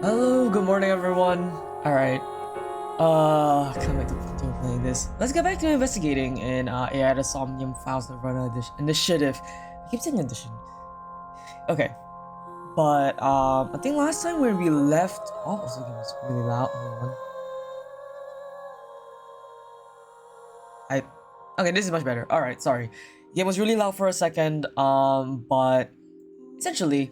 Hello, good morning everyone. Alright. Can't wait to playing this. Let's get back to investigating in AI the Somnium Files Nirvana Initiative. I keep saying edition. Okay. But I think last time when we left off, this game was really loud. Hold on. Okay, this is much better. Alright, sorry. Game was really loud for a second, but essentially,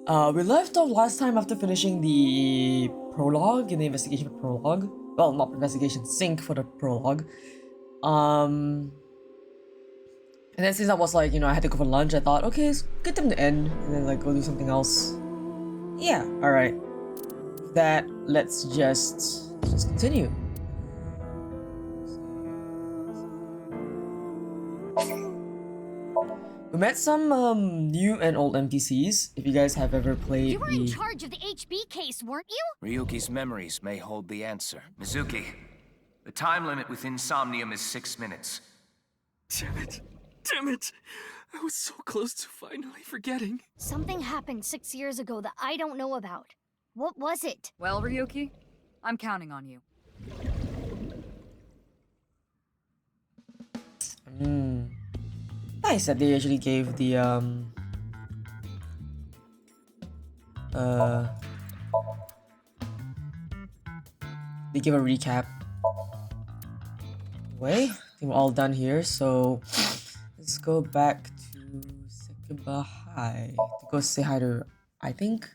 we left off last time after finishing the prologue in the investigation prologue. Well, not investigation, sync for the prologue. And then since I was like, I had to go for lunch, I thought, okay, it's good time to end and then like go do something else. Yeah, alright. That let's just continue. We met some new and old NPCs. If you guys have ever played You were in charge of the HB case, weren't you? Ryuki's memories may hold the answer. Mizuki, the time limit with Insomnium is 6 minutes. Damn it. Damn it. I was so close to finally forgetting. Something happened 6 years ago that I don't know about. What was it? Well, Ryuki, I'm counting on you. Nice that they actually gave the they give a recap. Anyway, I think we're all done here, so let's go back to Sekiba High to go say hi to, I think,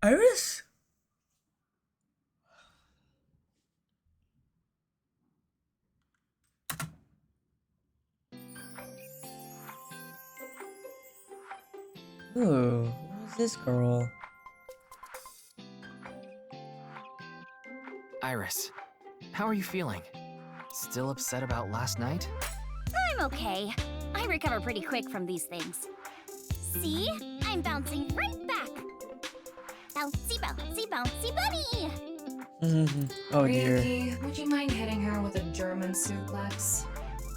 Iris? Ooh, who's this girl? Iris, how are you feeling? Still upset about last night? I'm okay. I recover pretty quick from these things. See? I'm bouncing right back. Bouncy, bouncy, bouncy bunny! Oh dear. Ryuki, would you mind hitting her with a German suplex?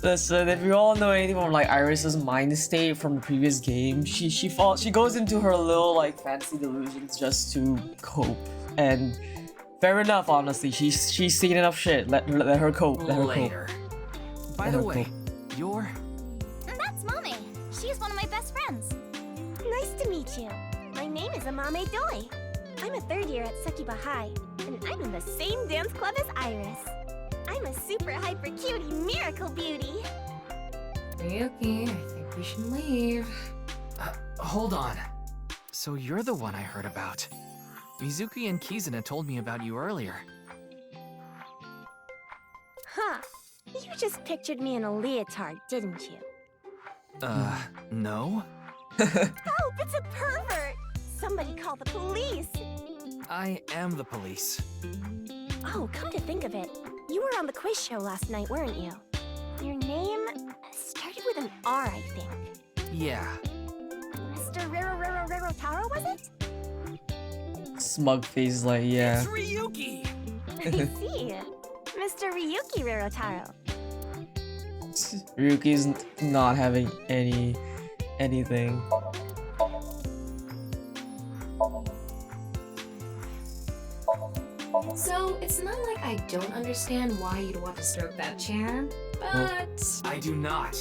Listen, if you all know anything from like Iris's mind state from the previous game, she goes into her little like fantasy delusions just to cope. And fair enough, honestly. She's seen enough shit. Let her cope. Let her Later. cope. By Let the her way, cope. you're... That's Mame. She's one of my best friends. Nice to meet you. My name is Amame Doi. I'm a third year at Sekiba High, and I'm in the same dance club as Iris. I'm a super hyper cutie miracle beauty. Ryuki, I think we should leave. Hold on. So you're the one I heard about. Mizuki and Kizuna told me about you earlier. Huh. You just pictured me in a leotard, didn't you? No? Oh, it's a pervert! Somebody call the police! I am the police. Oh, come to think of it, you were on the quiz show last night, weren't you? Your name started with an R, I think. Yeah. Mr. Rero Taro, was it? Smug face, like, yeah. It's Ryuki! I see. Mr. Ryuki Rerotaro. Ryuki's not having anything. So, it's not like I don't understand why you'd want to stroke that chair, but... I do not.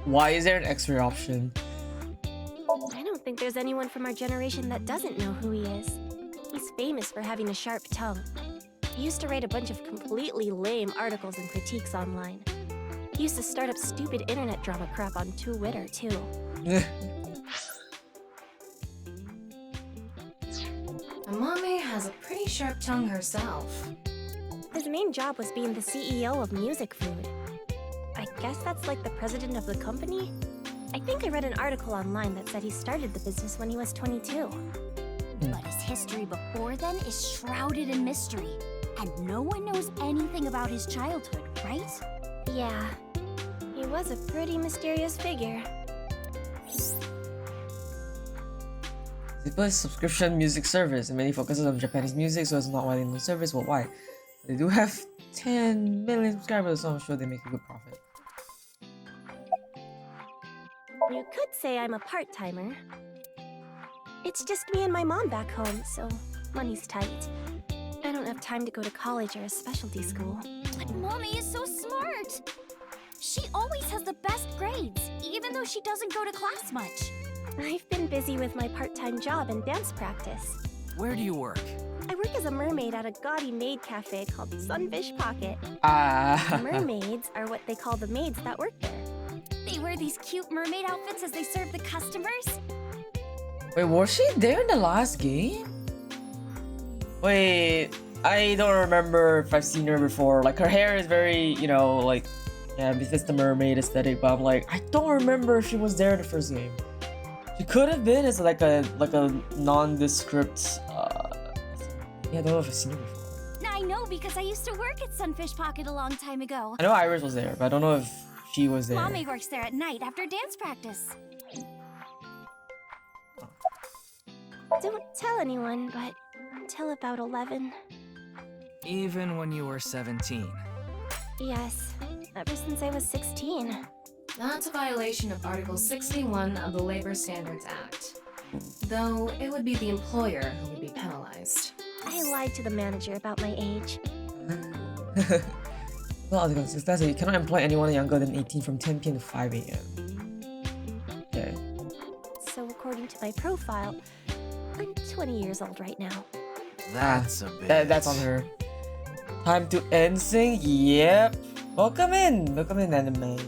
Why is there an X-ray option? I don't think there's anyone from our generation that doesn't know who he is. He's famous for having a sharp tongue. He used to write a bunch of completely lame articles and critiques online. He used to start up stupid internet drama crap on Twitter, too. Amame has a pretty sharp tongue herself. His main job was being the CEO of Music Food. I guess that's like the president of the company? I think I read an article online that said he started the business when he was 22. But his history before then is shrouded in mystery. And no one knows anything about his childhood, right? Yeah, he was a pretty mysterious figure. They put a subscription music service and mainly focuses on Japanese music, so it's not widely known service worldwide. They do have 10 million subscribers, so I'm sure they make a good profit. You could say I'm a part-timer. It's just me and my mom back home, so money's tight. I don't have time to go to college or a specialty school. But Mommy is so smart. She always has the best grades, even though she doesn't go to class much. I've been busy with my part-time job and dance practice. Where do you work? I work as a mermaid at a gaudy maid cafe called Sunfish Pocket. Ah. Mermaids are what they call the maids that work there. They wear these cute mermaid outfits as they serve the customers. Wait, was she there in the last game? Wait, I don't remember if I've seen her before. Like, her hair is very, you know, like, yeah, it's the mermaid aesthetic, but I'm like, I don't remember if she was there in the first game. She could have been as like a nondescript, yeah, I don't know if I've seen her before. I know because I used to work at Sunfish Pocket a long time ago. I know Iris was there, but I don't know if she was there. Mommy works there at night after dance practice. Don't tell anyone, but until about 11. Even when you were 17. Yes, ever since I was 16. That's a violation of Article 61 of the Labor Standards Act. Though it would be the employer who would be penalized. I lied to the manager about my age. Well, because it says that you cannot employ anyone younger than 18 from 10 p.m. to 5 a.m. Okay. So according to my profile, I'm 20 years old right now. That's a bit. That's on her. Time to end sing? Yep. Welcome in, anime.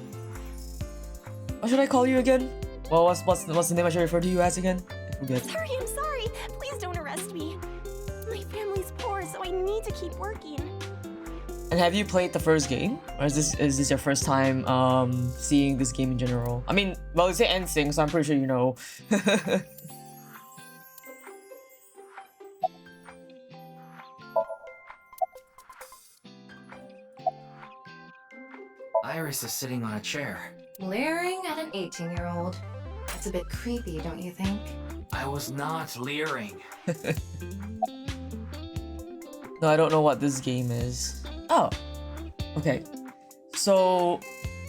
What should I call you again? Well, what's the name I should refer to you as again? I forget. Sorry, I'm sorry. Please don't arrest me. My family's poor, so I need to keep working. And have you played the first game? Or is this your first time seeing this game in general? I mean, well, it's an NSYNC, so I'm pretty sure you know. Iris is sitting on a chair. Leering at an 18-year-old. That's a bit creepy, don't you think? I was not leering. No, I don't know what this game is. Oh, okay. So,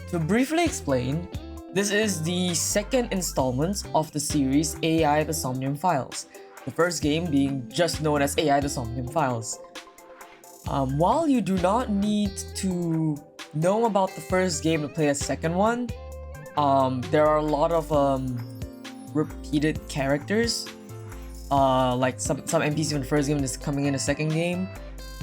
to briefly explain, this is the second installment of the series AI The Somnium Files. The first game being just known as AI The Somnium Files. While you do not need to know about the first game to play the second one, there are a lot of repeated characters. Like some NPCs from the first game is coming in the second game.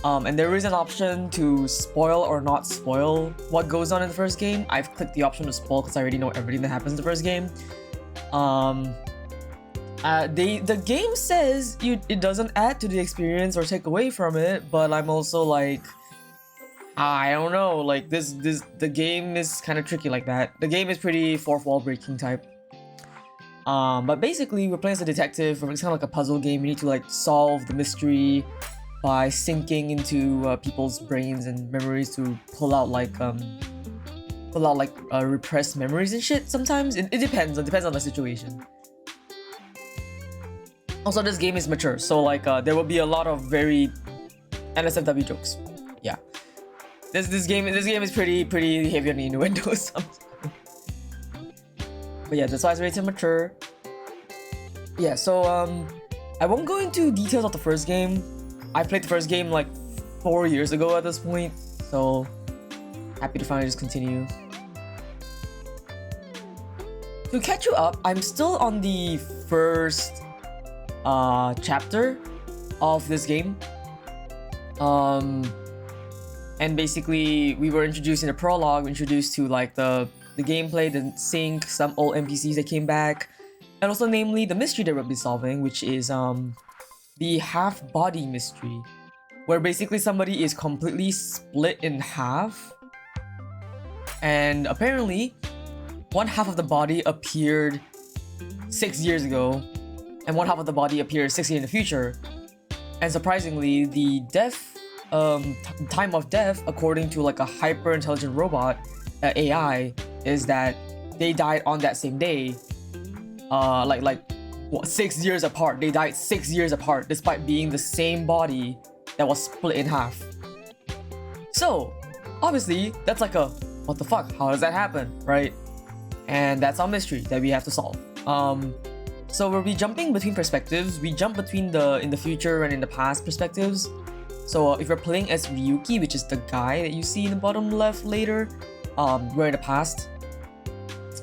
And there is an option to spoil or not spoil what goes on in the first game. I've clicked the option to spoil because I already know everything that happens in the first game. The game says it doesn't add to the experience or take away from it, but I'm also like, I don't know, like the game is kind of tricky like that. The game is pretty fourth wall breaking type. But basically we're playing as a detective. It's kind of like a puzzle game. You need to like solve the mystery by sinking into people's brains and memories to pull out repressed memories and shit. Sometimes it depends on the situation. Also, this game is mature, so like there will be a lot of very NSFW jokes. Yeah, this game is pretty heavy on the innuendos. But yeah, that's why it's rated mature. Yeah, so I won't go into details of the first game. I played the first game like 4 years ago at this point, so happy to finally just continue. To catch you up, I'm still on the first chapter of this game. And basically we were introduced in the prologue, introduced to like the gameplay, the sync, some old NPCs that came back, and also namely the mystery that we'll be solving, which is the half-body mystery, where basically somebody is completely split in half, and apparently one half of the body appeared 6 years ago, and one half of the body appears 6 years in the future. And surprisingly, the death time of death, according to like a hyper intelligent robot AI, is that they died on that same day. What, 6 years apart. They died 6 years apart, despite being the same body that was split in half. So obviously that's like a what the fuck? How does that happen, right? And that's our mystery that we have to solve. So we'll be jumping between perspectives. We jump between the in the future and in the past perspectives. So if you're playing as Ryuki, which is the guy that you see in the bottom left later, we're in the past.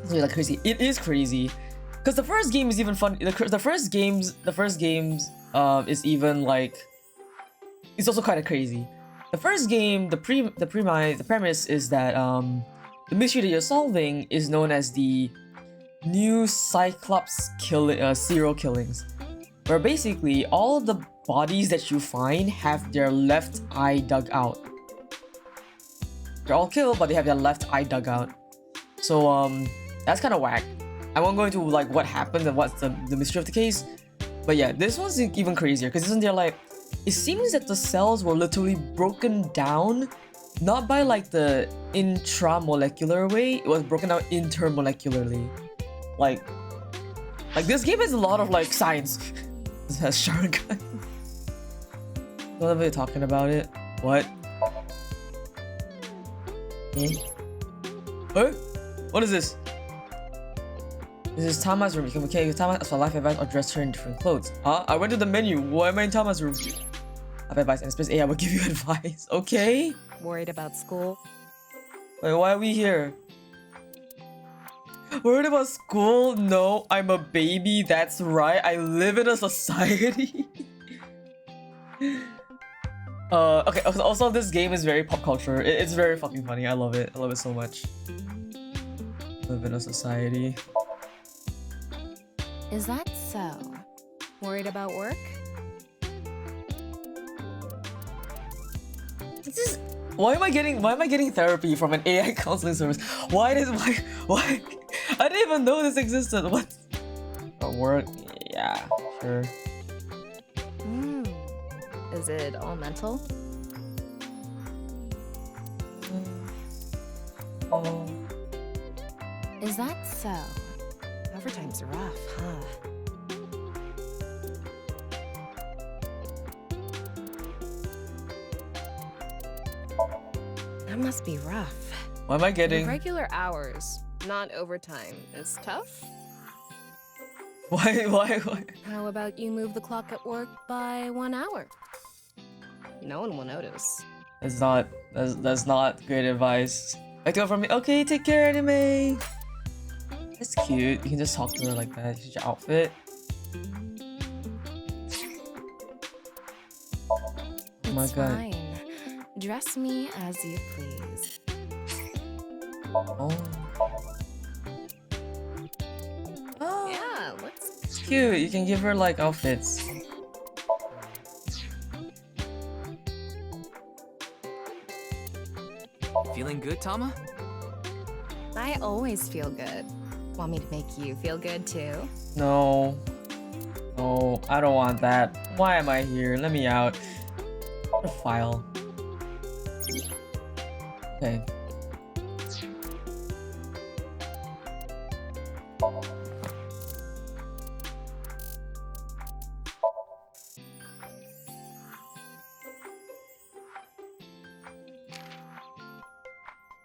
So like crazy. It is crazy, because the first game is even fun. The first games is even like, it's also kind of crazy. The first game, the premise is that the mystery that you're solving is known as the new Cyclops serial killings, where basically all of the bodies that you find have their left eye dug out. They're all killed, but they have their left eye dug out. So that's kind of whack. I won't go into like what happened and what's the mystery of the case, but yeah, this one's even crazier, because isn't there like, it seems that the cells were literally broken down, not by like the intramolecular way, it was broken down intermolecularly. Like this game has a lot of like science. This has Sharingan. Don't know if you're talking about it. What? Eh? What? What is this? This is Tama's room. You can use Tama as for life advice or dress her in different clothes. Huh? I went to the menu. Why am I in Tama's room? I have advice and space AI will give you advice. Okay? Worried about school? Wait, why are we here? Worried about school? No, I'm a baby. That's right. I live in a society. Okay. Also, this game is very pop culture. It's very fucking funny. I love it. I love it so much. Live in a society. Is that so? Worried about work? This is. Why am I getting therapy from an AI counseling service? Why? I didn't even know this existed. What? Work? Yeah, sure. Is it all mental? Is that so? Overtime's rough, huh? That must be rough. Why am I getting? Regular hours, not overtime, is tough? Why? How about you move the clock at work by 1 hour? No one will notice. That's not great advice. Like to go from me. Okay, take care, anime. That's cute. You can just talk to her like that. She's your outfit. Oh my It's god. fine. Dress me as you please. Oh. Oh. Yeah, let's. It's cute. You can give her like outfits. Feeling good, Tama? I always feel good. Want me to make you feel good too? No. No, I don't want that. Why am I here? Let me out. A file. Okay.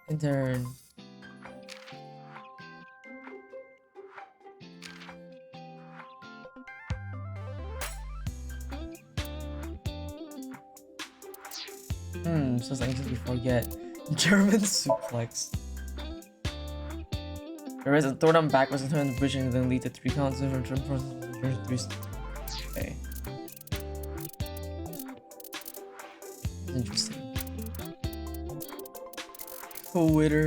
Intern. So it's anxious before get German suplex. There is a throw down backwards and turn the bridge and then lead to 3 counts and turn for 3. Okay. Interesting. Twitter.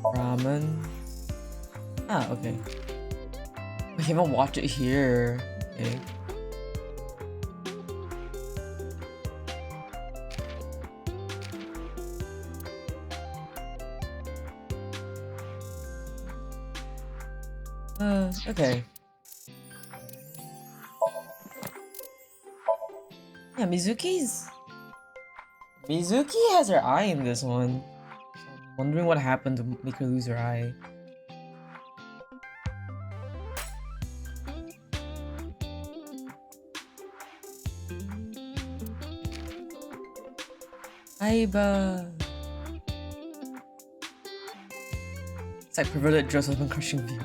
Ramen. Ah, okay. We can even watch it here. Okay. Okay. Yeah, Mizuki has her eye in this one. So I'm wondering what happened to make her lose her eye. Aiba. It's like perverted dress has been crushing viewer.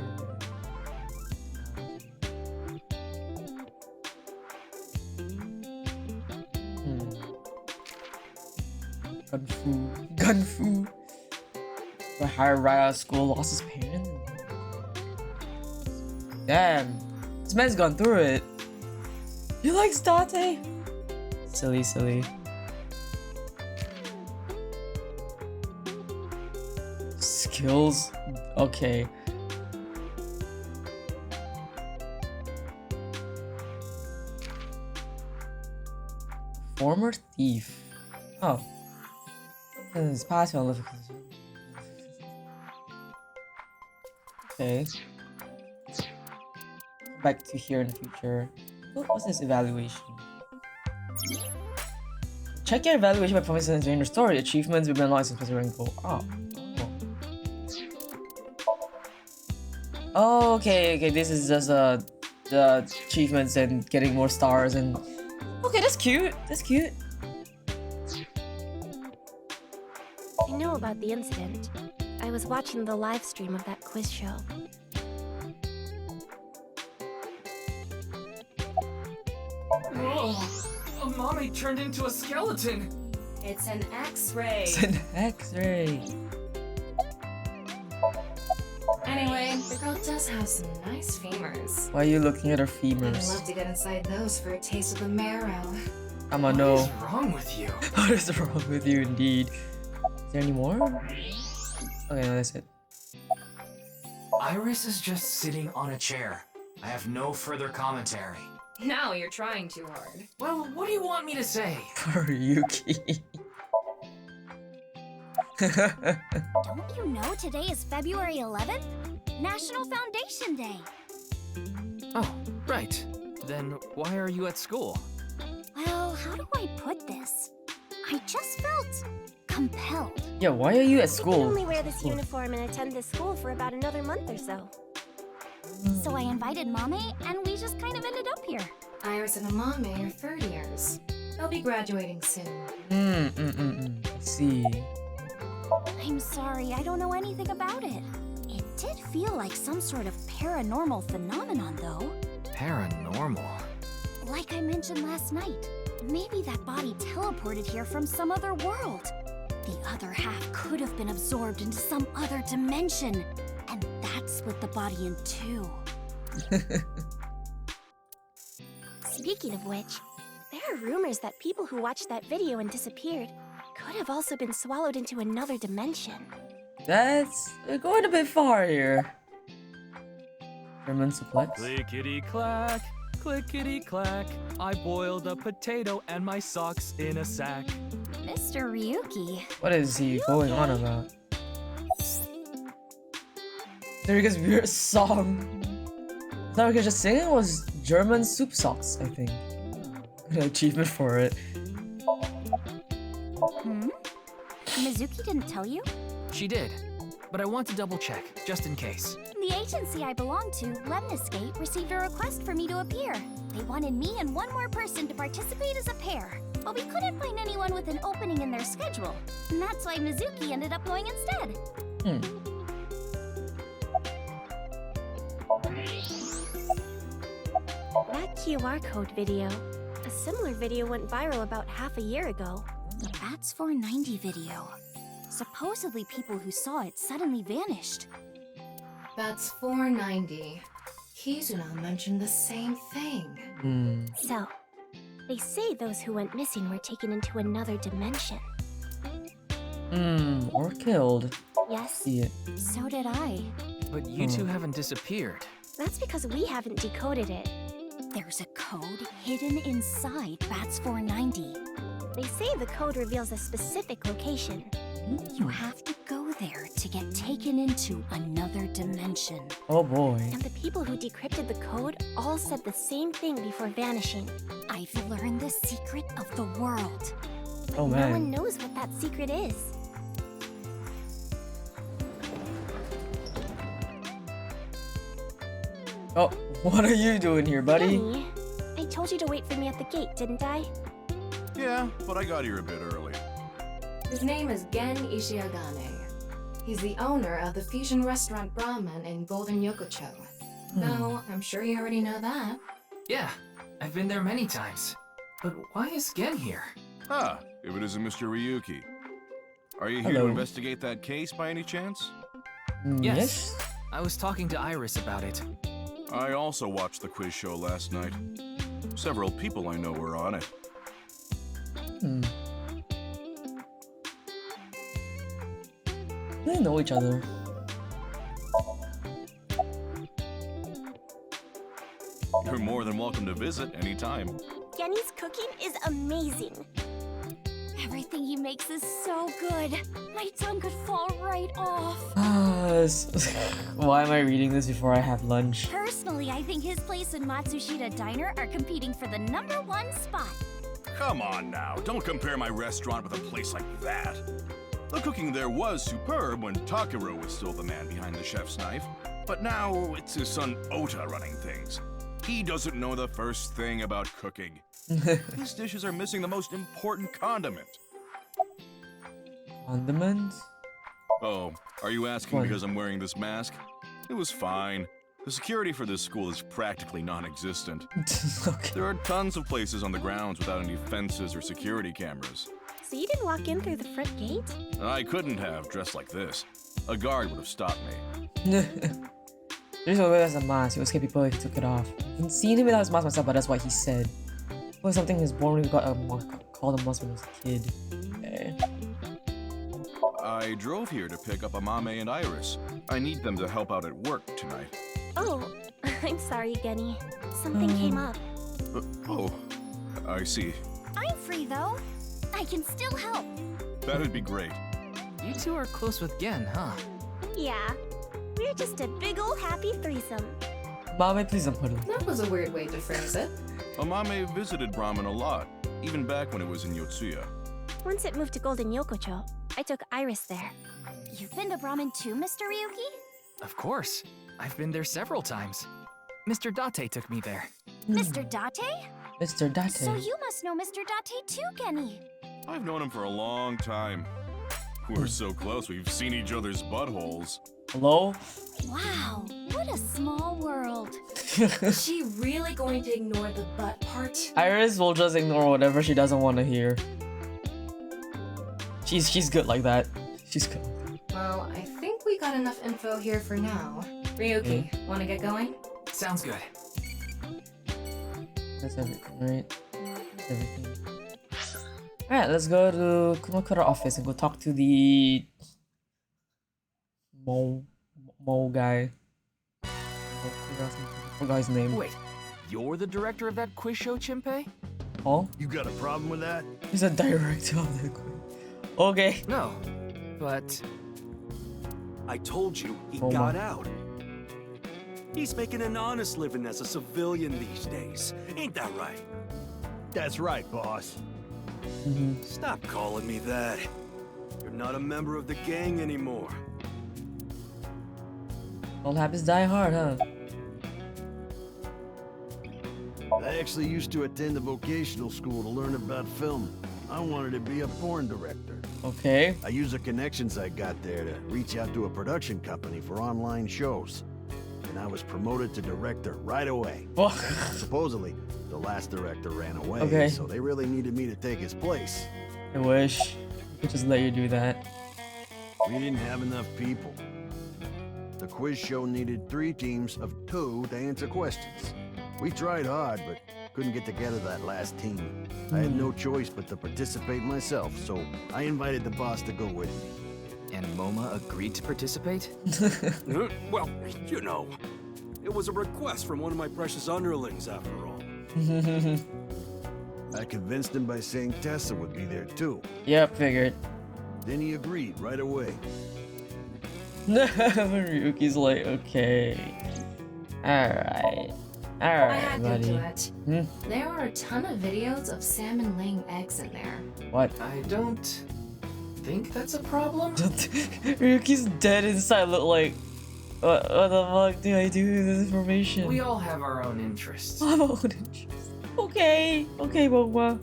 Gunfu. The higher Raya school lost his parents. Damn, this man's gone through it. He likes Date. Silly. Skills? Okay. Former thief. Oh. His past will live. Okay. Back to here in the future. What's this evaluation? Check your evaluation by performance during your story. Achievements will be unlocked in specific goal. Oh, okay. This is just the achievements and getting more stars and. Okay, that's cute. I know about the incident. I was watching the live stream of that quiz show. Whoa! Mommy turned into a skeleton! It's an X-ray. It's an X-ray. Anyway, the girl does have some nice femurs. Why are you looking at her I'd femurs? love to get inside those for a taste of the marrow. I'ma What know. is wrong with you? What is wrong with you, indeed? Is there any more? Okay, no, that's it. Iris is just sitting on a chair. I have no further commentary. Now you're trying too hard. Well, what do you want me to say? For Yuki. Don't you know today is February 11th? National Foundation Day. Oh, right. Then why are you at school? Well, how do I put this? I just felt compelled. Yeah, why are you at You can school? only wear this uniform and attend this school for about another month or so. So I invited Mame, and we just kind of ended up here. Iris and Amame are third years. They'll be graduating soon. I see. I'm sorry, I don't know anything about it. It did feel like some sort of paranormal phenomenon, though. Paranormal? Like I mentioned last night, maybe that body teleported here from some other world. The other half could have been absorbed into some other dimension, and that split the body in two. Speaking of which, there are rumors that people who watched that video and disappeared could have also been swallowed into another dimension. That's going a bit far here. German suplex. Clickety-clack, clickety-clack. I boiled a potato and my socks in a sack. Mr. Ryuki. What is he going on about? Eureka's weird song. I thought Eureka just singing it was German soup socks, I think. An achievement for it. Mizuki didn't tell you? She did, but I want to double check, just in case. The agency I belong to, Lemniscape, received a request for me to appear. They wanted me and one more person to participate as a pair, but we couldn't find anyone with an opening in their schedule. And that's why Mizuki ended up going instead. That QR code video. A similar video went viral about half a year ago. The Bats 490 video. Supposedly people who saw it suddenly vanished. That's 490. Kizuna mentioned the same thing. So, they say those who went missing were taken into another dimension. Or killed. Yes, See it. So did I. But you two haven't disappeared. that's because we haven't decoded it. There's a code hidden inside Bats 490. They say the code reveals a specific location. You have to go there to get taken into another dimension. Oh boy. And the people who decrypted the code all said the same thing before vanishing. I've learned the secret of the world. But Oh, no man. one knows what that secret is. Oh, what are you doing here, buddy? Yummy. I told you to wait for me at the gate, didn't I? Yeah, but I got here a bit early. His name is Gen Ishiagane. He's the owner of the fusion restaurant Brahman in Golden Yokocho. Though, I'm sure you already know that. Yeah, I've been there many times. But why is Gen here? Ah, if it isn't Mr. Ryuki. Are you here to Hello. investigate that case by any chance? Yes. I was talking to Iris about it. I also watched the quiz show last night. Several people I know were on it. Hmm. They know each other. You're more than welcome to visit anytime. Genny's cooking is amazing. Everything he makes is so good. My tongue could fall right off. Why am I reading this before I have lunch? Personally, I think his place and Matsushita Diner are competing for the #1 spot. Come on now, don't compare my restaurant with a place like that. The cooking there was superb when Takiro was still the man behind the chef's knife, but now it's his son Ota running things. He doesn't know the first thing about cooking. His dishes are missing the most important condiment. Condiments? Oh, are you asking What? because I'm wearing this mask? It was fine. The security for this school is practically non-existent. Okay. There are tons of places on the grounds without any fences or security cameras. So you didn't walk in through the front gate? I couldn't have dressed like this. A guard would have stopped me. There's no way has a mask. He would scare people if he took it off. I haven't seen him without his mask myself, but that's what he said. It was something he was born with. He got called a mask when he was a kid. Okay. I drove here to pick up Amame and Iris. I need them to help out at work tonight. Oh, I'm sorry, Genny. Something came up. Oh, I see. I'm free though. I can still help. That'd be great. You two are close with Gen, huh? Yeah, we're just a big ol' happy threesome. Mommy, please don't put it. That was a weird way to phrase it. Amame visited Brahman a lot, even back when it was in Yotsuya. Once it moved to Golden Yokocho, I took Iris there. You've been to Brahman too, Mr. Ryuki? Of course. I've been there several times. Mr. Date took me there. Mr. Date? Mr. Date. So you must know Mr. Date too, Genny. I've known him for a long time. We're so close, we've seen each other's buttholes. Hello? Wow, what a small world. Is she really going to ignore the butt part? Iris will just ignore whatever she doesn't want to hear. She's good like that. She's good. Well, I think we got enough info here for now. Ryuki, wanna get going? Sounds good. That's everything, right? That's everything. Alright, let's go to Kumakura office and go talk to the Mo guy. What guy's name? Wait, you're the director of that quiz show, Chimpei? Oh? You got a problem with that? He's a director of the quiz. Okay. No, but I told you he Oh, got my. out. He's making an honest living as a civilian these days. Ain't that right? That's right, boss. Stop calling me that. You're not a member of the gang anymore. All habits die hard, huh? I actually used to attend a vocational school to learn about film. I wanted to be a porn director. Okay. I used the connections I got there to reach out to a production company for online shows. And I was promoted to director right away. Well, Supposedly, the last director ran away, Okay. so they really needed me to take his place. I wish I could just let you do that. We didn't have enough people. The quiz show needed 3 teams of 2 to answer questions. We tried hard, but couldn't get together that last team. I had no choice but to participate myself, so I invited the boss to go with me. and MoMA agreed to participate? Well, you know, it was a request from one of my precious underlings after all. I convinced him by saying Tessa would be there too. Yep, figured. Then he agreed right away. Ryuki's like, okay. Alright. I Alright, had to buddy. do it. There are a ton of videos of salmon laying eggs in there. What? I don't think that's a problem. Ryuki's dead inside, look like, what the fuck do I do with this information? We all have our own interests. I have my own interest. Okay, okay, Moma.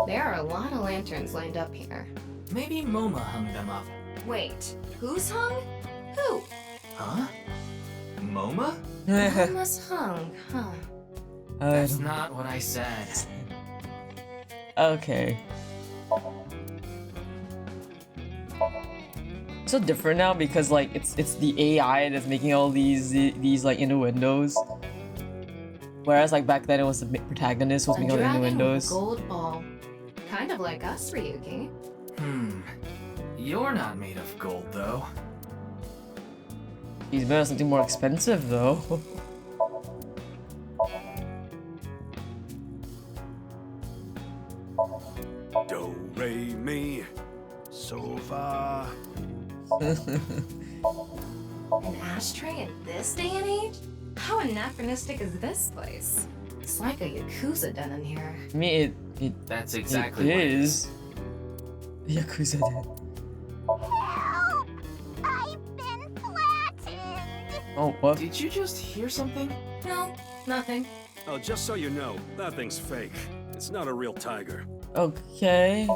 There are a lot of lanterns lined up here. Maybe Moma hung them up. Wait, who's hung? Who? Huh? Moma? Moma's hung, huh? That's not what I said. Okay. So different now because like it's the AI that's making all these like innuendos. Whereas like back then it was the protagonist who was A making all the dragon with a innuendos. gold ball. Kind of like us, Ryuki. You're not made of gold, though. He's made of something more expensive though. Do, re, mi, so fa. An ashtray in this day and age? How anachronistic is this place? It's like a Yakuza den in here. I mean That's exactly it what it is. Yakuza den. Help! I've been flattened! Oh, what? Did you just hear something? No, nothing. Oh, just so you know, that thing's fake. It's not a real tiger. Okay.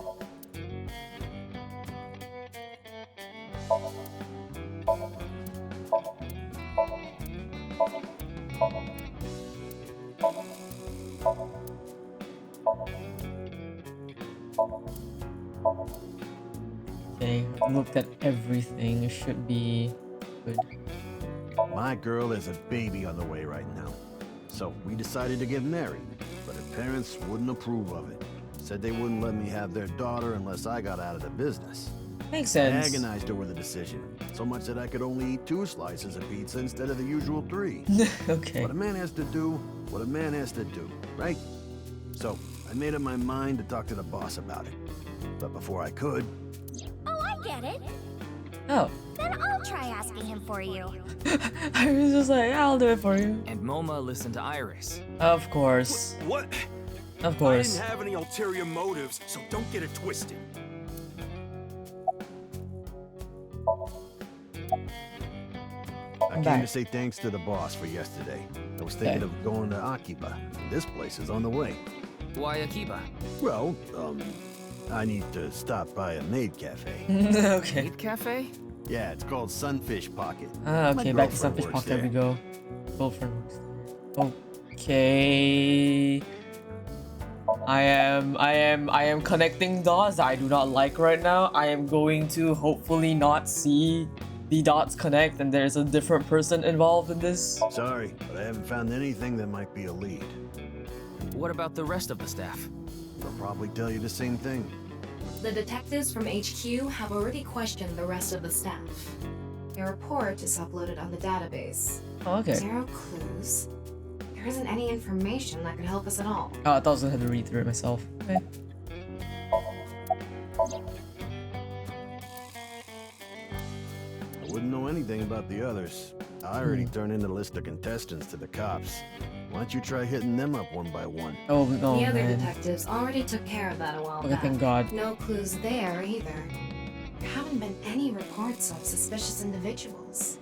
Okay, looked at everything. It should be good. My girl is a baby on the way right now. So we decided to get married, but her parents wouldn't approve of it. Said they wouldn't let me have their daughter unless I got out of the business. Makes I sense. agonized over the decision, so much that I could only eat 2 slices of pizza instead of the usual 3. Okay. What a man has to do, what a man has to do, right? So I made up my mind to talk to the boss about it. But before I could, Oh, I get it. Oh. Then I'll try asking him for you. I was just like, I'll do it for you. And Moma listened to Iris. Of course. What? Of I course. didn't have any ulterior motives, so don't get it twisted. I came to say thanks to the boss for yesterday. I was thinking Okay. of going to Akiba, and this place is on the way. Why Akiba? Well, I need to stop by a maid cafe. Okay. Meat cafe? Yeah, it's called Sunfish Pocket. Ah, My okay, back to girlfriend Sunfish works Pocket we there. go. Girlfriend works there. Okay. I am connecting dots that I do not like right now. I am going to hopefully not see the dots connect and there's a different person involved in this. Sorry, but I haven't found anything that might be a lead. What about the rest of the staff? They'll probably tell you the same thing. The detectives from HQ have already questioned the rest of the staff. Their report is uploaded on the database. Oh, okay. 0 clues. There isn't any information that could help us at all. Oh, I thought I was gonna have to read through it myself. Okay. I wouldn't know anything about the others. I already turned in a list of contestants to the cops. Why don't you try hitting them up one by one? Oh no, The other man. detectives already took care of that a while Okay, back. thank God. No clues there either. There haven't been any reports of suspicious individuals.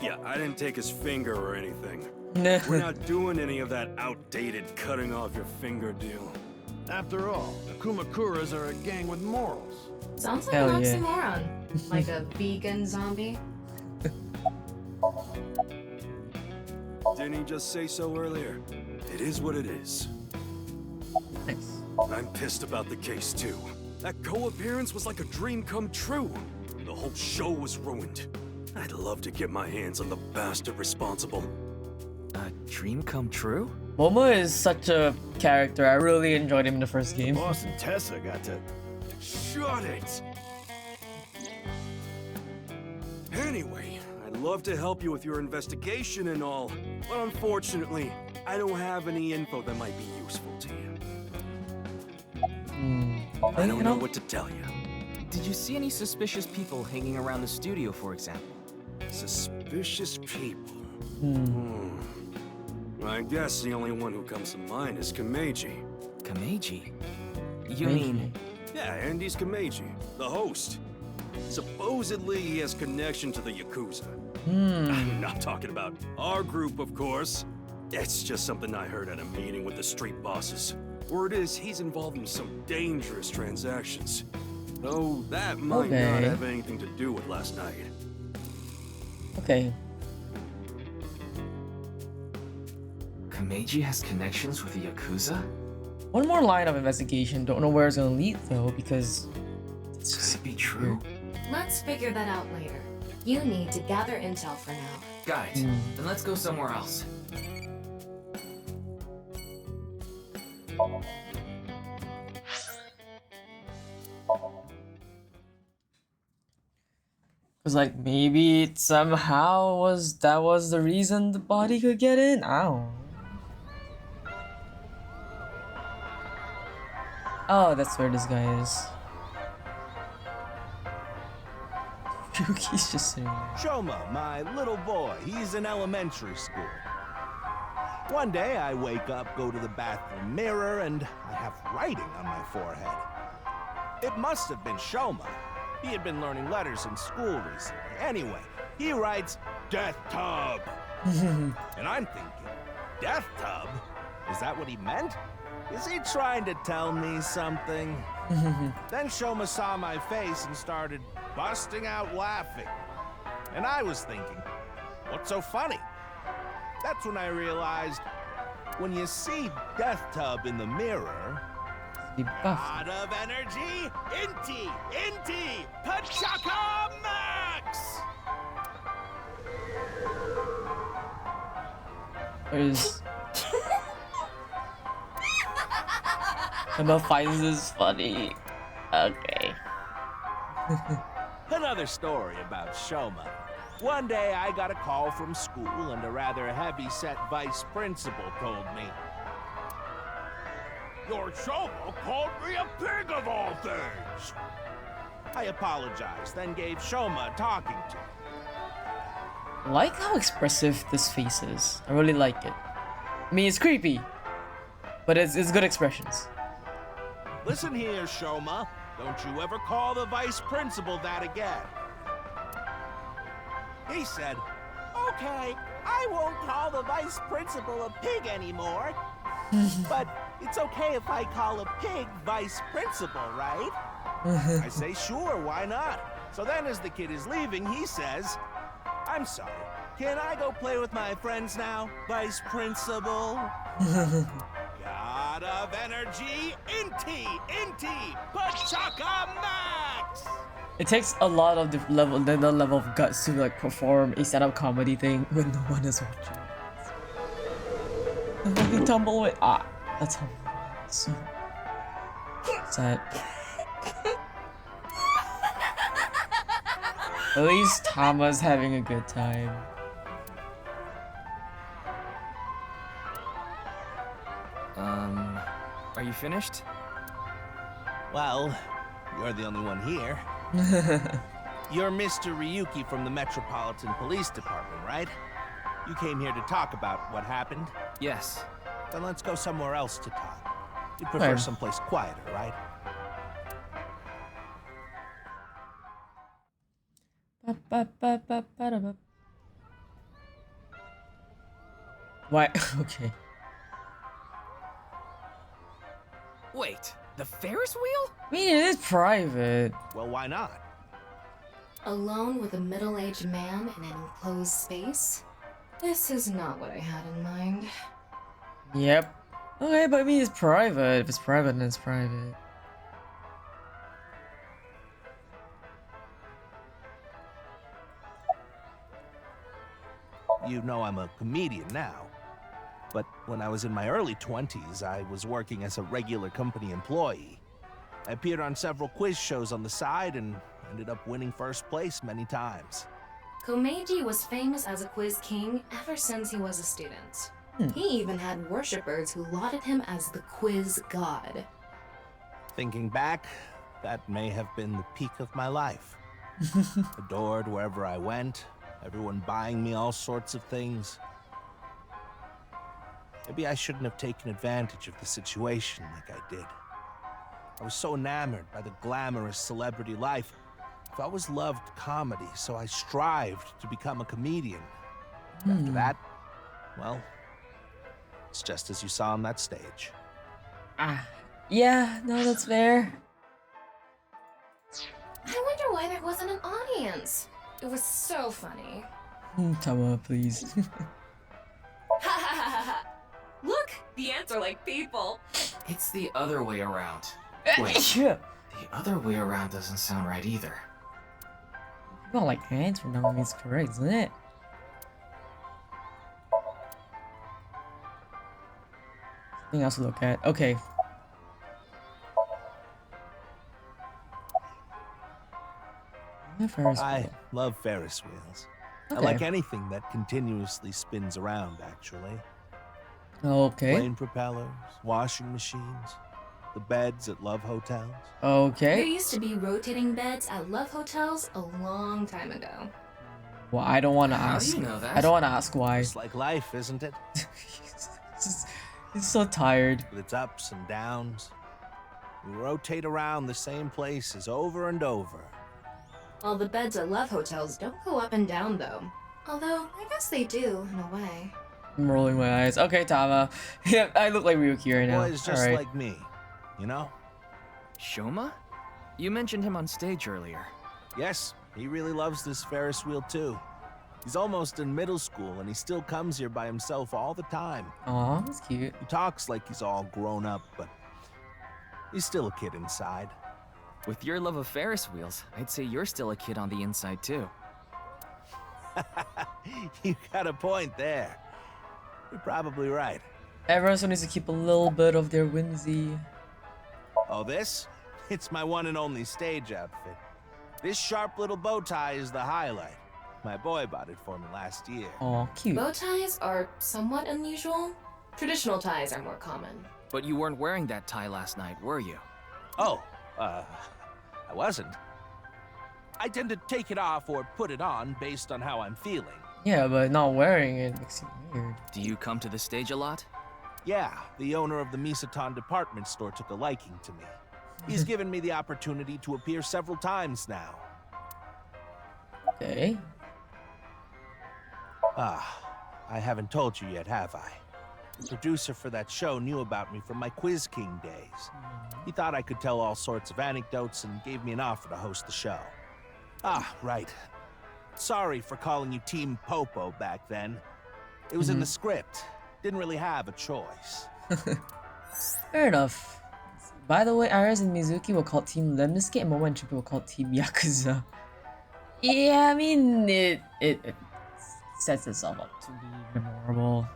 Yeah, I didn't take his finger or anything. Nah. We're not doing any of that outdated cutting off your finger deal. After all, the Kumakuras are a gang with morals. Sounds like Hell an yeah. oxymoron. Like a vegan zombie. Didn't he just say so earlier? It is what it is. Nice. I'm pissed about the case too. That co-appearance was like a dream come true. The whole show was ruined. I'd love to get my hands on the bastard responsible. A dream come true? Momo is such a character. I really enjoyed him in the first game. Boss and Tessa got to... Shut it! Anyway, I'd love to help you with your investigation and all, but unfortunately, I don't have any info that might be useful to you. I don't know what to tell you. Did you see any suspicious people hanging around the studio, for example? Suspicious people. Hmm. I guess the only one who comes to mind is Kameji. Kameji? You mean... Yeah, Andy's Kameji, the host. Supposedly he has connection to the Yakuza. I'm not talking about our group, of course. It's just something I heard at a meeting with the street bosses. Word is he's involved in some dangerous transactions. Though that might not have anything to do with last night. Okay. Kameji has connections with the Yakuza? One more line of investigation. Don't know where it's gonna lead though, because it's Could just it be true? Let's figure that out later. You need to gather intel for now. Got it. Then let's go somewhere else. Cause like maybe it somehow was the reason the body could get in. I don't know. Oh, that's where this guy is. Yuki's just sitting there. Shoma, my little boy, he's in elementary school. One day I wake up, go to the bathroom mirror, and I have writing on my forehead. It must have been Shoma. He had been learning letters in school recently. Anyway, he writes, Death Tub. And I'm thinking, Death Tub? Is that what he meant? Is he trying to tell me something? Then Shoma saw my face and started busting out laughing. And I was thinking, what's so funny? That's when I realized, when you see Death Tub in the mirror, God of energy, Inti, Pachaka Max! Where's Emma finds this funny. Okay. Another story about Shoma. One day I got a call from school and a rather heavy-set vice principal told me, Your Shoma called me a pig of all things! I apologized, then gave Shoma a talking to. I like how expressive this face is. I really like it. I mean, it's creepy, but it's good expressions. Listen here, Shoma. Don't you ever call the vice principal that again. He said, Okay, I won't call the vice principal a pig anymore. But it's okay if I call a pig vice principal, right? I say, sure, why not? So then as the kid is leaving, he says, I'm sorry, can I go play with my friends now, vice principal? God of energy, Inti, Pachaka Max! It takes a lot of the level of guts to like perform a stand-up comedy thing when no one is watching. The fucking tumbleweed. Ah, that's how so sad. At least Tama's having a good time. Are you finished? Well, you're the only one here. You're Mr. Ryuki from the Metropolitan Police Department, right? You came here to talk about what happened? Yes. Then let's go somewhere else to talk. You'd prefer someplace quieter, right? Why? Okay. Wait, the Ferris wheel? I mean, it is private. Well, why not? Alone with a middle-aged man in an enclosed space? This is not what I had in mind. Yep. Okay, but I mean, it's private. If it's private, then it's private. You know I'm a comedian now. But when I was in my early 20s, I was working as a regular company employee. I appeared on several quiz shows on the side and ended up winning first place many times. Komeiji was famous as a quiz king ever since he was a student. He even had worshippers who lauded him as the quiz god. Thinking back, that may have been the peak of my life. Adored wherever I went, everyone buying me all sorts of things. Maybe I shouldn't have taken advantage of the situation like I did. I was so enamored by the glamorous celebrity life. I've always loved comedy, so I strived to become a comedian. After that, well, it's just as you saw on that stage. Yeah, no, that's fair. I wonder why there wasn't an audience. It was so funny. Tama, please. Look, the ants are like people. It's the other way around. Yeah. The other way around doesn't sound right either. Not like ants for now means correct, isn't it? Something else to look at. Okay. I love Ferris wheels. Okay. I like anything that continuously spins around, actually. Okay. Plane propellers, washing machines, the beds at love hotels. There Okay. used to be rotating beds at love hotels a long time ago. Well, I don't want to How do ask. you know that? I don't want to ask why. Just like life, isn't it? He's so tired. With its ups and downs. We rotate around the same places over and over. All the beds at love hotels don't go up and down, though. Although, I guess they do, in a way. I'm rolling my eyes. Okay, Tama. Yeah, I look like Ryuki right now. Boys just Alright. like me, you know? Shoma? You mentioned him on stage earlier. Yes, he really loves this Ferris wheel too. He's almost in middle school and he still comes here by himself all the time. Aw, that's cute. He talks like he's all grown up, but he's still a kid inside. With your love of Ferris wheels, I'd say you're still a kid on the inside too. You got a point there. You're probably right. Everyone still needs to keep a little bit of their whimsy. Oh, this? It's my one and only stage outfit. This sharp little bow tie is the highlight. My boy bought it for me last year. Aw, cute. Bow ties are somewhat unusual. Traditional ties are more common. But you weren't wearing that tie last night, were you? Oh, I wasn't. I tend to take it off or put it on based on how I'm feeling. Yeah, but not wearing it makes it weird. Do you come to the stage a lot? Yeah, the owner of the Misatan department store took a liking to me. He's given me the opportunity to appear several times now. Okay. I haven't told you yet, have I? The producer for that show knew about me from my Quiz King days. He thought I could tell all sorts of anecdotes and gave me an offer to host the show. Right. Sorry for calling you Team Popo back then. It was in the script. Didn't really have a choice. Fair enough. By the way, Iris and Mizuki were called Team Lemniscate and Momo and Chippy were called Team Yakuza. Yeah, I mean, it sets itself up to be memorable.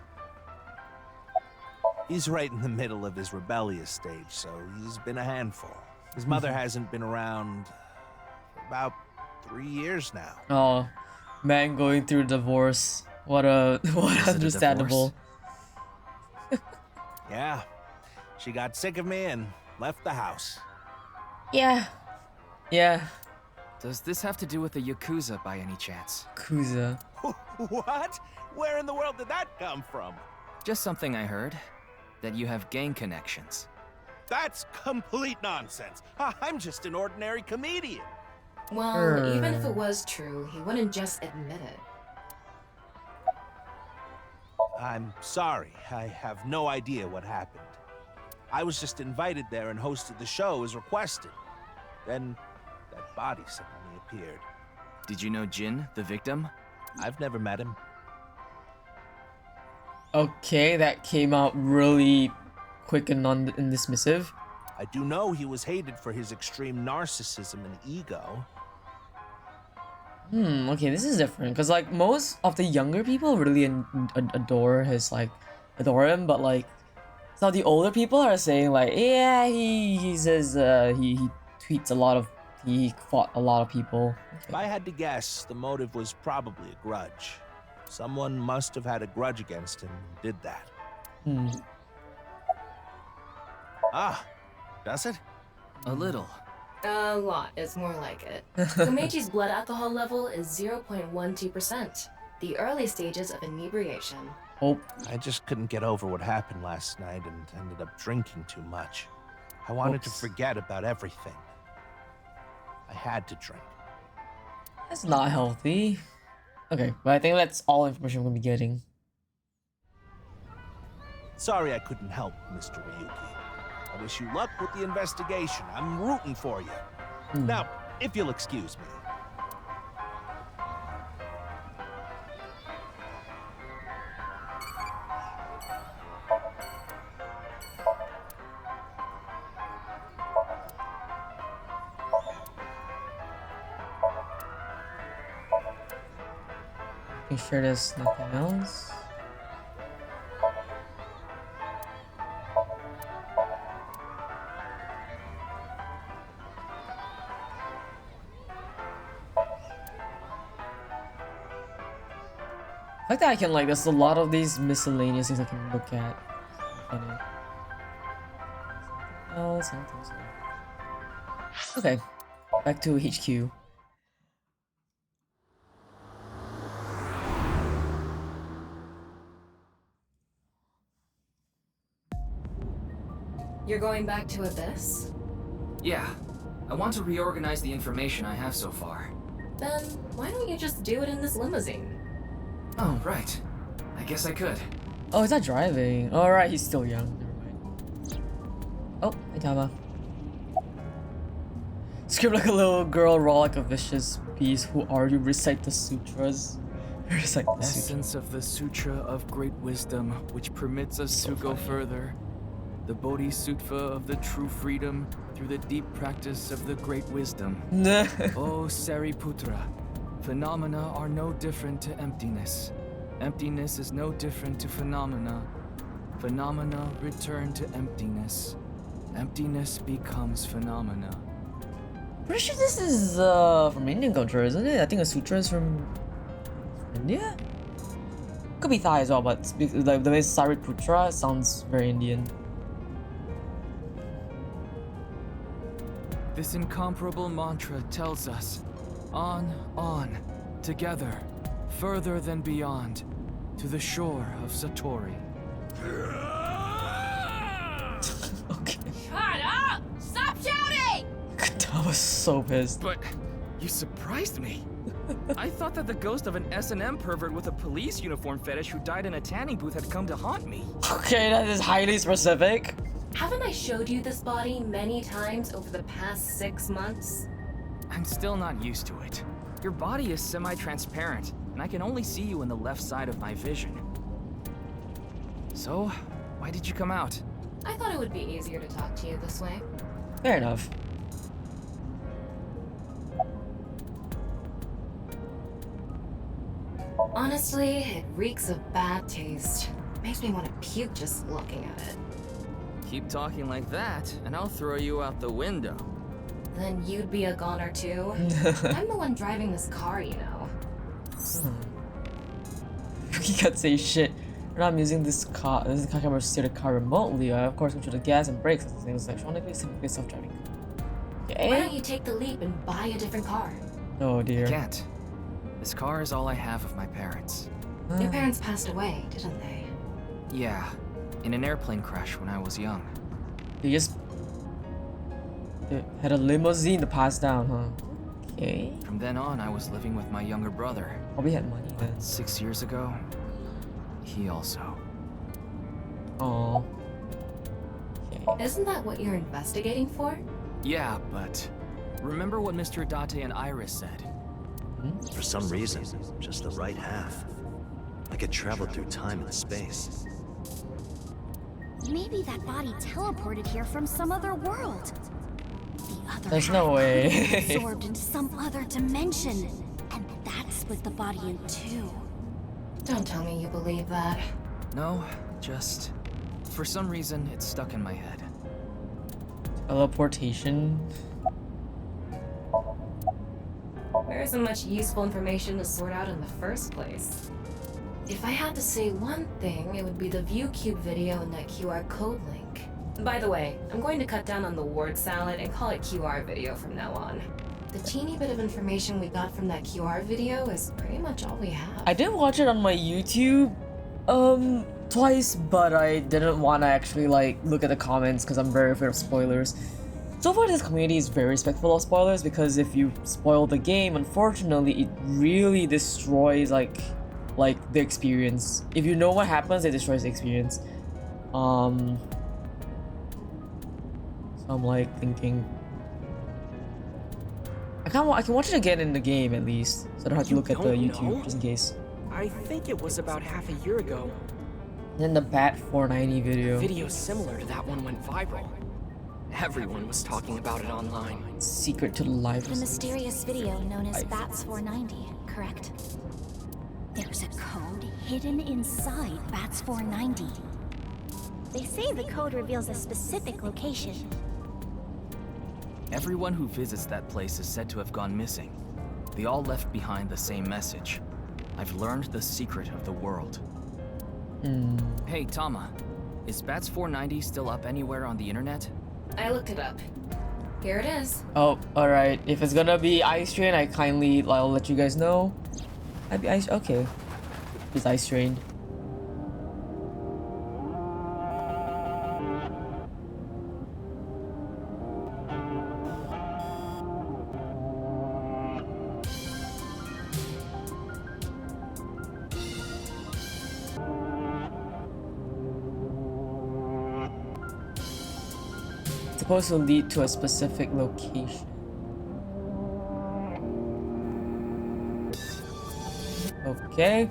He's right in the middle of his rebellious stage, so he's been a handful. His mother hasn't been around for about 3 years now. Oh, man going through divorce. What understandable. Yeah, she got sick of me and left the house. Yeah. Does this have to do with the Yakuza by any chance? Yakuza. What? Where in the world did that come from? Just something I heard. That you have gang connections. That's complete nonsense. I'm just an ordinary comedian. Well, even if it was true, he wouldn't just admit it. I'm sorry. I have no idea what happened. I was just invited there and hosted the show as requested. Then that body suddenly appeared. Did you know Jin, the victim? I've never met him. Okay, that came out really quick and dismissive. I do know he was hated for his extreme narcissism and ego. Okay, this is different because like most of the younger people really adore him, but like some of the older people are saying like, yeah, he says he tweets a lot of, he fought a lot of people. Okay. If I had to guess, the motive was probably a grudge. Someone must have had a grudge against him and did that. Does it? A little. A lot is more like it. Komechi's blood alcohol level is 0.12%. The early stages of inebriation. Oh. I just couldn't get over what happened last night and ended up drinking too much. I wanted to forget about everything. I had to drink. That's not healthy. Okay, but I think that's all information we're gonna be getting. Sorry I couldn't help, Mr. Ryuki. I wish you luck with the investigation. I'm rooting for you. Now, if you'll excuse me. You sure there's nothing else? I like that I can like there's a lot of these miscellaneous things I can look at. Funny. Oh, something. Okay, back to HQ. You're going back to Abyss? Yeah. I want to reorganize the information I have so far. Then why don't you just do it in this limousine? Oh, right. I guess I could. Oh, he's not driving. Alright, he's still young. Never mind. Oh, hey Tama. Scream like a little girl, raw like a vicious beast. Who are you? Recite the sutras. Recite the Essence of the Sutra of Great Wisdom, which permits us to go further. The Bodhisattva of the true freedom through the deep practice of the great wisdom. O Sariputra, phenomena are no different to emptiness. Emptiness is no different to phenomena. Phenomena return to emptiness. Emptiness becomes phenomena. Pretty sure this is from Indian culture, isn't it? I think a sutra is from India? Could be Thai as well, but like the way Sariputra sounds very Indian. This incomparable mantra tells us, on, together, further than beyond, to the shore of Satori. Okay. Shut up! Stop shouting! I was so pissed. But you surprised me. I thought that the ghost of an S&M pervert with a police uniform fetish who died in a tanning booth had come to haunt me. Okay, that is highly specific. Haven't I showed you this body many times over the past 6 months? I'm still not used to it. Your body is semi-transparent, and I can only see you in the left side of my vision. So, why did you come out? I thought it would be easier to talk to you this way. Fair enough. Honestly, it reeks of bad taste. Makes me want to puke just looking at it. Keep talking like that, and I'll throw you out the window. Then you'd be a goner too. I'm the one driving this car, you know. You can't say shit. I'm using this car camera to steer the car remotely. I of course control the gas and brakes. Things electronically, simply self-driving. Okay. Why don't you take the leap and buy a different car? Oh dear. I can't. This car is all I have of my parents. Your parents passed away, didn't they? Yeah, in an airplane crash when I was young. You just had a limousine to pass down, huh? Okay. From then on, I was living with my younger brother. Probably had money then. 6 years ago, he also. Oh. Okay. Isn't that what you're investigating for? Yeah, but remember what Mr. Date and Iris said? For some reason, just the right half. I could travel through time and space. Maybe that body teleported here from some other world. The other There's no way. absorbed into some other dimension, and that split the body in two. Don't tell me you believe that. No, just for some reason it's stuck in my head. Teleportation. There isn't much useful information to sort out in the first place. If I had to say one thing, it would be the ViewCube video and that QR code link. By the way, I'm going to cut down on the word salad and call it QR video from now on. The teeny bit of information we got from that QR video is pretty much all we have. I did watch it on my YouTube twice, but I didn't want to actually like look at the comments because I'm very afraid of spoilers. So far, this community is very respectful of spoilers because if you spoil the game, unfortunately, it really destroys like the experience. If you know what happens, it destroys the experience. So I'm like thinking I can watch it again in the game at least, so I don't have to look at the YouTube just in case. I think it was about half a year ago. And then the Bat 490 video. A video similar to that one went viral. Everyone was talking about it online. Secret to the life. The mysterious video known as Bats 490, correct? There's a code hidden inside Bats 490. They say the code reveals a specific location. Everyone who visits that place is said to have gone missing. They all left behind the same message. I've learned the secret of the world. Hey, Tama. Is Bats 490 still up anywhere on the internet? I looked it up. Here it is. Oh, alright. If it's gonna be Ice Train, I'll let you guys know. I'd be Ice. Okay. It's Ice Train. Supposed to lead to a specific location. Okay.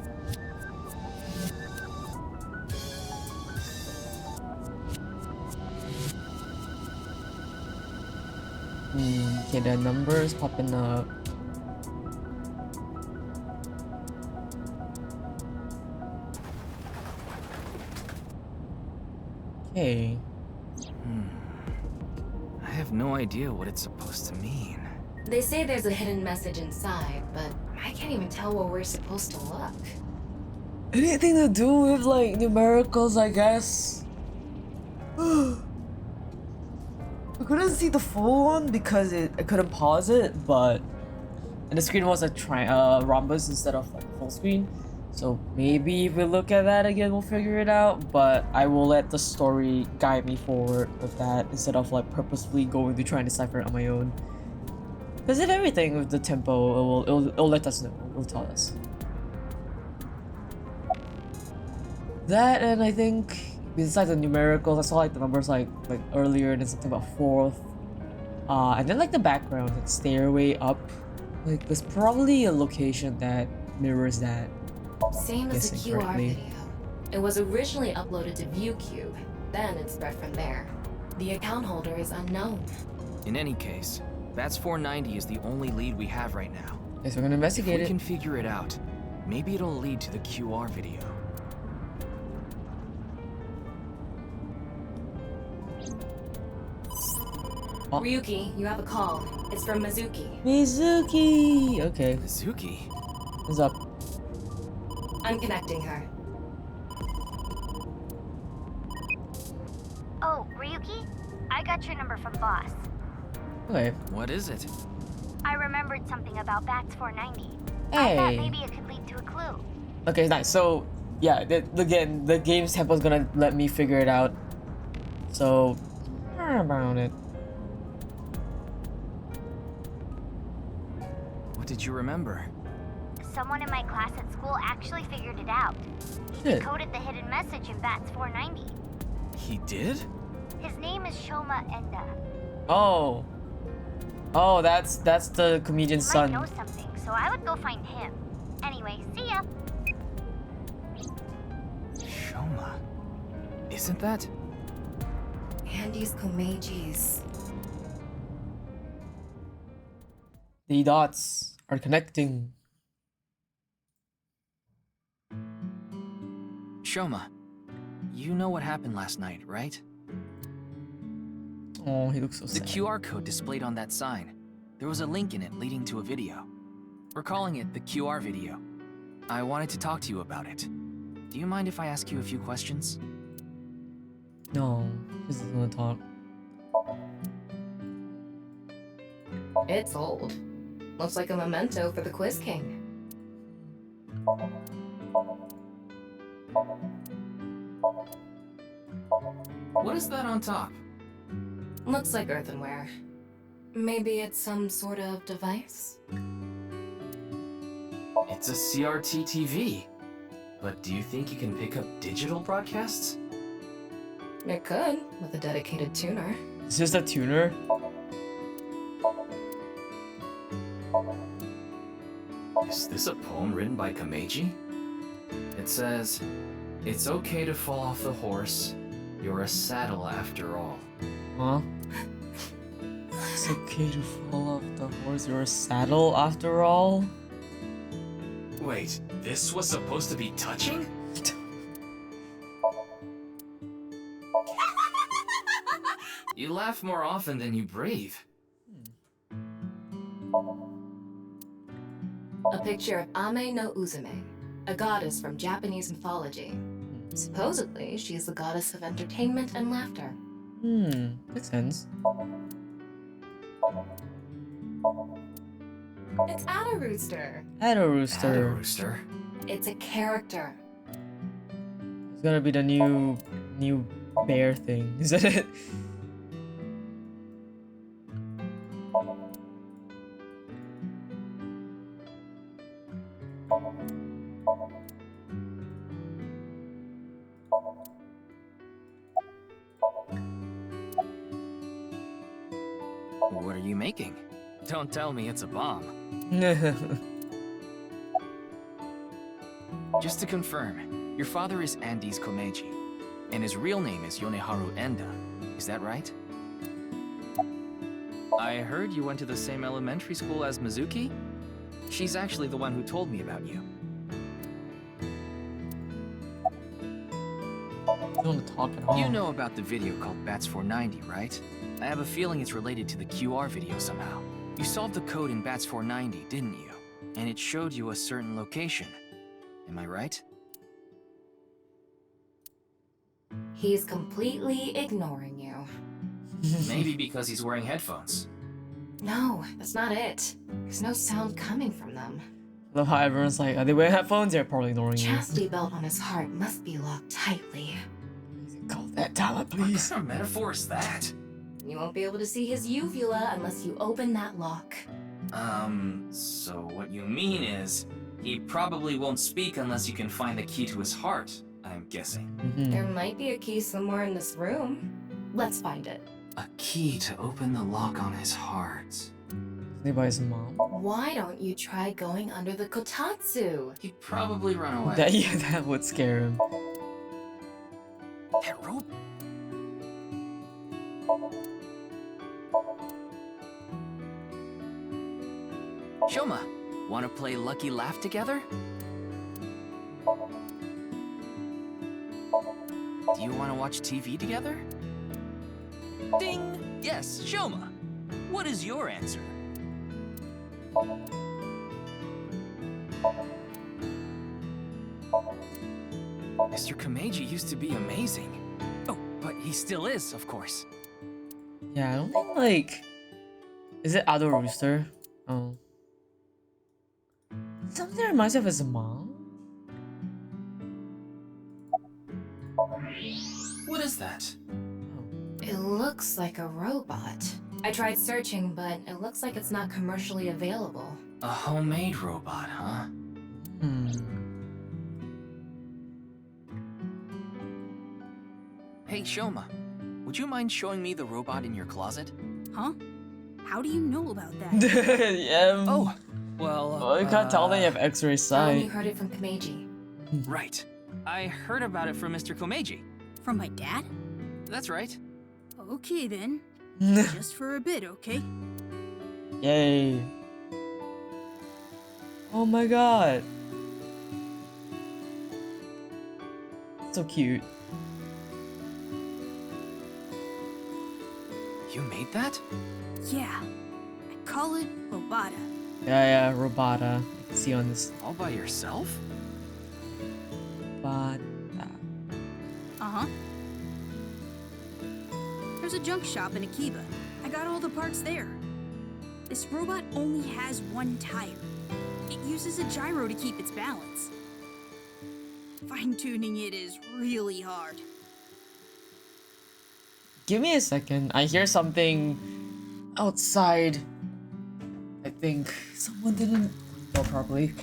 Okay, the numbers popping up. Okay. I have no idea what it's supposed to mean. They say there's a hidden message inside, but I can't even tell where we're supposed to look. Anything to do with like numericals, I guess. I couldn't see the full one because I couldn't pause it, but and the screen was a rhombus instead of like full screen. So maybe if we look at that again, we'll figure it out. But I will let the story guide me forward with that instead of like purposefully going to try and decipher it on my own. Because if everything with the tempo, it'll let us know. It'll tell us. That, and I think besides the numericals, I saw like the numbers like earlier, and then something about fourth. And then like the background, like stairway up. Like there's probably a location that mirrors that. Same as the QR video. It was originally uploaded to ViewCube, then it spread from there. The account holder is unknown. In any case, Bats 490 is the only lead we have right now. Yes, we're gonna investigate it. If we can figure it out, maybe it'll lead to the QR video. Oh. Ryuki, you have a call. It's from Mizuki. Mizuki! Okay. Mizuki? What's up? I'm connecting her. Oh, Ryuki? I got your number from boss. Okay. What is it? I remembered something about Bats 490. Hey. I thought maybe it could lead to a clue. Okay, nice. So, yeah, again, the game's tempo's gonna let me figure it out. So, how about it? What did you remember? Someone in my class at school actually figured it out. He Shit. decoded the hidden message in Bats 490. He did? His name is Shoma Enda. Oh. Oh, that's the comedian's He son. might know something, so I would go find him. Anyway, see ya. Shoma. Isn't that? Andy's Komeji's. The dots are connecting. Shoma, you know what happened last night, right? Oh, he looks so The sad. QR code displayed on that sign. There was a link in it leading to a video. We're calling it the QR video. I wanted to talk to you about it. Do you mind if I ask you a few questions? No, This doesn't want to talk. It's old. Looks like a memento for the Quiz King. What is that on top? Looks like earthenware. Maybe it's some sort of device? It's a CRT TV. But do you think you can pick up digital broadcasts? It could, with a dedicated tuner. Is this a tuner? Is this a poem written by Kameji? It says, "It's okay to fall off the horse. You're a saddle after all." Huh? It's okay to fall off the horse. You're a saddle after all? Wait, this was supposed to be touching? You laugh more often than you breathe. A picture of Ame no Uzume, a goddess from Japanese mythology. Supposedly, she is the goddess of entertainment and laughter. Makes sense. It's Ada Rooster. Ada Rooster. Ada Rooster. It's a character. It's gonna be the new bear thing, isn't it? What are you making? Don't tell me it's a bomb. Just to confirm, your father is Andes Komeiji, and his real name is Yoneharu Enda. Is that right? I heard you went to the same elementary school as Mizuki? She's actually the one who told me about you. I don't talk at all. You know about the video called Bats 490, right? I have a feeling it's related to the QR video somehow. You solved the code in Bats 490, didn't you? And it showed you a certain location. Am I right? He's completely ignoring you. Maybe because he's wearing headphones. No, that's not it. There's no sound coming from them. Love how everyone's like, are they wearing headphones? They're probably ignoring you. Chastity belt on his heart must be locked tightly. Call that talent, please. What kind of metaphor is that? You won't be able to see his uvula unless you open that lock. So what you mean is, he probably won't speak unless you can find the key to his heart, I'm guessing. There might be a key somewhere in this room. Let's find it. A key to open the lock on his heart. They by his mom. Why don't you try going under the kotatsu? He'd probably run away. That would scare him. That rope? Shoma, wanna play Lucky Laugh together? Do you wanna watch TV together? Ding! Yes, Shoma. What is your answer? Mr. Kameji used to be amazing. Oh, but he still is, of course. Yeah, I don't think like... Is it Ada Rooster? Oh. Something reminds me of his mom? What is that? It looks like a robot. I tried searching, but it looks like it's not commercially available. A homemade robot, huh? Hey, Shoma, would you mind showing me the robot in your closet? Huh? How do you know about that? Yeah. Oh, well, Well, you can't tell that you have X-ray You sight. heard it from Kameji. Right. I heard about it from Mr. Komeiji. From my dad? That's right. Okay then. Just for a bit, okay? Yay. Oh my god. So cute. You made that? Yeah. I call it Robata. Yeah, Robata. I can see on this. All by yourself? Robata. Uh-huh. There's a junk shop in Akiba. I got all the parts there. This robot only has one tire. It uses a gyro to keep its balance. Fine-tuning it is really hard. Give me a second. I hear something outside. I think someone didn't go properly.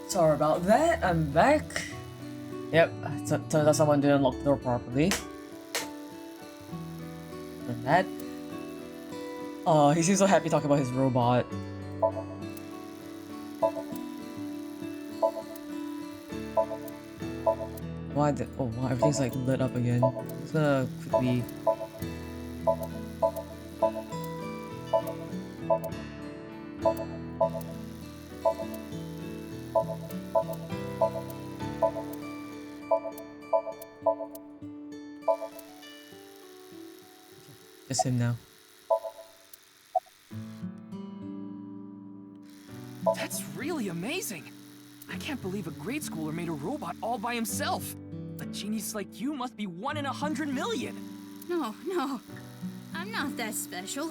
Sorry about that, I'm back. Yep, turns out someone didn't lock the door properly. And that. Oh, he seems so happy talking about his robot. Why did, oh wow, everything's like lit up again. I'm just gonna quickly. It's him now. That's really amazing. I can't believe a grade schooler made a robot all by himself. A genius like you must be 1 in 100 million. No, I'm not that special.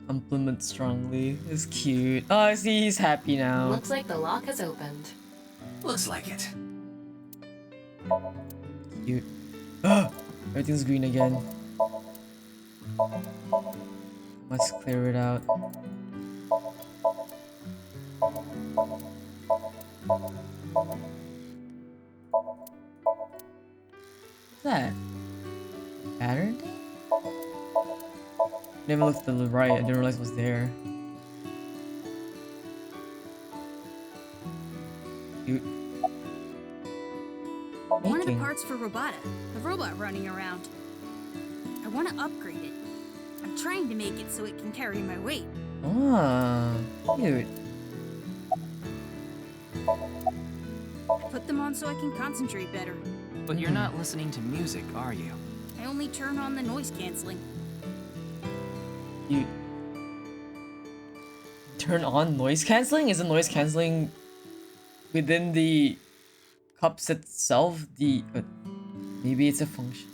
Compliment strongly. It's cute. Oh, I see he's happy now. Looks like the lock has opened. Looks like it. Cute. Everything's green again. Let's clear it out. What's that? Pattern thing? Never looked to the right, I didn't realize it was there. Cute. One of the parts for Robota, the robot running around. I want to upgrade it. I'm trying to make it so it can carry my weight. Ah, cute. I put them on so I can concentrate better. But you're not listening to music, are you? I only turn on the noise canceling. You turn on noise cancelling? Isn't noise cancelling within the cups itself? Maybe it's a function.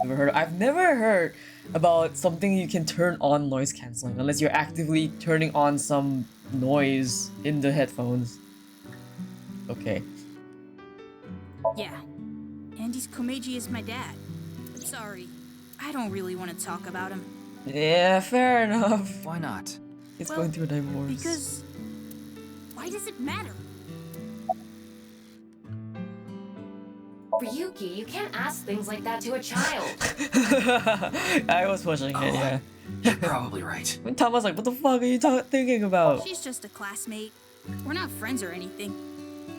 I've never heard about something you can turn on noise cancelling unless you're actively turning on some noise in the headphones. Okay. Yeah. Andy's Komeiji is my dad. But sorry, I don't really want to talk about him. Yeah, fair enough. Why not? It's going through a divorce. Because why does it matter? Ryuki, you can't ask things like that to a child. I was pushing it, yeah. You're probably right. When Tom was like, what the fuck are you thinking about? She's just a classmate. We're not friends or anything.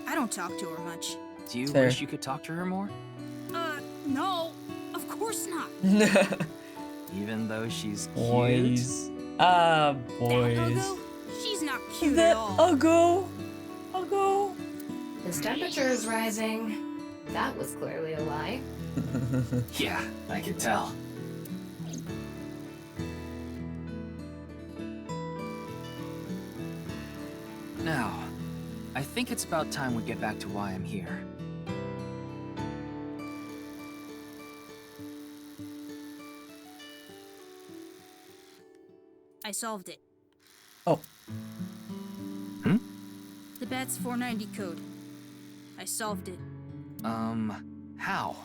I don't talk to her much. Do you wish you could talk to her more? No. Of course not. Even though she's cute? Boys. Boys. That Ugo? She's not cute at all. Ugo. His temperature is rising. That was clearly a lie. Yeah, I can tell. Now, I think it's about time we get back to why I'm here. I solved it. Oh. The BATS 490 code. I solved it. How?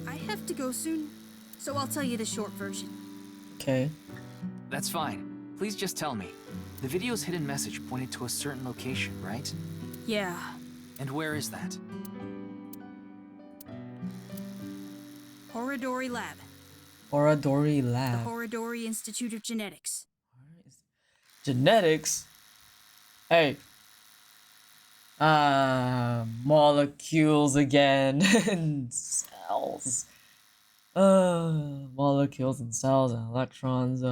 I have to go soon, so I'll tell you the short version. Okay. That's fine. Please just tell me. The video's hidden message pointed to a certain location, right? Yeah. And where is that? Horodori Lab. Horodori The Lab. Horodori Institute of Genetics. Genetics? Hey. Molecules again and cells. Molecules and cells and electrons.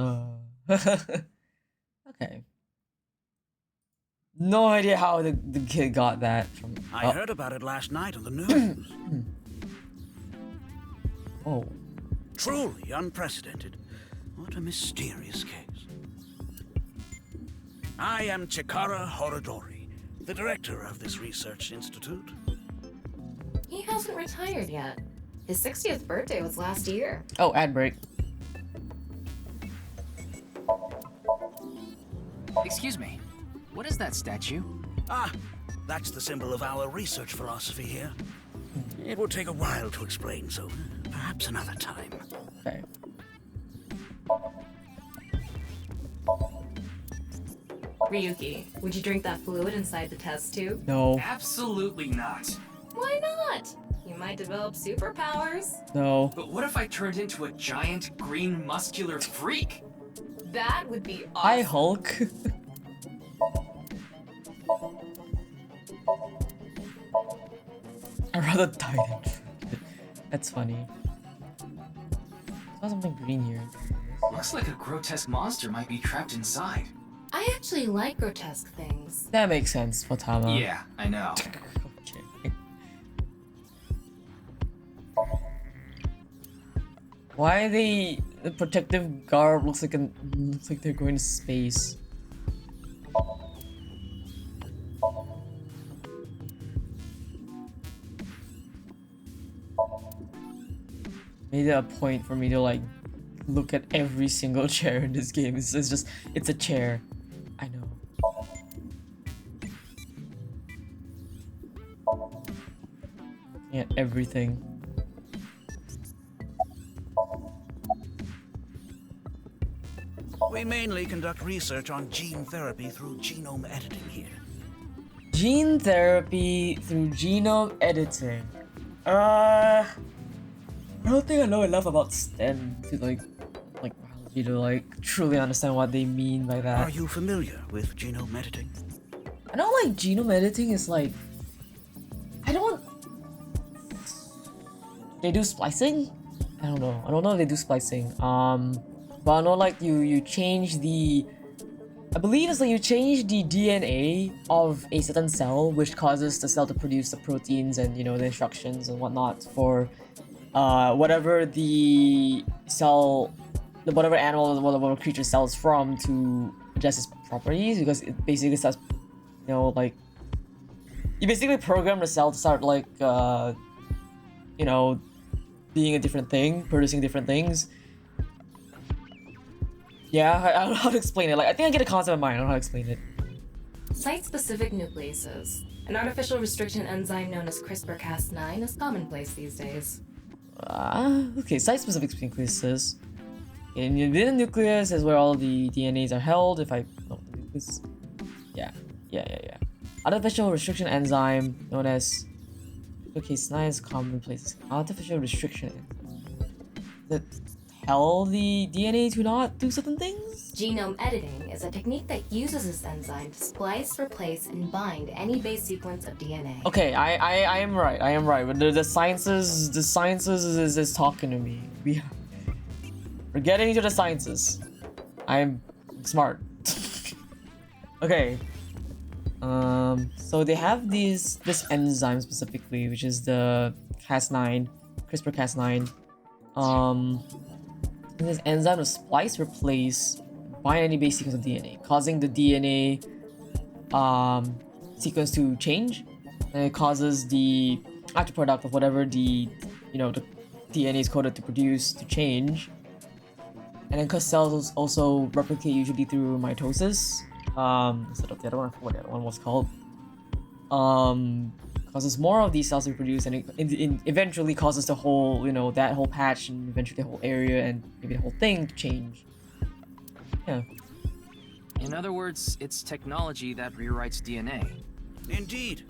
Okay. No idea how the kid got that from. I heard about it last night on the news. Oh. Truly unprecedented. What a mysterious case. I am Chikara Horodori, the director of this research institute. He hasn't retired yet. His 60th birthday was last year. Oh, ad break. Excuse me. What is that statue? Ah, that's the symbol of our research philosophy here. It would take a while to explain, so perhaps another time. Okay. Ryuki, would you drink that fluid inside the test tube? No. Absolutely not. Why not? You might develop superpowers. No. But what if I turned into a giant green muscular freak? That would be awesome. Hi, Hulk. I'd rather die than drink it. That's funny. Saw something green here. Looks like a grotesque monster might be trapped inside. I actually like grotesque things. That makes sense, Fatama. Yeah, I know. Okay. Why the protective garb looks like they're going to space? Made it a point for me to like look at every single chair in this game. It's just it's a chair. I know. Looking at everything. We mainly conduct research on gene therapy through genome editing here. Gene therapy through genome editing. I don't think I know enough about STEM to like biology to like truly understand what they mean by that. Are you familiar with genome editing? I know like genome editing is like they do splicing? I don't know if they do splicing. But I know like you change the I believe it's like you change the DNA of a certain cell, which causes the cell to produce the proteins and the instructions and whatnot for whatever the cell, whatever animal, whatever creature cells from to adjust its properties, because it basically starts, like you basically program the cell to start like being a different thing, producing different things. Yeah, I don't know how to explain it. Like I think I get a concept in mind. I don't know how to explain it. Site-specific nucleases, an artificial restriction enzyme known as CRISPR-Cas9, is commonplace these days. Okay, site-specific nucleases. In the nucleus is where all the DNAs are held. If I know the nucleus, yeah. Artificial restriction enzyme known as Cas9 is commonplace. Artificial restriction enzyme. That tell the DNA to not do certain things? Genome editing is a technique that uses this enzyme to splice, replace, and bind any base sequence of DNA. Okay, I am right. But the sciences is talking to me. We're getting into the sciences. I'm smart. Okay. So they have this enzyme specifically, which is the Cas9, CRISPR-Cas9. And this enzyme will splice, replace, bind any base sequence of DNA, causing the DNA sequence to change, and it causes the active product of whatever the the DNA is coded to produce to change. And then because cells also replicate usually through mitosis, instead of the other one, I forgot what the other one was called. Causes more of these cells to produce, and it eventually causes the whole, that whole patch and eventually the whole area and maybe the whole thing to change. Yeah. In other words, it's technology that rewrites DNA. Indeed.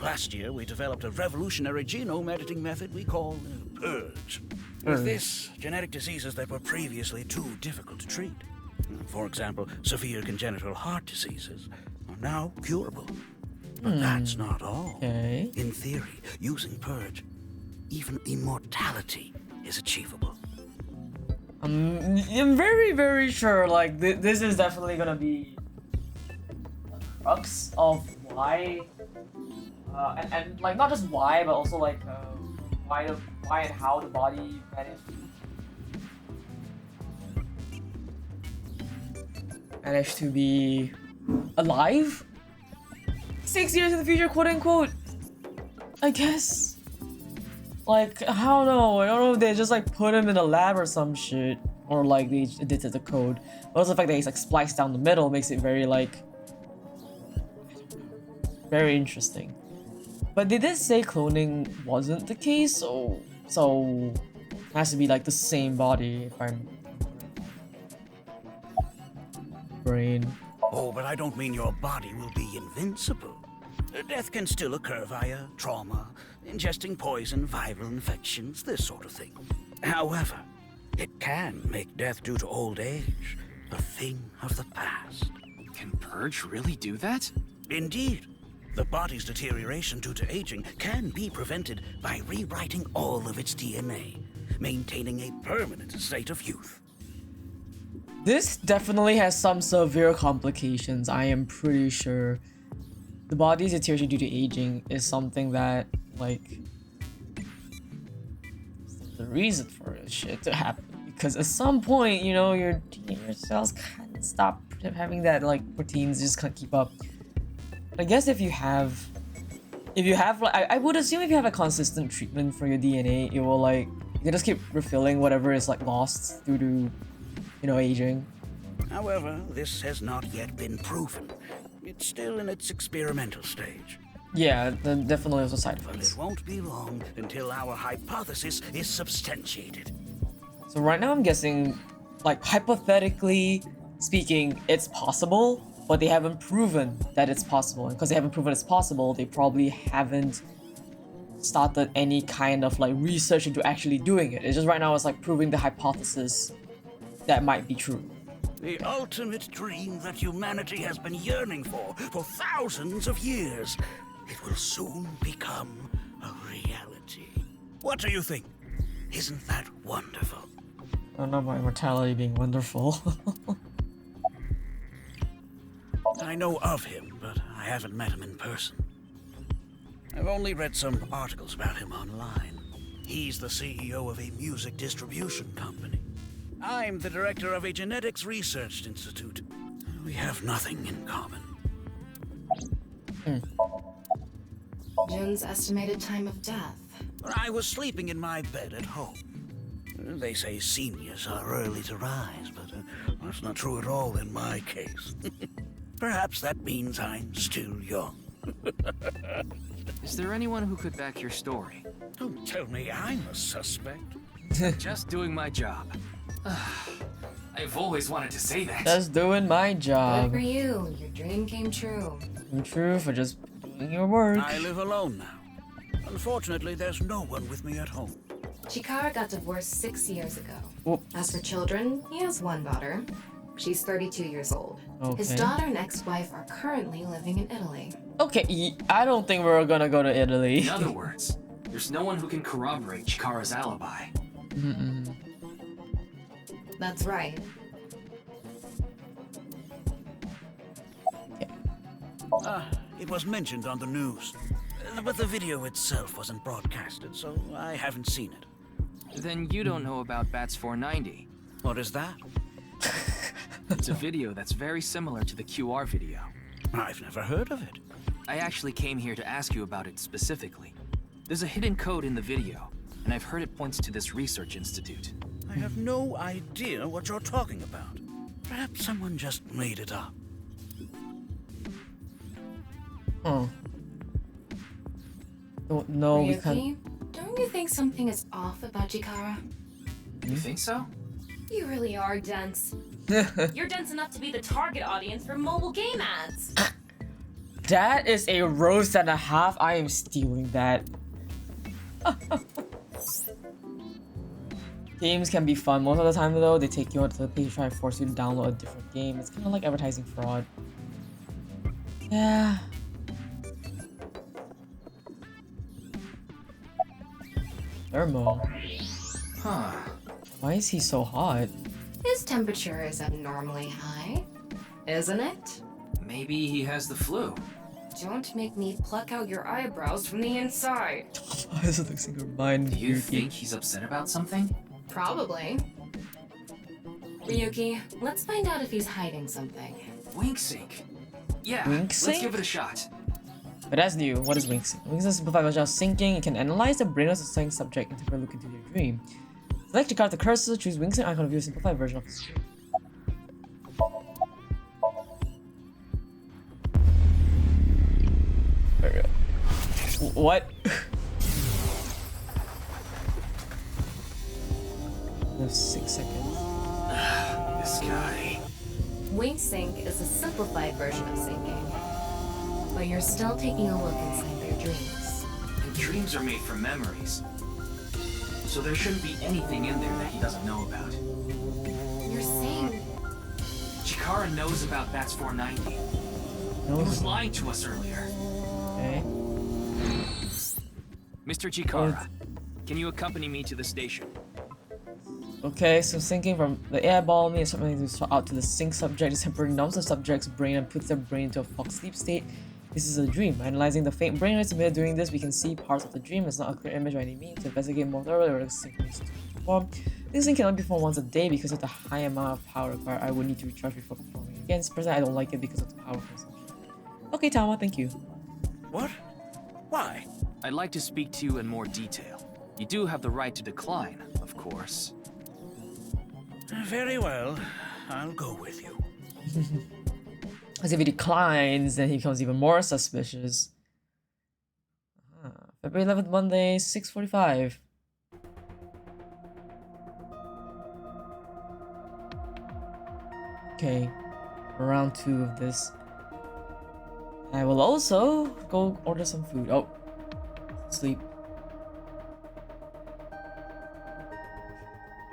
Last year, we developed a revolutionary genome editing method we call Purge. With this, genetic diseases that were previously too difficult to treat, for example, severe congenital heart diseases, are now curable. But that's not all. Okay. In theory, using Purge, even immortality is achievable. I'm very, very sure, like, this is definitely gonna be the crux of why, and like, not just why, but also, like, why and how the body managed to be alive 6 years in the future, quote unquote. I guess. Like, I don't know. I don't know if they just like put him in a lab or some shit, or like they did to the code. But also the fact that he's like spliced down the middle makes it very like very interesting. But they did say cloning wasn't the case, so it has to be like the same body if I'm brain. Oh, but I don't mean your body will be invincible. Death can still occur via trauma, ingesting poison, viral infections, this sort of thing. However, it can make death due to old age a thing of the past. Can Purge really do that? Indeed. The body's deterioration due to aging can be prevented by rewriting all of its DNA, maintaining a permanent state of youth. This definitely has some severe complications, I am pretty sure. The body's deterioration due to aging is something that, like, the reason for this shit to happen. Because at some point, you know, your cells kind of stop having that, like, proteins just can't keep up. I guess if you have like, I would assume if you have a consistent treatment for your DNA, it will, like, you can just keep refilling whatever is, like, lost due to, you know, aging. However, this has not yet been proven. It's still in its experimental stage. Yeah, definitely also side effects. But it won't be long until our hypothesis is substantiated. So right now I'm guessing, like, hypothetically speaking, it's possible, but they haven't proven that it's possible. And because they haven't proven it's possible, they probably haven't started any kind of, like, research into actually doing it. It's just right now it's like proving the hypothesis that might be true. The ultimate dream that humanity has been yearning for thousands of years. It will soon become a reality. What do you think? Isn't that wonderful? I don't know about immortality being wonderful. I know of him, but I haven't met him in person. I've only read some articles about him online. He's the CEO of a music distribution company. I'm the director of a genetics research institute. We have nothing in common. Jun's estimated time of death. I was sleeping in my bed at home. They say seniors are early to rise, but that's not true at all in my case. Perhaps that means I'm still young. Is there anyone who could back your story? Don't tell me I'm a suspect. Just doing my job. I've always wanted to say that. Just doing my job. Good for you. Your dream came true. Came true for just doing your work. I live alone now. Unfortunately, there's no one with me at home. Chikara got divorced 6 years ago. Oop. As for children, he has one daughter. She's 32 years old. Okay. His daughter and ex-wife are currently living in Italy. Okay, I don't think we're gonna go to Italy. In other words, there's no one who can corroborate Chikara's alibi. That's right. It was mentioned on the news, but the video itself wasn't broadcasted, so I haven't seen it. Then you don't know about Bats 490. What is that? It's a video that's very similar to the QR video. I've never heard of it. I actually came here to ask you about it specifically. There's a hidden code in the video, and I've heard it points to this research institute. I have no idea what you're talking about. Perhaps someone just made it up. No, we Ryuki, can't. don't you think something is off about Chikara? You think so? You really are dense. You're dense enough to be the target audience for mobile game ads. That is a roast and a half. I am stealing that. Games can be fun. Most of the time though, they take you out to the page, try to force you to download a different game. It's kind of like advertising fraud. Yeah. Thermo. Huh. Why is he so hot? His temperature is abnormally high, isn't it? Maybe he has the flu. Don't make me pluck out your eyebrows from the inside. Why is it losing her mind? Do you think he's upset about something? Probably. Ryuki, let's find out if he's hiding something. Wink sync. Yeah, Wink let's sync? give it a shot. But that's new. What is wink sync? Wink sync simplifies while syncing. It can analyze the brain of the sync subject and take a look into their dream. Select your card the cursor, choose wink sync icon to view a simplified version of the screen. There we go. What? There's 6 seconds. This guy. Wink sync is a simplified version of syncing, but you're still taking a look inside their dreams. And dreams are made from memories. So there shouldn't be anything in there that he doesn't know about. You're saying... Chikara knows about Bats 490. He was lying to us earlier. Okay. Mr. Chikara, can you accompany me to the station? Okay, so syncing from the airball means something to sort out to the sync subject. This temporarily numbs the subject's brain and puts their brain into a fog sleep state. This is a dream. Analyzing the faint brain waves emitted during this, we can see parts of the dream. It's not a clear image by any means. To investigate more thoroughly or sync needs to be performed. This sync can only be performed once a day because of the high amount of power required. I would need to recharge before performing again. Personally, I don't like it because of the power consumption. Okay, Tama, thank you. What? Why? I'd like to speak to you in more detail. You do have the right to decline, of course. Very well. I'll go with you. As if he declines, then he becomes even more suspicious. February 11th, Monday, 6:45. Okay, round 2 of this. I will also go order some food. Oh, sleep.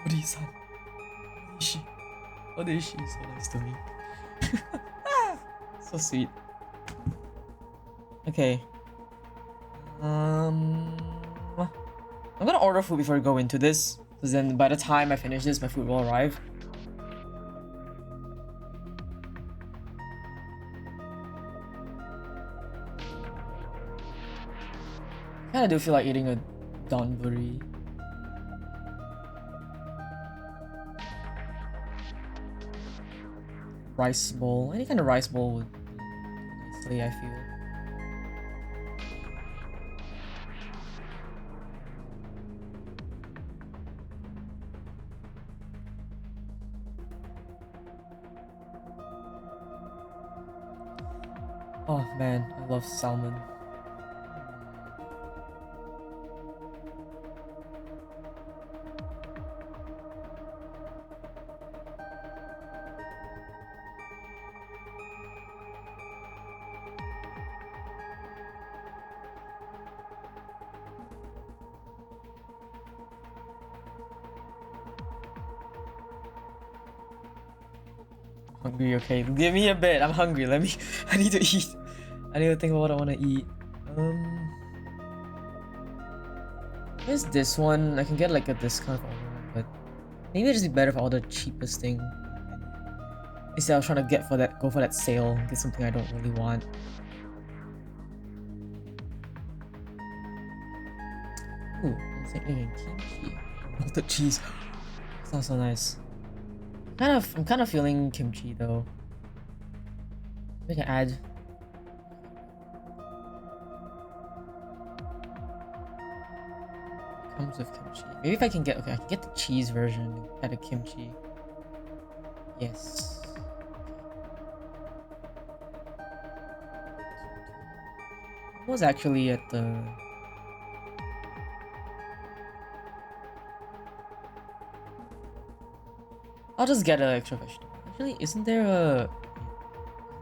Ori-san. Odishi is so nice to me. So sweet. Okay. I'm gonna order food before we go into this, because then by the time I finish this, my food will arrive. Kinda do feel like eating a donburi. Rice bowl. Any kind of rice bowl would do nicely, I feel. Oh man, I love salmon. Hungry, okay. Give me a bit. I'm hungry. Let me. I need to eat. I need to think about what I want to eat. Where's this one? I can get like a discount on one, but maybe it'd just be better if I order the cheapest thing. Instead, I was trying to go for that sale and get something I don't really want. Ooh, I'm thinking kimchi. Melted cheese. Sounds so nice. I'm kind of feeling kimchi though. We can add. Comes with kimchi. Maybe if I can get I can get the cheese version. Add a kimchi. Yes. I was actually at the. I'll just get an extra vegetable. Actually, isn't there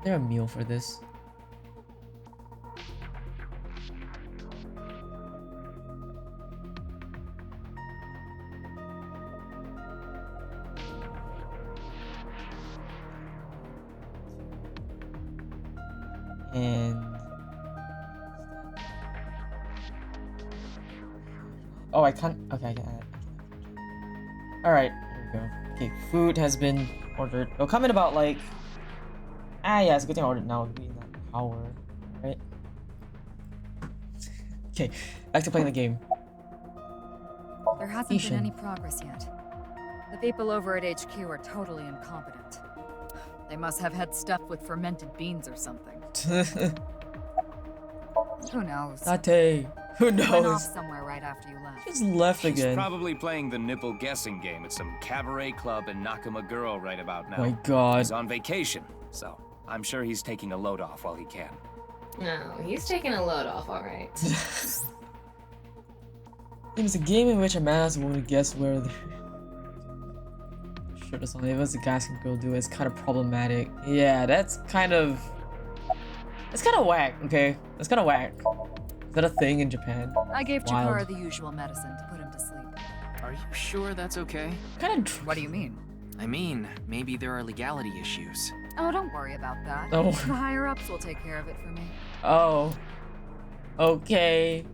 a meal for this? And Oh, I can't. Okay, I can add. Alright, there we go. Okay, food has been ordered. It'll come in about like. Yeah, it's a good thing I ordered now. It'll be in that hour, right? Okay, back to playing the game. There hasn't been any progress yet. The people over at HQ are totally incompetent. They must have had stuff with fermented beans or something. Who knows? Tate. Who Went off knows? somewhere right after you left. Just left He's again. probably playing the nipple guessing game at some cabaret club in Nakamaguro right about now. My God. He's on vacation, so I'm sure he's taking a load off while he can. No, he's taking a load off, alright. It was a game in which a man has a woman to guess where the shirt is on. If it's a guy can girl do it, it's kind of problematic. Yeah, that's kind of whack. Okay, that's kind of whack. Is that a thing in Japan? I gave Wild. Chikara the usual medicine to put him to sleep. Are you sure that's okay? Kind of. What do you mean? I mean, maybe there are legality issues. Oh, don't worry about that. Oh. The higher-ups will take care of it for me. Oh. Okay.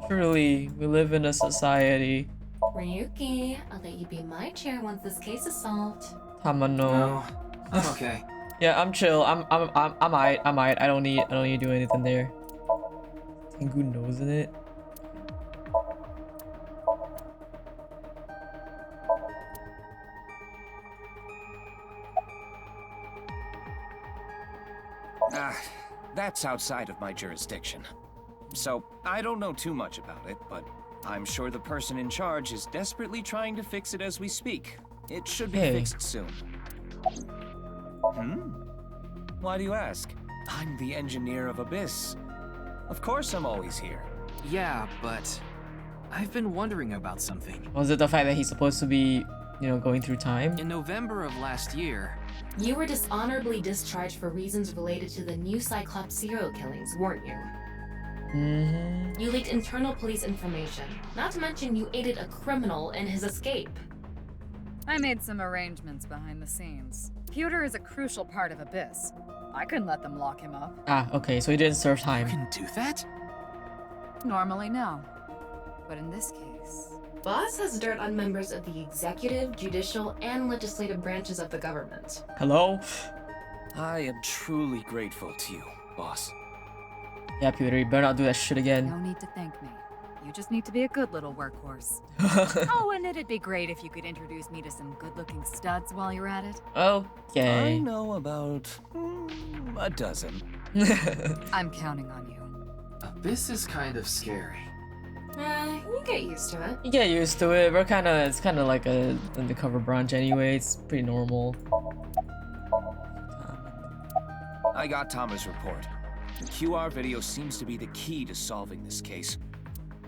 Truly, we live in a society. Ryuki, I'll let you be my chair once this case is solved. Tamano. No, I'm okay. Yeah, I'm chill. I'm alright. I don't need to do anything there. Tengu knows in it. That's outside of my jurisdiction. So, I don't know too much about it, but I'm sure the person in charge is desperately trying to fix it as we speak. It should be fixed soon. Why do you ask? I'm the engineer of Abyss. Of course I'm always here. Yeah, but I've been wondering about something. Was it the fact that he's supposed to be, you know, going through time? In November of last year, You were dishonorably discharged for reasons related to the new Cyclops serial killings, weren't you? Mm-hmm. You leaked internal police information. Not to mention you aided a criminal in his escape. I made some arrangements behind the scenes. Pewter is a crucial part of Abyss. I couldn't let them lock him up. Ah, okay, so he didn't serve time. you can do that? Normally, no. But in this case... Boss has dirt on members of the executive, judicial, and legislative branches of the government. Hello? I am truly grateful to you, boss. Yeah, Peter, you better not do that shit again. No need to thank me. You just need to be a good little workhorse. Oh, and it'd be great if you could introduce me to some good-looking studs while you're at it. Okay. I know about a dozen. I'm counting on you. This is kind of scary. You get used to it. You get used to it. It's kind of like a undercover branch anyway. It's pretty normal. I got Tama's report. The QR video seems to be the key to solving this case.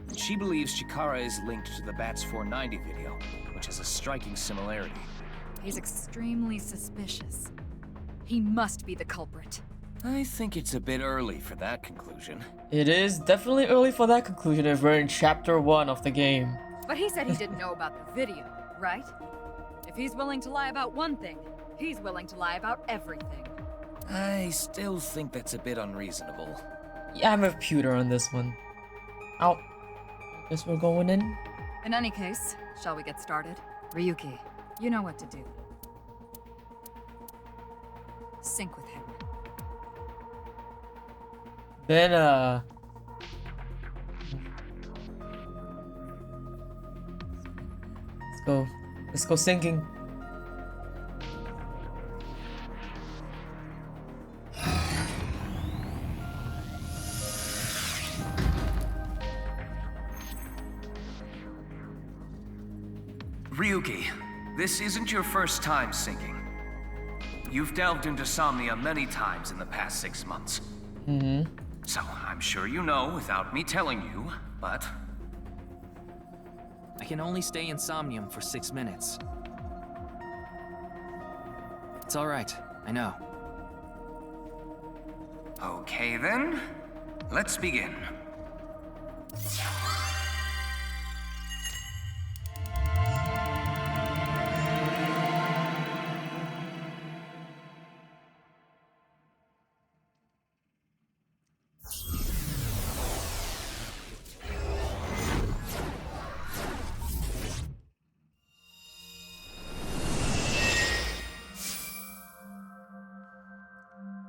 And she believes Chikara is linked to the Bats 490 video, which has a striking similarity. He's extremely suspicious. He must be the culprit. I think it's a bit early for that conclusion. It is definitely early for that conclusion if we're in chapter 1 of the game. But he said he didn't know about the video, right? If he's willing to lie about one thing, he's willing to lie about everything. I still think that's a bit unreasonable. Yeah, I'm with Pewter on this one. Ow. Guess we're going in. In any case, shall we get started? Ryuki, you know what to do. Sync with him. Then, Let's go sinking. Ryuki, this isn't your first time sinking. You've delved into Somnia many times in the past 6 months. Mm-hmm. So I'm sure you know without me telling you, but... I can only stay in Somnium for 6 minutes. It's alright, I know. Okay then, let's begin.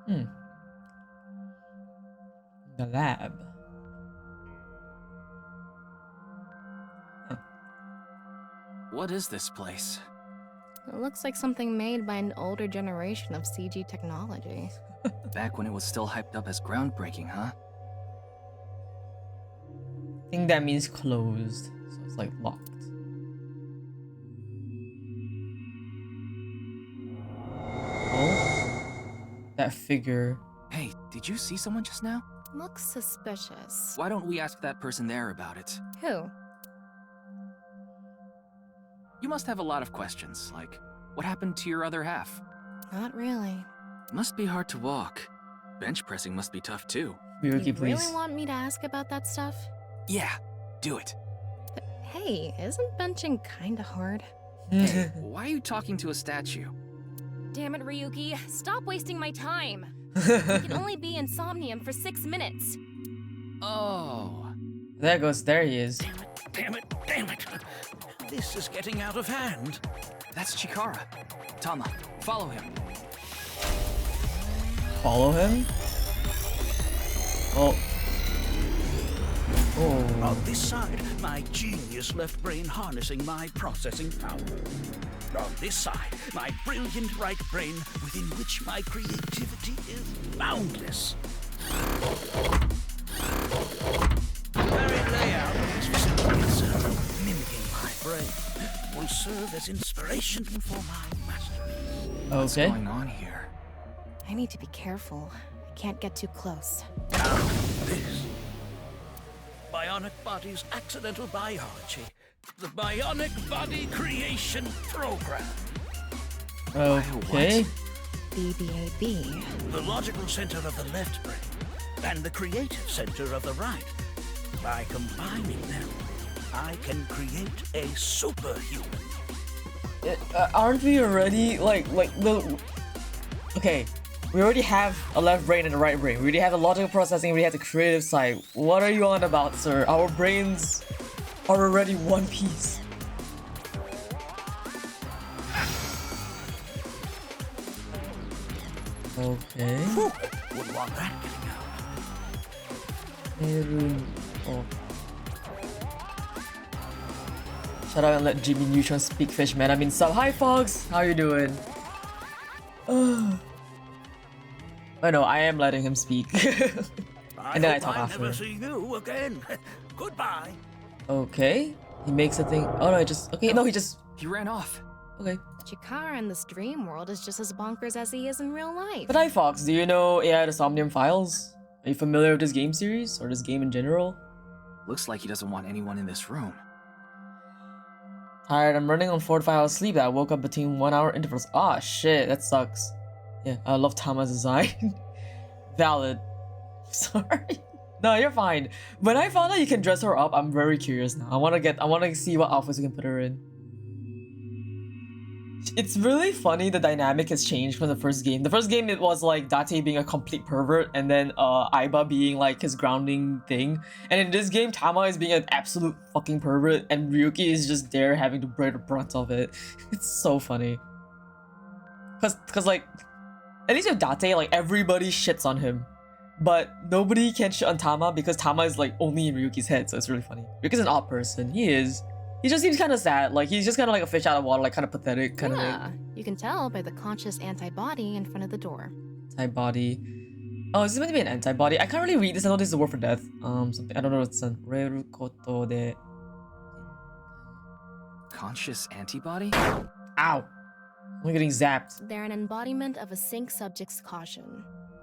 The lab. What is this place? It looks like something made by an older generation of CG technology. Back when it was still hyped up as groundbreaking, huh? I think that means closed, so it's like locked. Oh, that figure. Hey, did you see someone just now? Looks suspicious. Why don't we ask that person there about it? Who? You must have a lot of questions, like, what happened to your other half? Not really. Must be hard to walk. Bench pressing must be tough too. Ryuki, You please. really want me to ask about that stuff? Yeah, do it. But hey, isn't benching kinda hard? Hey, why are you talking to a statue? Damn it, Ryuki. Stop wasting my time. I can only be in Somnium for 6 minutes. Oh. There goes, there he is. Damn it, damn it. This is getting out of hand. That's Chikara. Tama, follow him. Follow him? Oh. Oh. On this side, my genius left brain harnessing my processing power. On this side, my brilliant right brain within which my creativity is boundless. The very layout of these facilities, mimicking my brain, will serve as inspiration for my masterpiece. Okay. What's going on here? I need to be careful. I can't get too close. Now, this. Bionic Body's accidental biology. The Bionic Body Creation Program. Okay. BBAB. The logical center of the left brain and the creative center of the right. By combining them, I can create a superhuman. Aren't we already like the? Okay, we already have a left brain and a right brain. We already have the logical processing. We have the creative side. What are you on about, sir? Our brains are already one piece. Okay. Whew, wouldn't want that getting out. Oh. Shut up and let Jimmy Neutron speak, fish man. I mean, sub. Hi, Fox. How you doing? Oh no, I am letting him speak. And then I talk after. Never see you again. Goodbye. Okay. He makes a thing. Oh no, He ran off. Okay. Chikara in this dream world is just as bonkers as he is in real life. But hi, Fox. Do you know AI the Somnium Files? Are you familiar with this game series or this game in general? Looks like he doesn't want anyone in this room. Tired. I'm running on 4 to 5 hours sleep. I woke up between 1 hour intervals. Ah, shit. That sucks. Yeah, I love Tama's design. Valid. Sorry. No, you're fine. When I found out you can dress her up, I'm very curious now. I wanna see what outfits we can put her in. It's really funny the dynamic has changed from the first game. The first game it was like Date being a complete pervert and then Aiba being like his grounding thing. And in this game, Tama is being an absolute fucking pervert and Ryuki is just there having to bear the brunt of it. It's so funny. Cause like, at least with Date, like everybody shits on him. But nobody can shit on Tama because Tama is like only in Ryuki's head, so it's really funny. Ryuki's an odd person. He is. He just seems kind of sad. Like he's just kind of like a fish out of water, like kind of pathetic kind of thing. You can tell by the conscious antibody in front of the door. Antibody. Oh, is this meant to be an antibody? I can't really read this. I know this is a word for death. Something I don't know what's on. Reru koto de. Conscious antibody? Ow! I'm getting zapped. They're an embodiment of a sync subject's caution.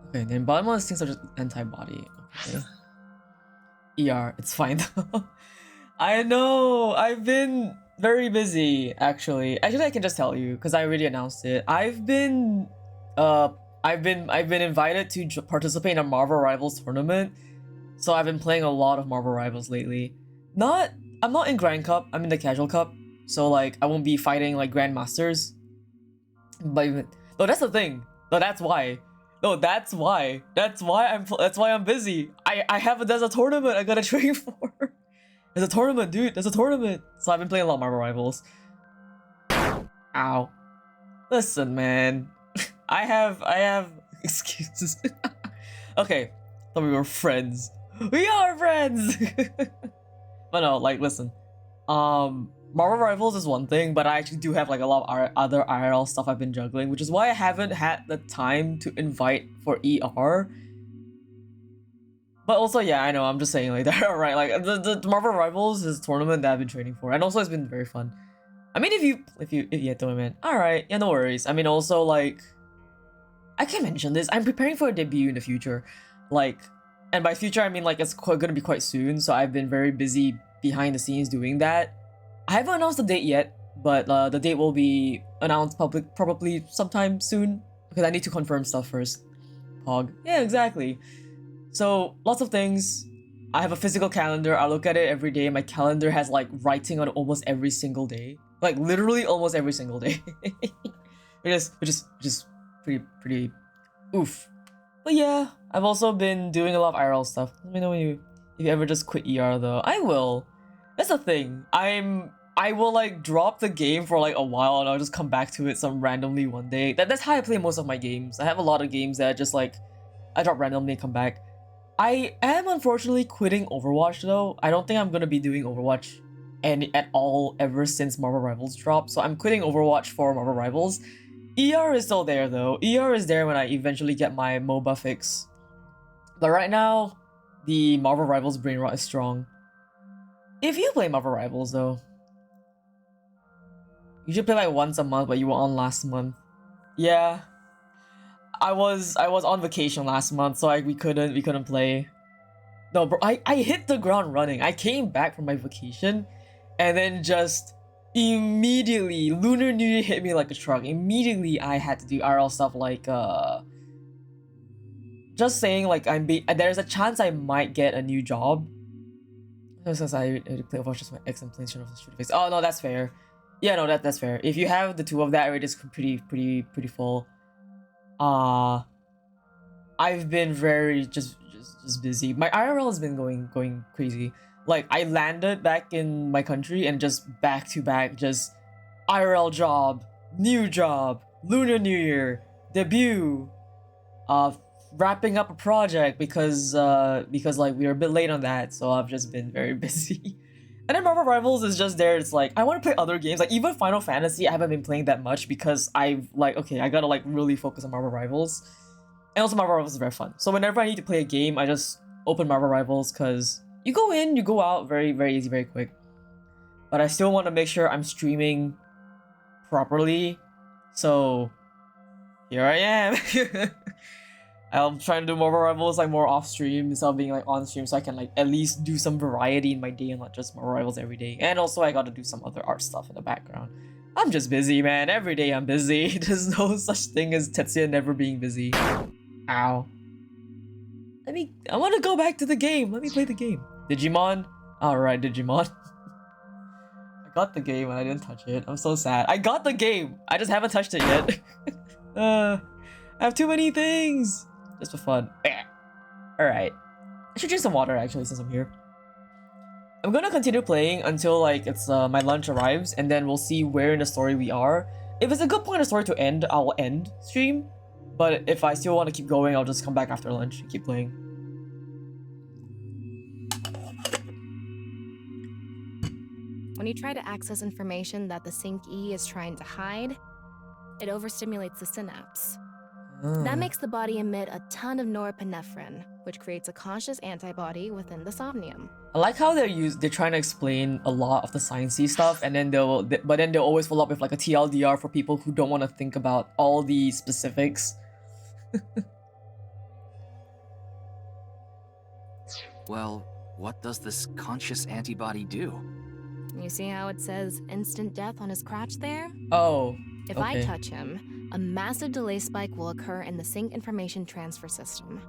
Okay, the embodiment of things such as antibody. Okay. ER, it's fine though. I know, I've been very busy actually. Actually, I can just tell you because I already announced it. I've been invited to participate in a Marvel Rivals tournament. So I've been playing a lot of Marvel Rivals lately. I'm not in Grand Cup, I'm in the Casual Cup. So like I won't be fighting like Grandmasters. But no, that's the thing. No, that's why. No, that's why. That's why I'm busy. There's a tournament I gotta train for. There's a tournament, dude. There's a tournament. So I've been playing a lot of Marvel Rivals. Ow. Listen, man. I have Excuses. Okay, thought we were friends. We are friends! But no, like, listen. Marvel Rivals is one thing, but I actually do have like a lot of other IRL stuff I've been juggling, which is why I haven't had the time to invite for ER. But also, yeah, I know, I'm just saying like that, right? Like, the Marvel Rivals is a tournament that I've been training for, and also it's been very fun. I mean, if you tournament, alright, yeah, no worries. I mean, also, like, I can mention this, I'm preparing for a debut in the future. Like, and by future, I mean, like, it's gonna be quite soon, so I've been very busy behind the scenes doing that. I haven't announced the date yet, but the date will be announced probably sometime soon, because I need to confirm stuff first. Pog. Yeah, exactly. So, lots of things. I have a physical calendar, I look at it every day. My calendar has like writing on almost every single day. Like literally almost every single day. which is pretty oof. But yeah, I've also been doing a lot of IRL stuff. Let me know if you ever just quit ER though. I will. That's the thing. I will like drop the game for like a while and I'll just come back to it some randomly one day. That's how I play most of my games. I have a lot of games that just like I drop randomly and come back. I am unfortunately quitting Overwatch though. I don't think I'm gonna be doing Overwatch at all ever since Marvel Rivals dropped. So I'm quitting Overwatch for Marvel Rivals. ER is still there though. ER is there when I eventually get my MOBA fix. But right now, the Marvel Rivals brain rot is strong. If you play Marvel Rivals though, you should play like once a month, but you were on last month. Yeah. I was on vacation last month, so we couldn't play. No, bro, I hit the ground running. I came back from my vacation, and then just immediately Lunar New Year hit me like a truck. Immediately, I had to do RL stuff like just saying like there's a chance I might get a new job. Since I play Overwatch just my ex and PlayStation of the Street Face. Oh no, that's fair. Yeah, no, that's fair. If you have the two of that, it is pretty full. I've been very just busy. My IRL has been going crazy. Like I landed back in my country and just back to back just IRL job, new job, Lunar New Year, debut, wrapping up a project because like we were a bit late on that, so I've just been very busy. And then Marvel Rivals is just there. It's like I want to play other games. Like even Final Fantasy, I haven't been playing that much because I've like okay, I gotta like really focus on Marvel Rivals. And also Marvel Rivals is very fun. So whenever I need to play a game, I just open Marvel Rivals because you go in, you go out very easy, very quick. But I still want to make sure I'm streaming properly. So here I am. I'm trying to do Marvel Rivals like more off stream instead of being like on stream, so I can like at least do some variety in my day and not just Marvel Rivals every day. And also I gotta do some other art stuff in the background. I'm just busy, man. Every day I'm busy. There's no such thing as Tetsuya never being busy. Ow. I want to go back to the game. Let me play the game. Digimon? Alright, Digimon. I got the game and I didn't touch it. I'm so sad. I got the game. I just haven't touched it yet. I have too many things. Just for fun. Alright. I should drink some water actually since I'm here. I'm gonna continue playing until like it's my lunch arrives, and then we'll see where in the story we are. If it's a good point of story to end, I will end stream. But if I still want to keep going, I'll just come back after lunch and keep playing. When you try to access information that the Sync E is trying to hide, it overstimulates the synapse. That makes the body emit a ton of norepinephrine, which creates a conscious antibody within the somnium. I like how they're trying to explain a lot of the sciencey stuff, and then they'll always follow up with like a TLDR for people who don't want to think about all the specifics. Well, what does this conscious antibody do? You see how it says instant death on his crotch there? Oh, If I touch him, a massive delay spike will occur in the Sync information transfer system.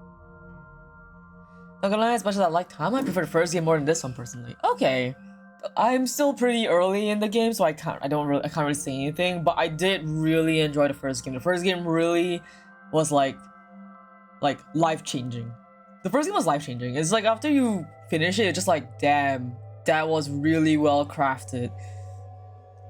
Not gonna lie, as much as I liked I might prefer the first game more than this one personally. Okay. I'm still pretty early in the game, so I can't really say anything, but I did really enjoy the first game. The first game really was like life-changing. The first game was life-changing. It's like after you finish it, it's just like, damn, that was really well crafted.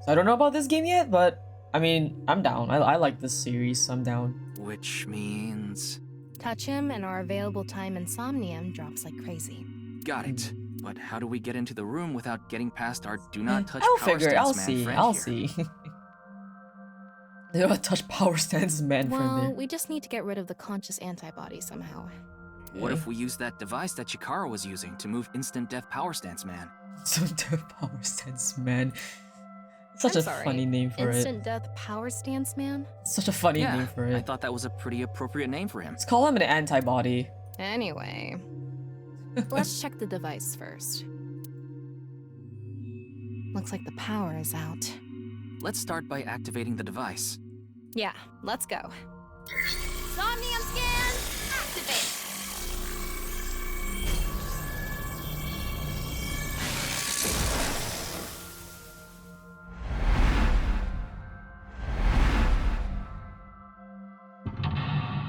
So I don't know about this game yet, but I mean, I'm down. I like this series, so I'm down. Which means... Touch him and our available time in Somnium drops like crazy. Got it. But how do we get into the room without getting past our do not touch I'll power figure it. I'll stance man see. friend I'll here? see. They don't touch power stance man friend Well, there. we just need to get rid of the conscious antibody somehow. What if we use that device that Chikara was using to move instant death power stance man? Instant death power stance man. Such I'm a sorry, funny name for Instant Death Power Stance Man? Such a funny Yeah, name for I it. thought that was a pretty appropriate name for him. Let's call him an antibody. Anyway, let's check the device first. Looks like the power is out. Let's start by activating the device. Yeah, let's go. Somnium scan, activate!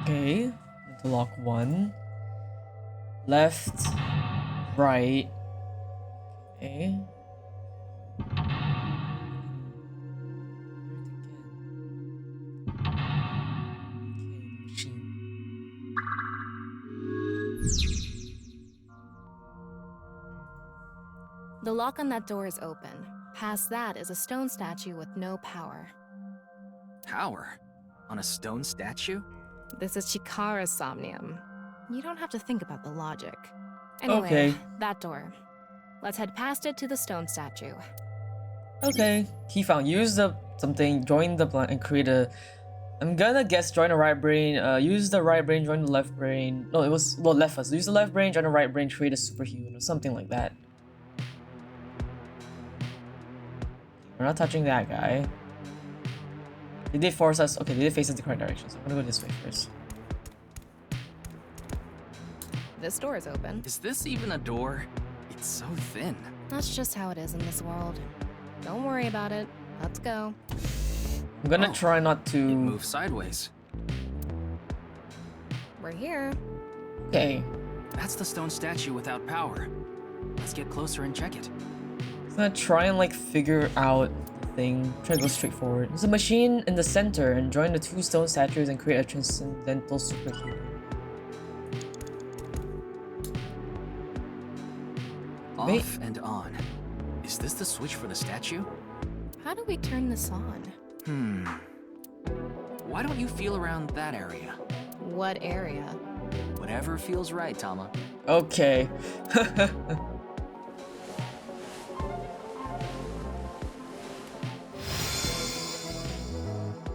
Okay, to lock one. Left, right. Okay. The lock on that door is open. Past that is a stone statue with no power. Power? On a stone statue? This is Chikara's Somnium. You don't have to think about the logic. Anyway, Okay. that door. Let's head past it to the stone statue. Okay. Key found. Use the something, join the plan, and create a. I'm gonna guess join the right brain. Use the right brain, join the left brain. No, it was well left first. Use the left brain, join the right brain, create a superhuman or something like that. We're not touching that guy. Did they force us? Okay, they did face us the correct direction, so I'm gonna go this way first. This door is open. Is this even a door? It's so thin. That's just how it is in this world. Don't worry about it. Let's go. I'm gonna try not to move sideways. We're here. Okay. That's the stone statue without power. Let's get closer and check it. I'm gonna try and like figure out the thing. Try to go straight forward. There's a machine in the center and join the two stone statues and create a transcendental superhuman. Off and on. Is this the switch for the statue? How do we turn this on? Why don't you feel around that area? What area? Whatever feels right, Tama. Okay.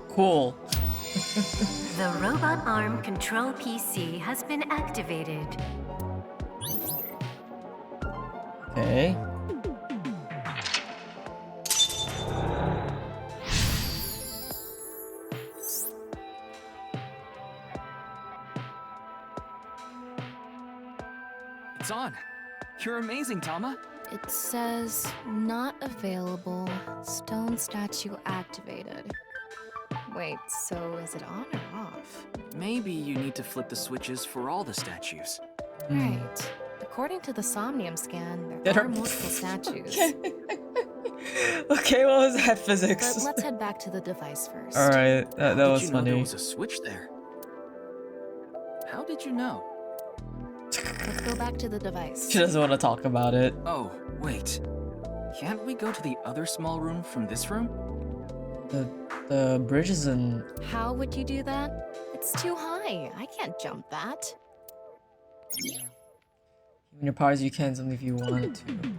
Cool. The robot arm control PC has been activated. Okay. It's on. You're amazing, Tama. It says not available. Stone statue activated. Wait, so is it on or off? Maybe you need to flip the switches for all the statues. Right. According to the Somnium scan, There there are- are multiple statues. Okay, what was that physics? But let's head back to the device first. Alright, that How was did you know funny. there was a switch there? How did you know? Let's go back to the device. She doesn't want to talk about it. Oh, wait. Can't we go to the other small room from this room? The bridge is in. How would you do that? It's too high. I can't jump that. In your powers, you can something if you want to.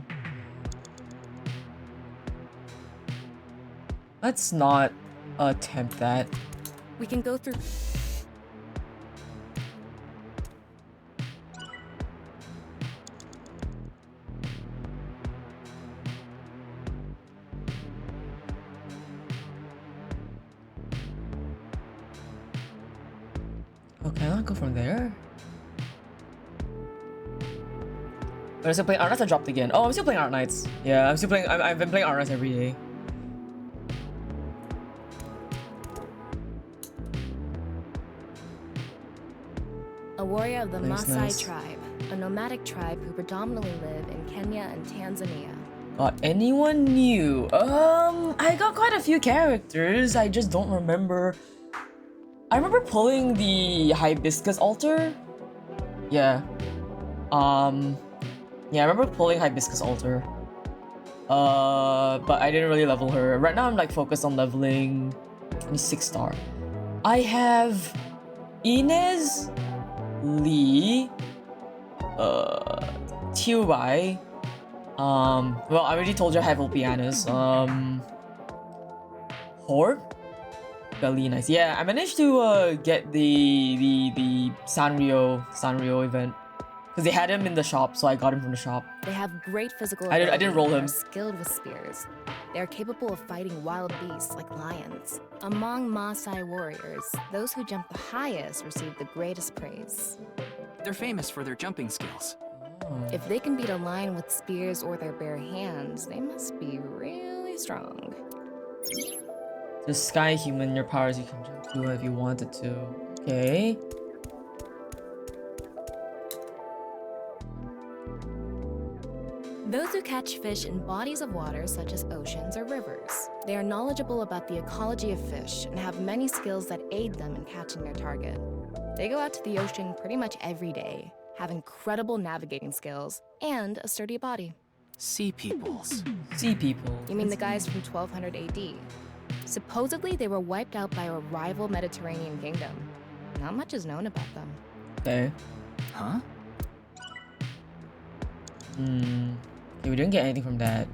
Let's not attempt that. We can go through. Okay, I'll go from there. But I'm still playing Art Knights. I dropped again. Oh, I'm still playing Art Knights. Yeah, I'm still playing. I've been playing Art Knights every day. A warrior of the Nice, Maasai nice. tribe, a nomadic tribe who predominantly live in Kenya and Tanzania. Got anyone new? I got quite a few characters. I just don't remember. I remember pulling the Hibiscus altar. Yeah. Yeah, I remember pulling Hibiscus altar. But I didn't really level her. Right now I'm like focused on leveling 26 star. I have Inez, Lee, Tiwai. Well, I already told you I have Opianas. Horde, really nice. Yeah, I managed to get the Sanrio event because they had him in the shop, so I got him from the shop. They have great physical I ability didn't roll and him. are skilled with spears. They are capable of fighting wild beasts like lions. Among Maasai warriors, those who jump the highest receive the greatest praise. They're famous for their jumping skills. If they can beat a lion with spears or their bare hands, they must be really strong. The sky human, your powers you can jump to if you wanted to. Okay. Those who catch fish in bodies of water such as oceans or rivers. They are knowledgeable about the ecology of fish and have many skills that aid them in catching their target. They go out to the ocean pretty much every day, have incredible navigating skills, and a sturdy body. Sea peoples. Sea people. You mean the guys from 1200 AD? Supposedly, they were wiped out by a rival Mediterranean kingdom. Not much is known about them. Okay. Huh? Okay, we didn't get anything from that.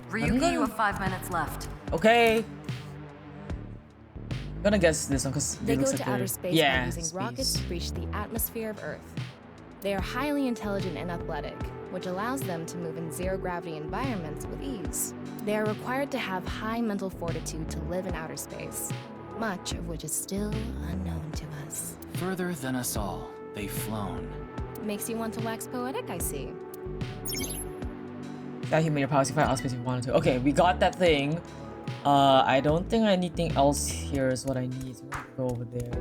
Ryuki, you have 5 minutes left. Okay. I'm gonna guess this one because They go looks to like outer they're- space yeah, by using space. rockets to reach the atmosphere of Earth. They are highly intelligent and athletic, which allows them to move in zero-gravity environments with ease. They are required to have high mental fortitude to live in outer space, much of which is still unknown to us. Further than us all, they've flown. Makes you want to wax poetic, I see. That human, your powers, you find outspace if you wanted to. Okay, we got that thing. I don't think anything else here is what I need. So I'm gonna go over there.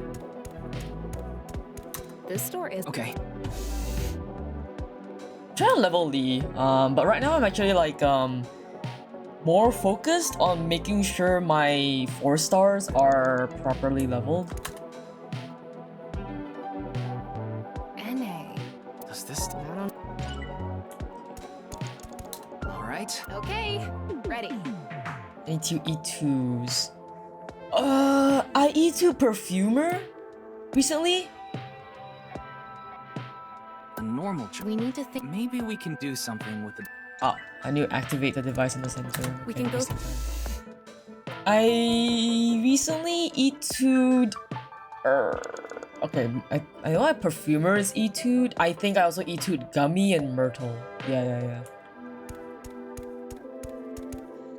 This store is okay. Trying to level Lee, but right now I'm actually like more focused on making sure my 4 stars are properly leveled. NA. Does this? All right. Okay, ready. I need to E2s. I E2 Perfumer recently. A normal. We need to think. Maybe we can do something with the. Oh, I need to activate the device in the center. We can go. I recently E2'd. Okay, I know my Perfumer is E2'd. I think I also E2'd Gummy and Myrtle. Yeah.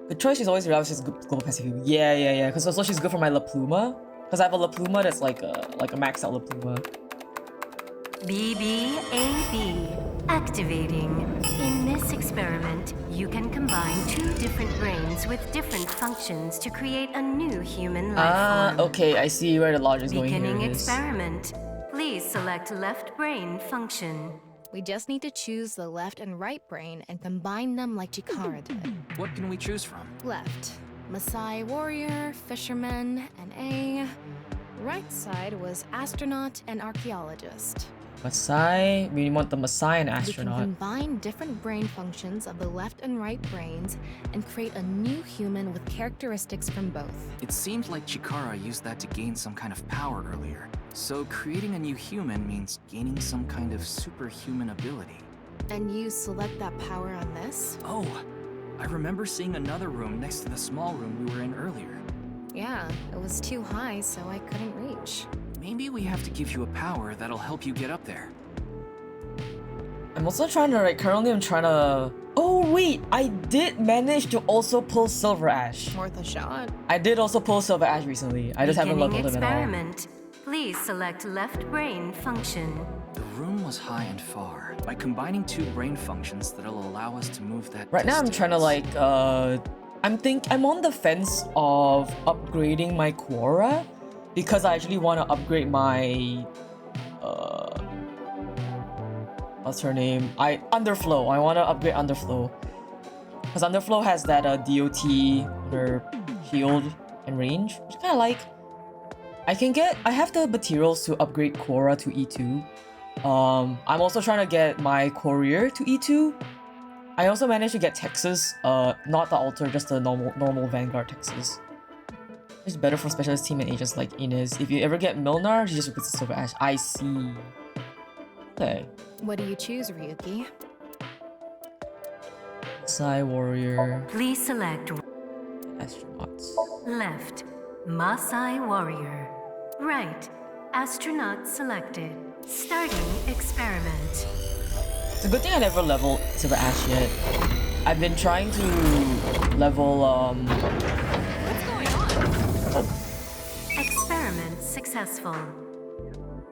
The choice is always realized is global passive. Yeah. Because also she's good for my La Pluma. Because I have a La Pluma that's like a maxed out La Pluma. BBAB. Activating. In this experiment, you can combine 2 different brains with different functions to create a new human life form. Okay, I see where the logic is going here. Beginning experiment. Please select left brain function. We just need to choose the left and right brain and combine them like Chikara did. What can we choose from? Left, Maasai warrior, fisherman, and A. Right side was astronaut and archaeologist. Maasai, we want the Maasai and We can astronaut. combine different brain functions of the left and right brains and create a new human with characteristics from both. It seemed like Chikara used that to gain some kind of power earlier. So creating a new human means gaining some kind of superhuman ability. And you select that power on this? Oh, I remember seeing another room next to the small room we were in earlier. Yeah, it was too high, so I couldn't reach. Maybe we have to give you a power that'll help you get up there. I'm also trying to, currently I'm trying to... Oh wait, I did manage to also pull Silver Ash. Worth a shot. I did also pull Silver Ash recently. I just haven't Beginning leveled him at all. experiment. Please select left brain function. The room was high and far. By combining 2 brain functions that'll allow us to move that Right now I'm trying to I'm on the fence of upgrading my Quora because I actually want to upgrade my what's her name? Underflow. I want to upgrade Underflow. Because Underflow has that DOT on her shield and range, which I kind of like. I have the materials to upgrade Korra to E2. I'm also trying to get my courier to E2. I also managed to get Texas, not the altar, just the normal Vanguard Texas. It's better for specialist team and agents like Inez. If you ever get Milnar, she just repeats the Silver Ash. I see. Okay. What do you choose, Ryuki? Psy Warrior. Please select Astronauts. Left, Maasai Warrior. Right, astronaut selected. Starting experiment. It's a good thing I never leveled Silver Ash yet. I've been trying to level What's going on? Experiment successful.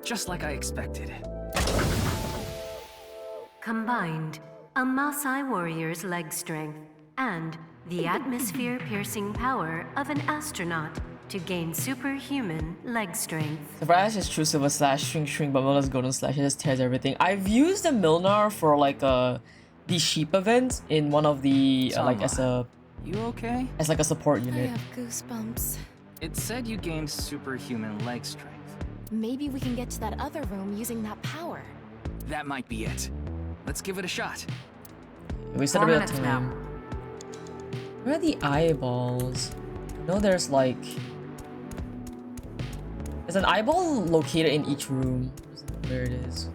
Just like I expected. Combined, a Maasai warrior's leg strength and the atmosphere-piercing power of an astronaut to gain superhuman leg strength. Silver Ash is true Silver Slash, Shrink, but Milnar's Golden Slash, it just tears everything. I've used the Milnar for like the sheep event in one of the like as a You okay? as like a support I unit. have goosebumps. It said you gained superhuman leg strength. Maybe we can get to that other room using that power. That might be it. Let's give it a shot. We said a bit of time. Where are the eyeballs? I know there's like there's an eyeball located in each room. Where it is.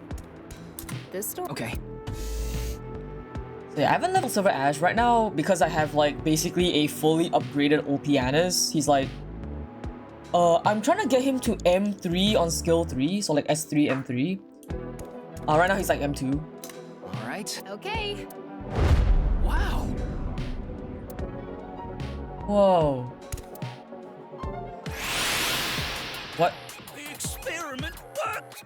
This door? Okay. So yeah, I haven't leveled Silver Ash right now because I have like basically a fully upgraded Ulpianus. He's like I'm trying to get him to M3 on skill 3, so like S3, M3. Right now he's like M2. Alright. Okay. Wow. Whoa. What? The experiment worked!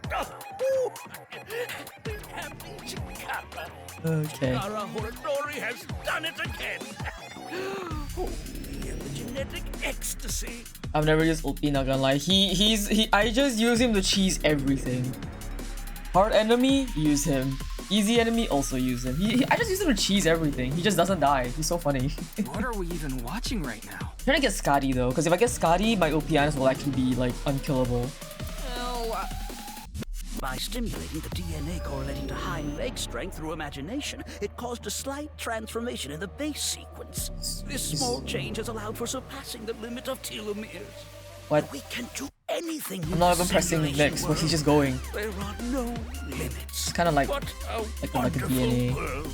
Okay. Kara Horadori has done it again! Oh, the genetic ecstasy! I've never used Ulpi, not gonna lie. I just use him to cheese everything. Hard enemy, use him. Easy enemy, also use him. I just use him to cheese everything. He just doesn't die. He's so funny. What are we even watching right now? I'm trying to get Scotty though, because if I get Scotty, my Ulpianus will actually be like unkillable. By stimulating the DNA correlating to hind leg strength through imagination, it caused a slight transformation in the base sequence. This small change has allowed for surpassing the limit of telomeres. What? We can do anything. I'm not even pressing next, but he's just going. There are no limits. It's kind of like a DNA. World.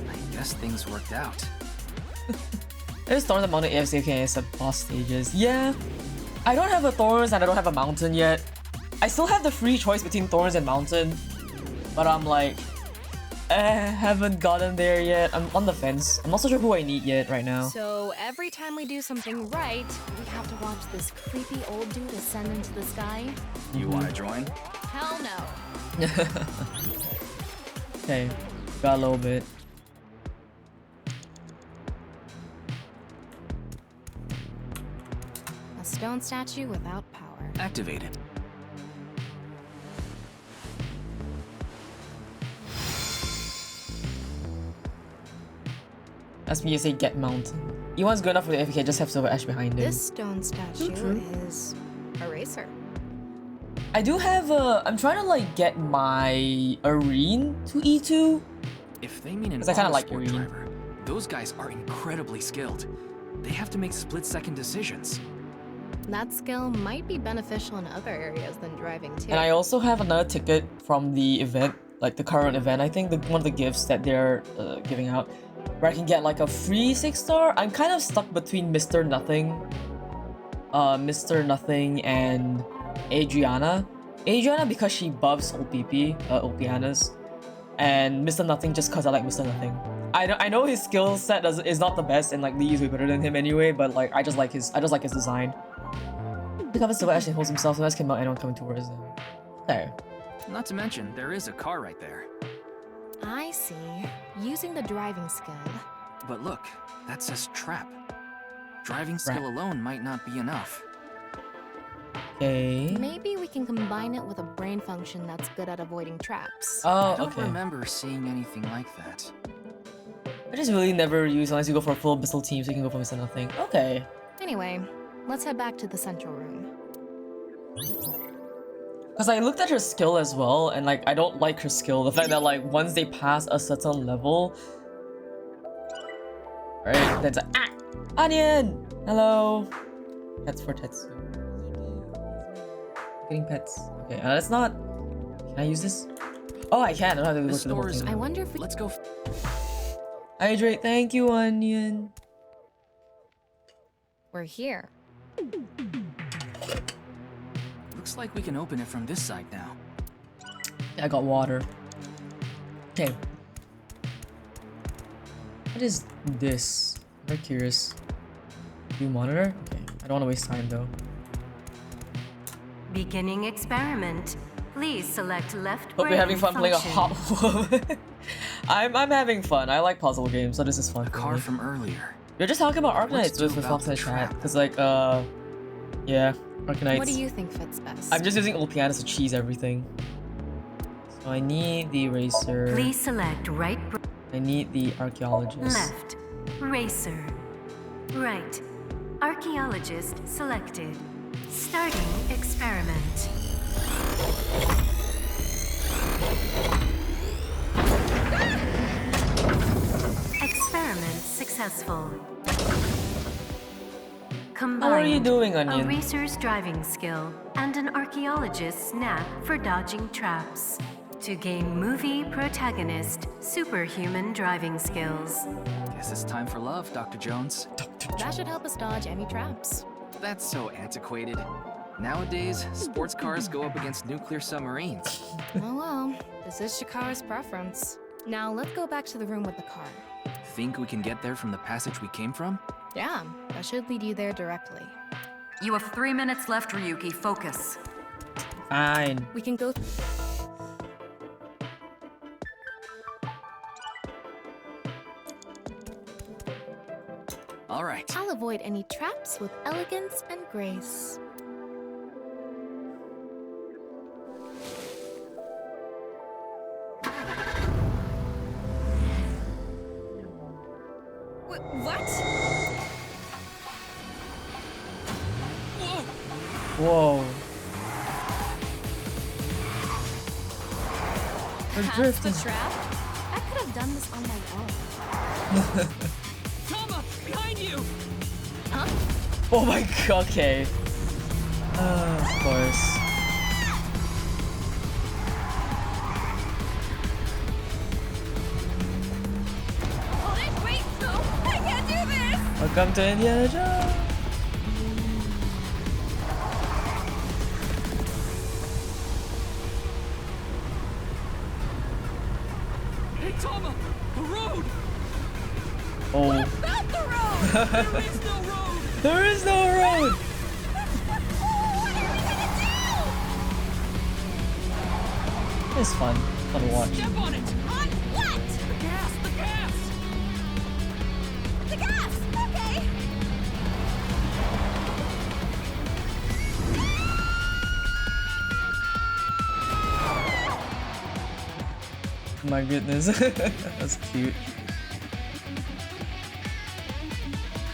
I guess things worked out. There's Thorns among the AFC as a boss stages. Yeah, I don't have a Thorns and I don't have a Mountain yet. I still have the free choice between Thorns and Mountain, but I'm like, haven't gotten there yet. I'm on the fence. I'm not so sure who I need yet right now. So every time we do something right, we have to watch this creepy old dude ascend into the sky? You wanna join? Hell no. Okay, got a little bit. A stone statue without power. Activated. That's me to say get Mountain. E1's good enough for the FK, just have Silver Ash behind him. This stone statue is a racer. I do have I'm trying to like get my Arene to E2. If they mean an I kind of like autosport Arene. driver, those guys are incredibly skilled. They have to make split-second decisions. That skill might be beneficial in other areas than driving too. And I also have another ticket from the event, like the current event, I think, one of the gifts that they're giving out, where I can get like a free 6-star. I'm kind of stuck between Mr. Nothing and Adriana. Adriana because she buffs Ulpianus, and Mr. Nothing just because I like Mr. Nothing. I know his skill set is not the best, and like Lee is way better than him anyway, but like I just like his design. Pick up a Silver Ash and holds himself, so let's came out anyone coming towards him. There. Not to mention, there is a car right there. I see. Using the driving skill. But look, that says trap. Driving skill alone might not be enough. Okay. Maybe we can combine it with a brain function that's good at avoiding traps. Oh, I don't okay. remember seeing anything like that. I just really never use unless you go for a full abyssal team, so you can go for almost nothing. Okay. Anyway, let's head back to the central room. Because I looked at her skill as well, and like I don't like her skill. The fact that like once they pass a certain level, right? That's a onion. Hello. Pets for Tetsuya. Getting pets. Okay, that's not. Can I use this? Oh, I can. I don't have to go to the whole thing. I wonder if Let's go. Hydrate. Thank you, onion. we're here. Looks like we can open it from this side now. Yeah, I got water. Okay. What is this? I'm very curious. View monitor? Okay. I don't want to waste time though. Beginning experiment. Please select left Hope brain you're having fun playing a function. hot woman. I'm having fun. I like puzzle games, so this is fun. The car from earlier. We're just talking about Arknights with about Fox the in the chat. trap? Cause like yeah, Arknights. What do you think fits best? I'm just using old pianos to cheese everything. So I need the eraser. Please select right I need the archaeologist. left racer. Right. Archaeologist selected. Starting experiment. Experiment successful. Combined How are you doing, a Onion? racer's driving skill and an archaeologist's knack for dodging traps. To gain movie protagonist superhuman driving skills. Guess it's time for love, Dr. Jones. That should help us dodge any traps. That's so antiquated. Nowadays, sports cars go up against nuclear submarines. Oh well, this is Shikara's preference. Now let's go back to the room with the car. Think we can get there from the passage we came from? Yeah, that should lead you there directly. You have 3 minutes left, Ryuki. Focus. Fine. We can go. All right. I'll avoid any traps with elegance and grace. What? Whoa. We're Past drifting. the trap? I could have done this on my own. Toma, behind you! Huh? Oh my god, okay. Of course. Hold it, wait, no, I can't do this! Welcome to Indiana Jones. Hey, Toma! The road! Oh. About the road! There is no road! There is no road! It's fun. Fun to watch. Step on it! On what? The gas! The gas! The gas! Okay! My goodness. That's cute.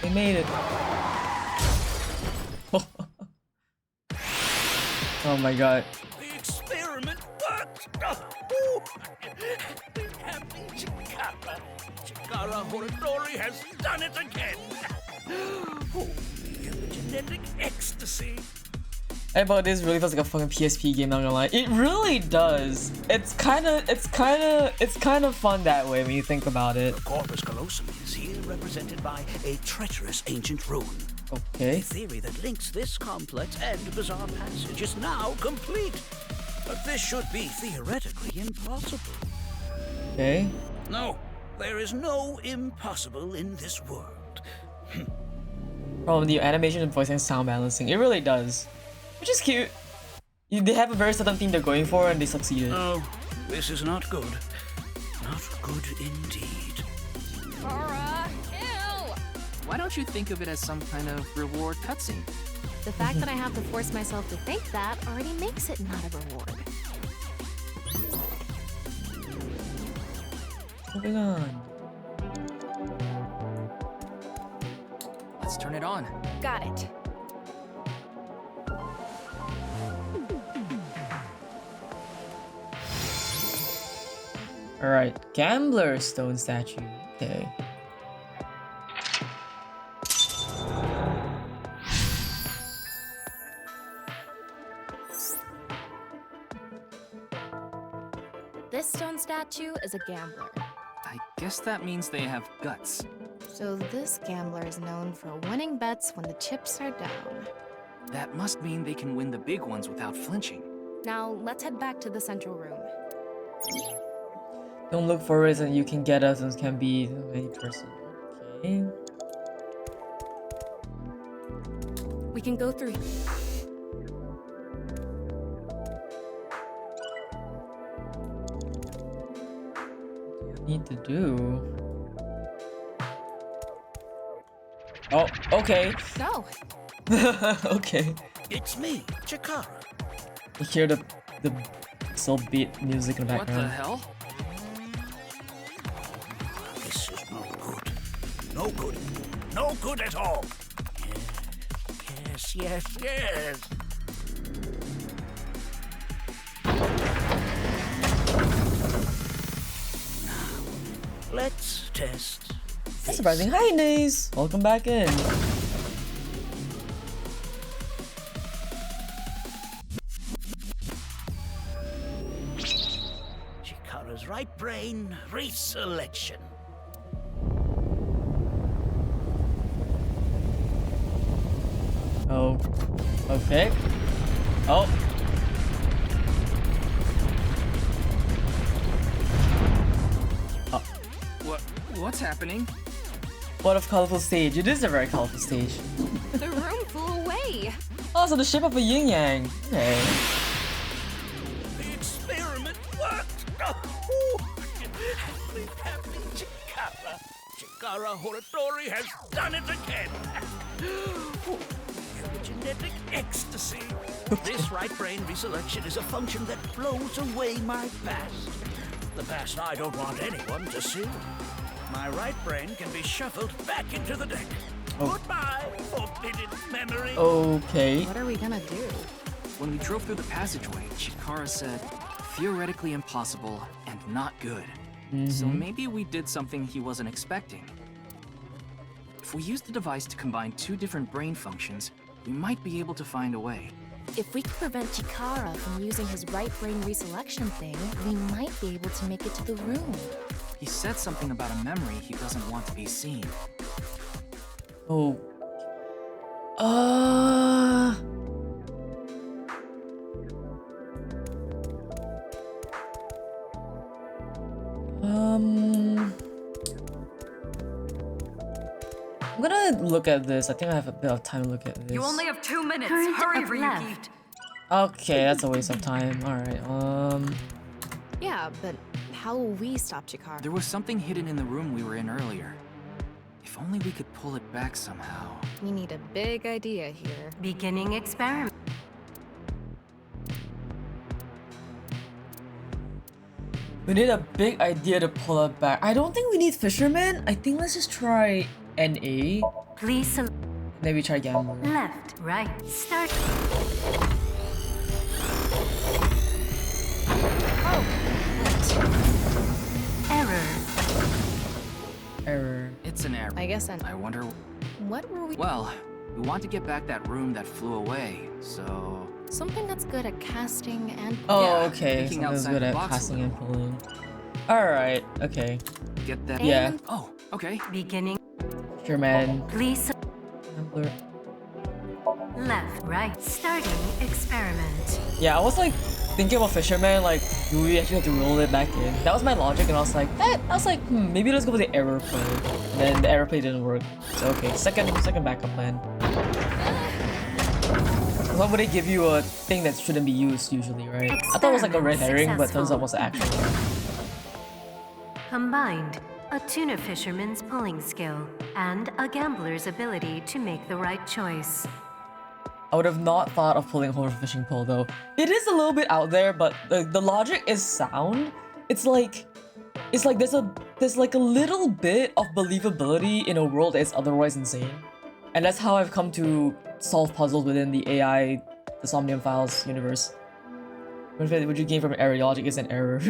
They made it. Oh my god. The experiment worked! Happy Chikara. Chikara Horodori has done it again! Oh, the genetic ecstasy! Hey, but this really feels like a fucking PSP game, not gonna lie. It really does. It's kind of fun that way when you think about it. The Corpus Callosum is here represented by a treacherous ancient rune. Okay. The theory that links this complex and bizarre passage is now complete. But this should be theoretically impossible. Okay. No, there is no impossible in this world. Problem, the animation and voice and sound balancing. It really does. Which is cute. They have a very certain theme they're going for and they succeeded. No, this is not good. Not good indeed. Cora, ew! Why don't you think of it as some kind of reward cutscene? The fact that I have to force myself to think that already makes it not a reward. Moving on. Let's turn it on. Got it. Alright, Gambler Stone Statue. Okay. This stone statue is a gambler. I guess that means they have guts. So this gambler is known for winning bets when the chips are down. That must mean they can win the big ones without flinching. Now, let's head back to the central room. Don't look for it and you can get us and can be any person. Okay. We can go through. Need to do. Oh, okay. No. Okay. It's me, Chikara. You hear the soul beat music in the What the background. hell? This is no good. No good. No good at all. Yes, yes, yes. Let's test. That's surprising. Hi, Naze. Welcome back in. Chikara's right brain reselection. Oh. Okay. Oh. What's happening? What a colorful stage. It is a very colorful stage. The room flew away. Oh, so the shape of a yin yang. Okay. The experiment worked. Happy Chikara. Chikara Horatori has done it again. Genetic ecstasy. This right brain reselection is a function that blows away my past. The past I don't want anyone to see. My right brain can be shuffled back into the deck. Oh. Goodbye, forbidden memory. Okay. What are we gonna do? When we drove through the passageway, Chikara said, theoretically impossible and not good. So maybe we did something he wasn't expecting. If we use the device to combine two different brain functions, we might be able to find a way. If we could prevent Chikara from using his right brain reselection thing, we might be able to make it to the room. He said something about a memory he doesn't want to be seen. Oh. I'm gonna look at this. I think I have a bit of time to look at this. You only have 2 minutes. Current Hurry, up Ryuki. left. Okay, that's a waste of time. Alright, Yeah, but how will we stop Chikara? There was something hidden in the room we were in earlier. If only we could pull it back somehow. We need a big idea here. Beginning experiment. we need a big idea to pull it back. I don't think we need Fisherman. I think let's just try NA. Please select Maybe try Gambler. left, right, start. Error. Error. It's an error. I guess I wonder... What were we? Well, we want to get back that room that flew away, so... Something that's good at casting and. Oh, Yeah, okay. thinking Something's outside good the at box a passing and pulling. Alright, okay. Get that... Yeah. Oh, okay. Beginning. Fisherman. Please Gambler. left, right, starting experiment. Yeah, I was like thinking about Fisherman, like, do we actually have to roll it back in? That was my logic, and I was like, maybe let's go with the error play. And then the error play didn't work. So okay, second backup plan. Why would they give you a thing that shouldn't be used usually, right? I thought it was like a red herring, but turns out it was the actual one. Combined, a tuna fisherman's pulling skill and a gambler's ability to make the right choice. I would have not thought of pulling a whole fishing pole though. It is a little bit out there, but the logic is sound. It's like there's like a little bit of believability in a world that is otherwise insane. And that's how I've come to solve puzzles within the AI, the Somnium Files universe. What you gain from an error? Your logic is an error.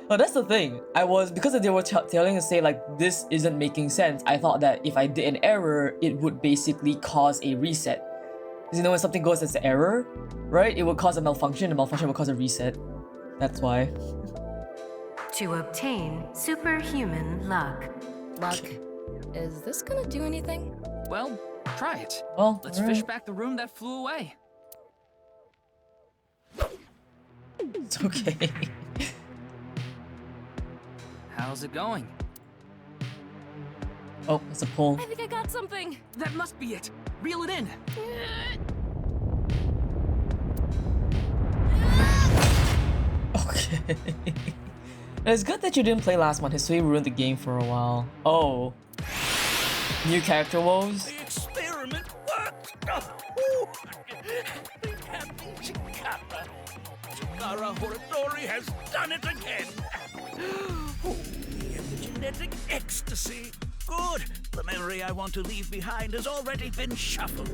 No, that's the thing. Because they were telling us, say, like, this isn't making sense, I thought that if I did an error, it would basically cause a reset. Because you know when something goes as an error, right? It would cause a malfunction, would cause a reset. That's why. To obtain superhuman luck. Luck. Is this gonna do anything? Well, try it. Well, let's fish back the room that flew away. It's okay. How's it going? Oh, it's a pull. I think I got something. That must be it. Reel it in. Okay. It's good that you didn't play last month. Hisui ruined the game for a while. Oh. New character woes? The experiment worked! Captain Chikara. Chikara Horadori has done it again! Oh, the epigenetic ecstasy. Good. The memory I want to leave behind has already been shuffled.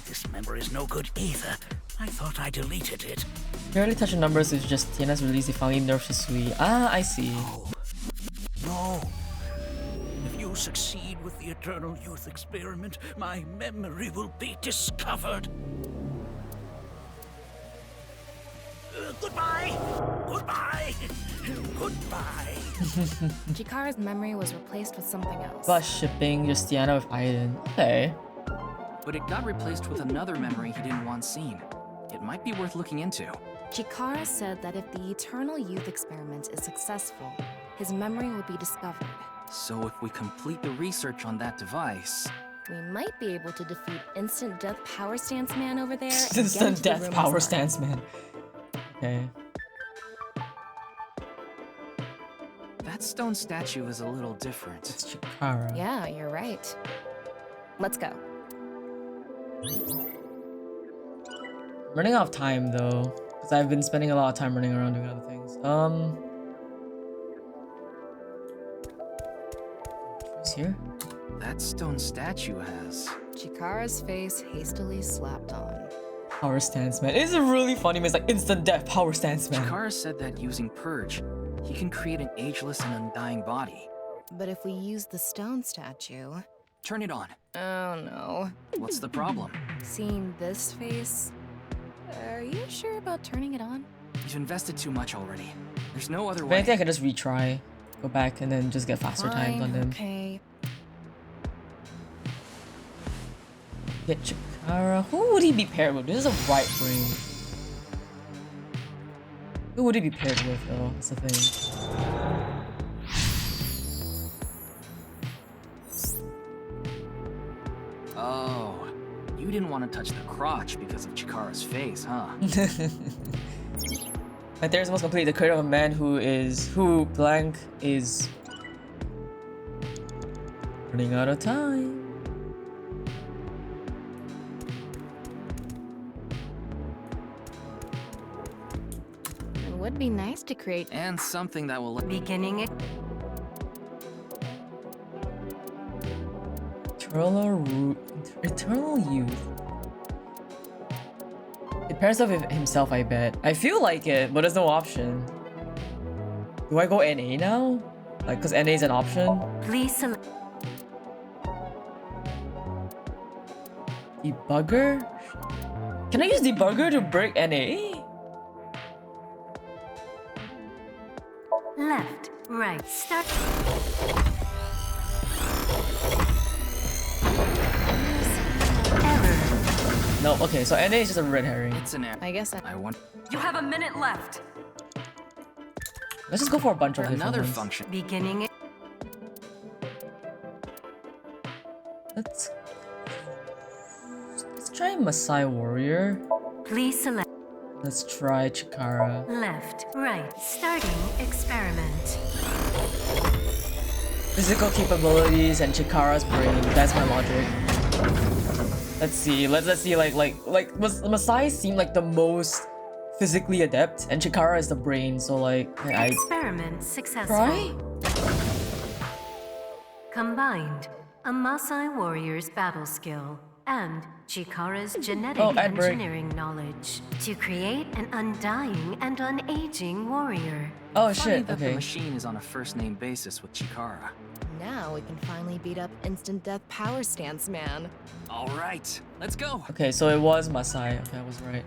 This memory's no good either. I thought I deleted it. Barely touching numbers is just Tiena's release. They finally nerfed Hisui. Ah, I see. No. If you succeed with the Eternal Youth experiment, my memory will be discovered. Goodbye! Goodbye! Goodbye! Chikara's memory was replaced with something else. Bus shipping just Tiana with Aiden. Okay. But it got replaced with another memory he didn't want seen. It might be worth looking into. Chikara said that if the Eternal Youth experiment is successful, his memory will be discovered. So if we complete the research on that device... we might be able to defeat Instant Death Power Stance Man over there. Instant Death Power Stance Man. Okay. That stone statue is a little different. It's Chikara. Yeah, you're right. Let's go. Running out of time though, because I've been spending a lot of time running around doing other things. Who's here? That stone statue has... Chikara's face hastily slapped on. Power Stance Man. It's a really funny man. It's like instant death Power Stance Man. Chikara said that using Purge, he can create an ageless and undying body. But if we use the stone statue... Turn it on. Oh no. What's the problem? Seeing this face... Are you sure about turning it on? You've invested too much already. There's no other If way. anything, I could just retry. Go back and then just get faster times on them. Okay. Get Chikara. Who would he be paired with? This is a right brain. Who would he be paired with though? That's the thing. Oh, you didn't want to touch the crotch because of Chikara's face, huh? My theory is most complete. The creator of a man who blank is running out of time. It would be nice to create... And something that will... Beginning it. Eternal Youth. It pairs up with himself, I bet. I feel like it, but there's no option. Do I go NA now? Like, cause NA is an option? Please select. Debugger? Can I use debugger to break NA? Left, right, start. No, okay, so NA is just a red herring. It's an error. I guess I want... You have a minute left. Let's just go for a bunch of another different ones. function. Beginning it. Let's try Masai Warrior. Please select. Let's try Chikara. Left, right, starting experiment. Physical capabilities and Chikara's brain. That's my logic. Let's see. Let's see. Masai seem like the most physically adept, and Chikara is the brain. So like, Experiment successful. Right? Combined, a Maasai warrior's battle skill and Chikara's genetic Edward. engineering knowledge to create an undying and unaging warrior. Oh Funny shit. that the Okay. machine is on a first-name basis with Chikara. Now we can finally beat up instant death power stance man. All right, let's go. Okay, so it was Masai. Okay, I was right.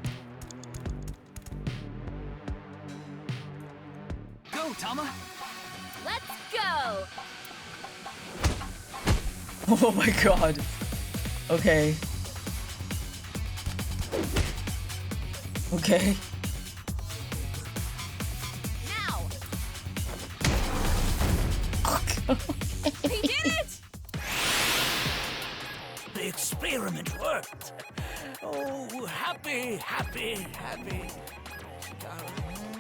Go, Tama. Let's go! Oh my god. Okay. Okay. Now! They did it! The experiment worked. Oh, happy, happy, happy.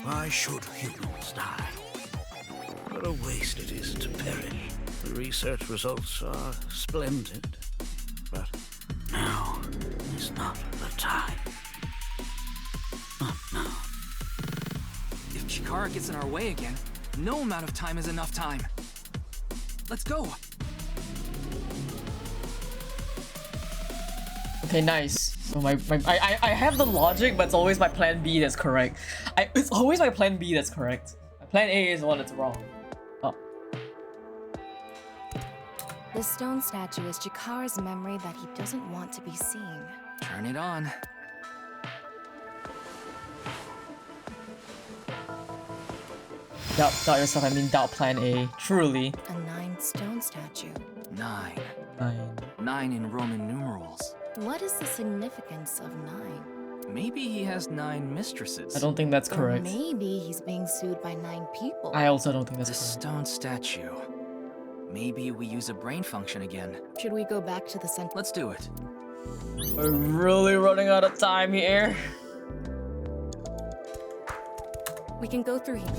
Why should humans die? What a waste it is to perish. The research results are splendid, but now is not the time. Not now. If Chikara gets in our way again, no amount of time is enough time. Let's go. Okay, nice. So I have the logic, but it's always my plan B that's correct. It's always my plan B that's correct. My plan A is the one that's wrong. Oh. The stone statue is Chikara's memory that he doesn't want to be seen. Turn it on. Doubt yourself, I mean doubt plan A. Truly. A 9 stone statue. 9. 9. 9 in Roman numerals. What is the significance of 9? Maybe he has 9 mistresses. I don't think that's Or correct. maybe he's being sued by 9 people. I also don't think that's The correct. stone statue. Maybe we use a brain function again. Should we go back to the center? Let's do it. We're really running out of time here. We can go through here.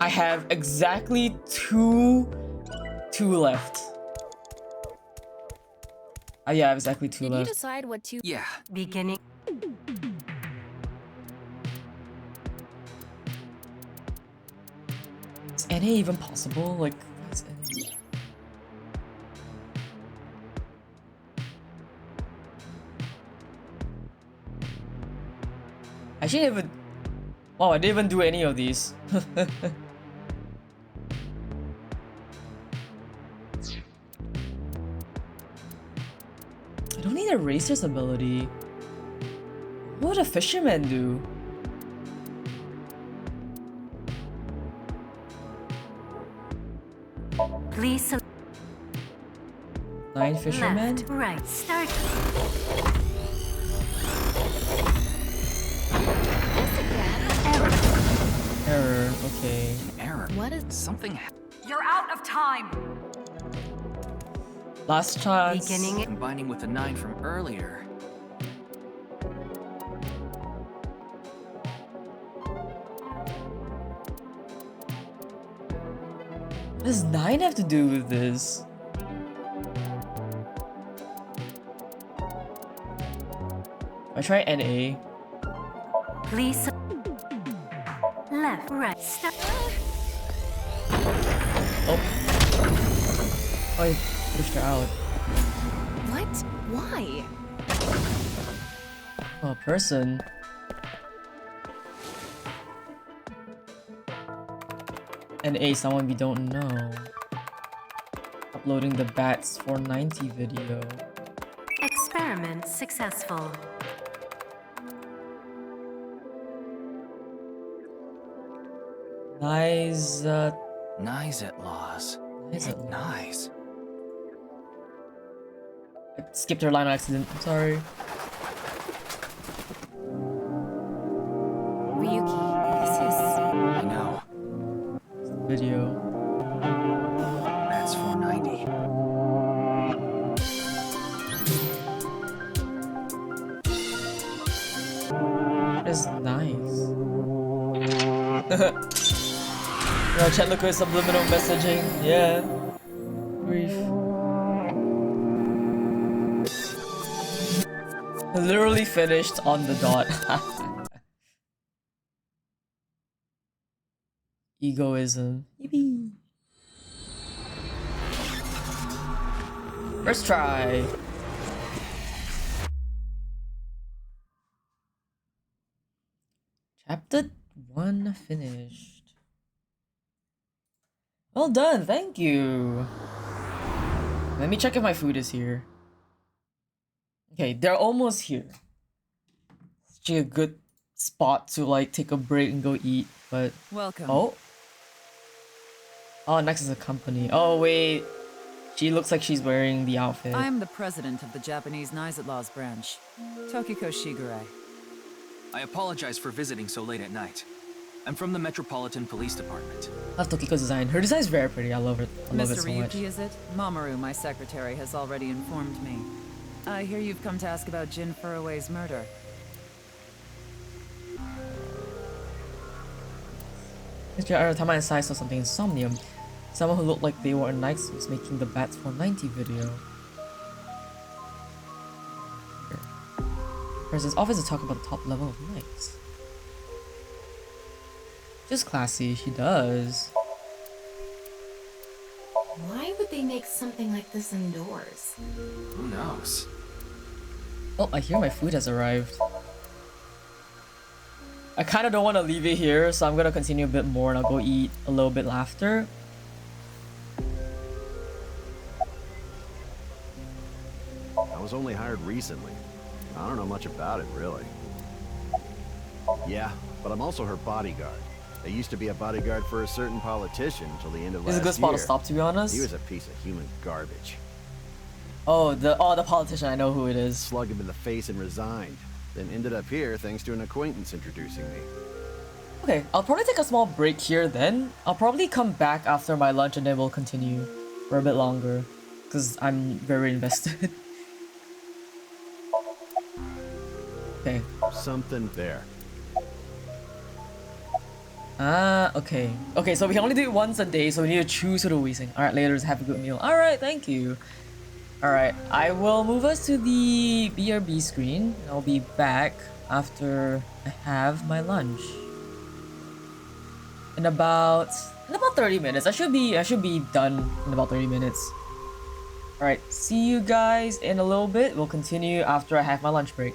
I have exactly two left. Yeah, I have exactly 2 Did you left. decide what to... Yeah. Beginning. Is NA even possible? Like, what's NA? I didn't even... Wow, I didn't even do any of these. I don't need a racer's ability. What would a fisherman do? Please 9 fishermen? left, right, start. Error, okay. Error. What is... Something You're out of time! Last chance. combining with the 9 from earlier. What does 9 have to do with this? I try NA. Please left, right, start. Oh. Oh, I pushed her out. What? Why? Oh, a person. NA, someone we don't know. Uploading the Bats 490 video. Experiment successful. Nice, Nice at laws. Nice. I skipped her line on accident. I'm sorry. Ryuki, this is... I know. It's the video. That's 490. That is nice. Chat look with subliminal messaging. Yeah. Grief. Literally finished on the dot. Egoism. Yippee. First try. Chapter 1 finished. Well done, thank you. Let me check if my food is here. Okay, they're almost here. It's actually a good spot to like take a break and go eat, but Welcome. Oh, next is a company. Oh wait. She looks like she's wearing the outfit. I'm the president of the Japanese Knights at Law's branch, Tokiko Shigure. I apologize for visiting so late at night. I'm from the Metropolitan Police Department. I love Tokiko's design. Her design is very pretty. I love it. I love it Mr. so much. Ryuki, is it? Mamoru, my secretary, has already informed me. I hear you've come to ask about Jin Furue's murder. Every time I saw something insomnium. Someone who looked like they were nice was making the Bats 490 video. President's office to talk about the top level of knights. Just classy, she does. Why would they make something like this indoors? Who knows? Oh, I hear my food has arrived. I kind of don't want to leave it here, so I'm gonna continue a bit more and I'll go eat a little bit after. I was only hired recently. I don't know much about it, really. Yeah, but I'm also her bodyguard. I used to be a bodyguard for a certain politician until the end of last year. It's a good spot to stop, to be honest. He was a piece of human garbage. Oh, the politician, I know who it is. Slugged him in the face and resigned. Then ended up here thanks to an acquaintance introducing me. Okay, I'll probably take a small break here then. I'll probably come back after my lunch and then we'll continue for a bit longer. Because I'm very invested. Okay. Something there. Okay. Okay, so we can only do it once a day, so we need to choose who to wasting. Alright, later, have a good meal. Alright, thank you. Alright, I will move us to the BRB screen. I'll be back after I have my lunch. In about 30 minutes. I should be done in about 30 minutes. Alright, see you guys in a little bit. We'll continue after I have my lunch break.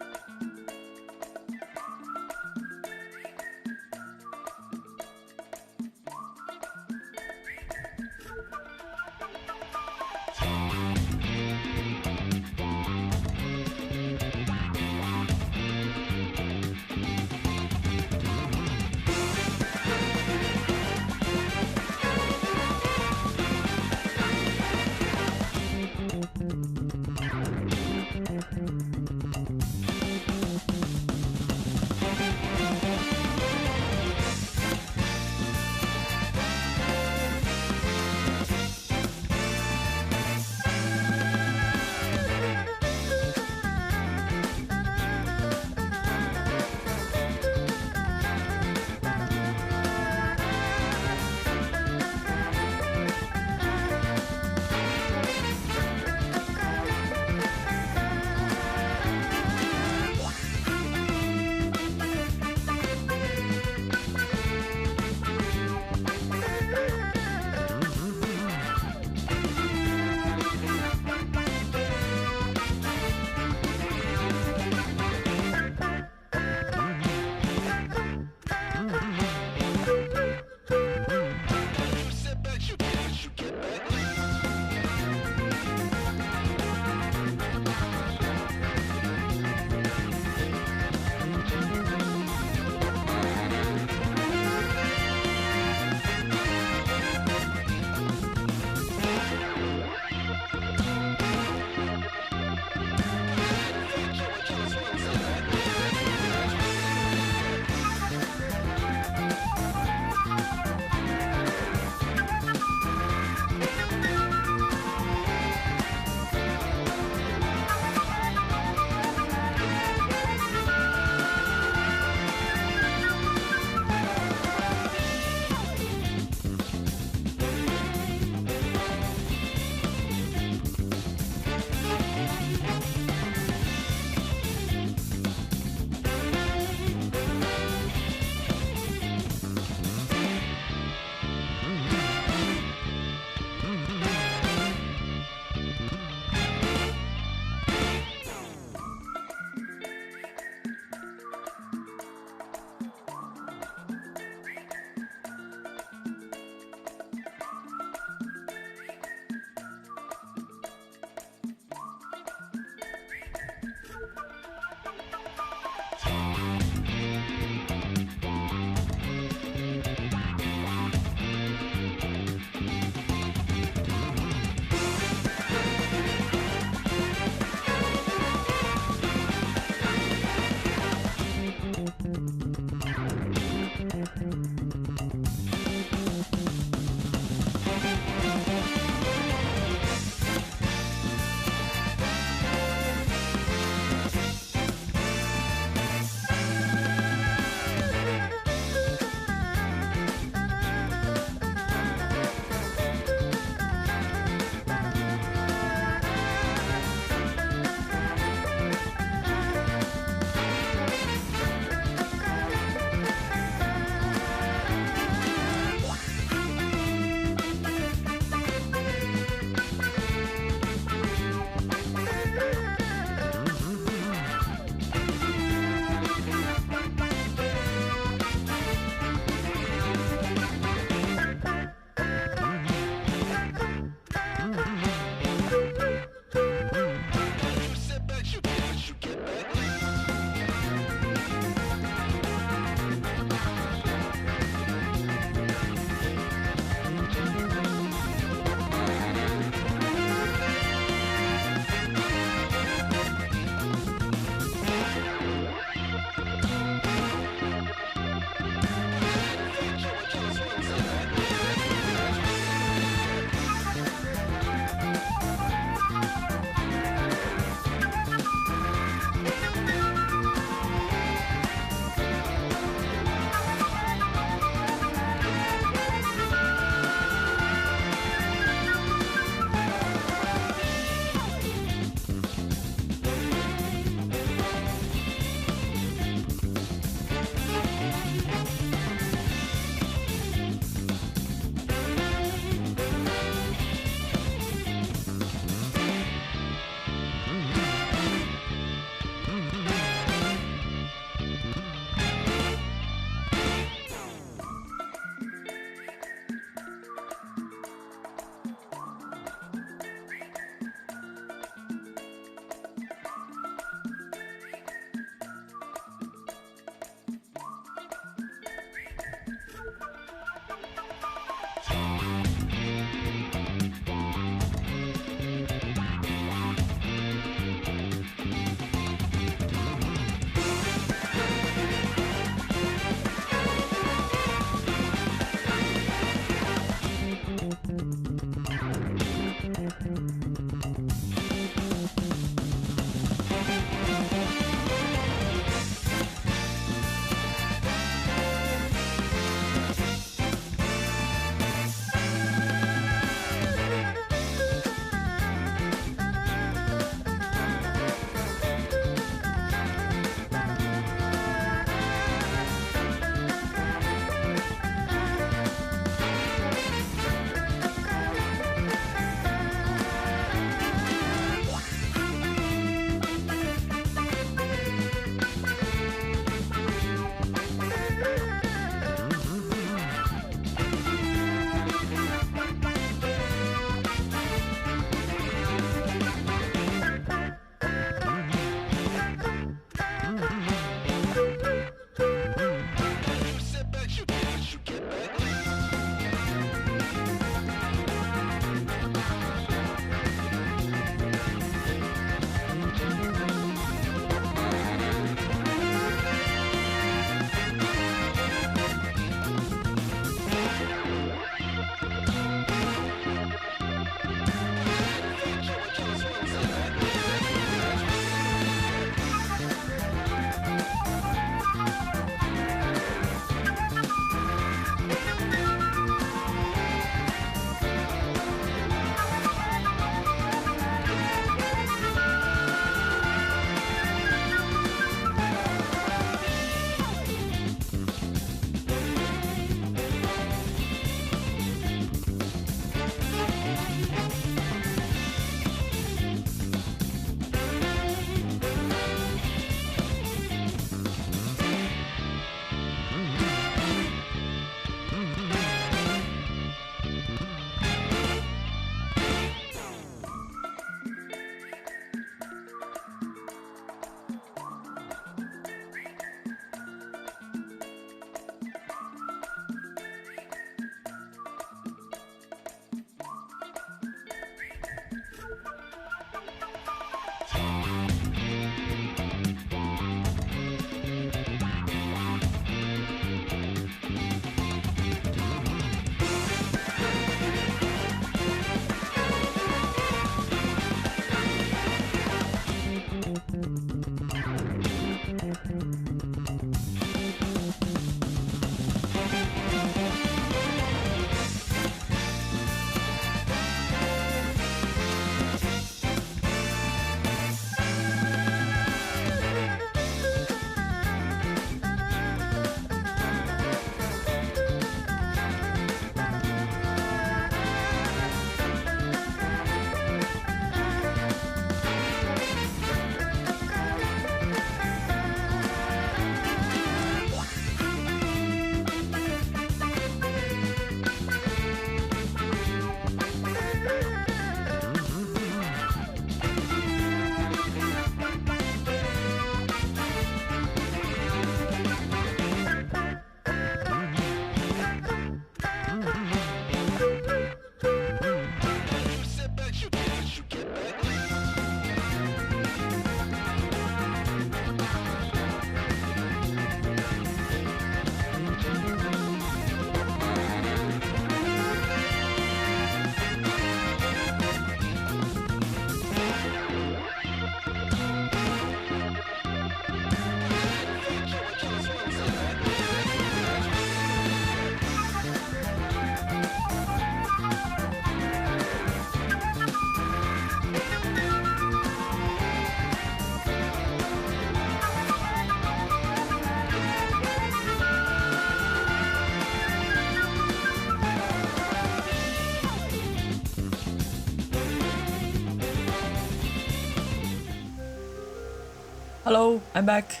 Hello, I'm back.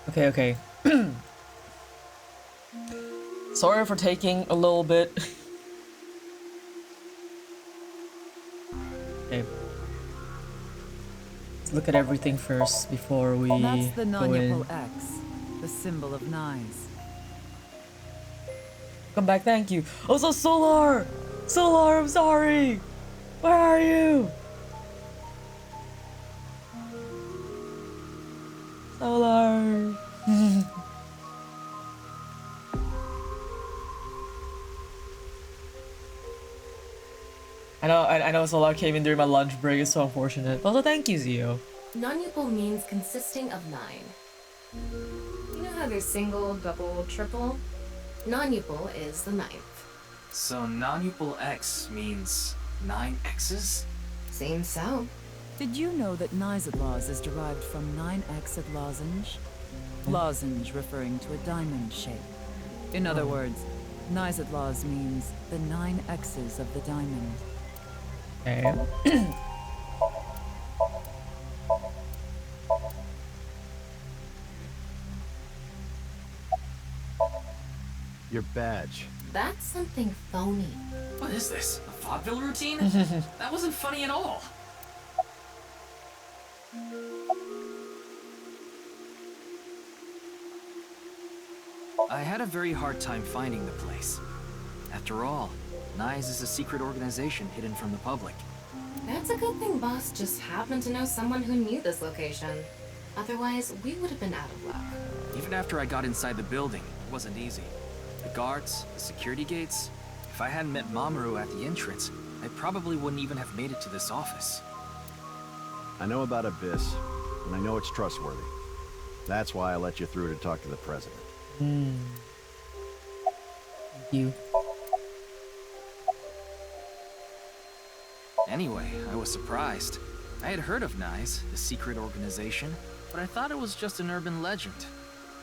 Okay, okay. Sorry for taking a little bit. Okay. Let's look at everything first before we That's the go in. non-Yupal X, the symbol of Nyes. Come back, thank you. Also, Solar! Solar, I'm sorry! Where are you? Solar! I know Solar came in during my lunch break, it's so unfortunate. Also, thank you, Zio. Non-Yupal means consisting of 9. You know how there's single, double, triple? Non-Yupal is the 9th. So non-Yupal X means 9 X's? Seems so. Did you know that Nyes is derived from 9-exed lozenge? Lozenge referring to a diamond shape. In other words, Nyes means the 9 X's of the diamond. Okay. Your badge. That's something phony. What is this? A vaudeville routine? That wasn't funny at all. I had a very hard time finding the place. After all, Nyes is a secret organization hidden from the public. That's a good thing Boss just happened to know someone who knew this location. Otherwise, we would have been out of luck. Even after I got inside the building, it wasn't easy. The guards, the security gates. If I hadn't met Mamoru at the entrance, I probably wouldn't even have made it to this office. I know about Abyss, and I know it's trustworthy. That's why I let you through to talk to the president. Thank you. Anyway, I was surprised. I had heard of Nyes, the secret organization, but I thought it was just an urban legend.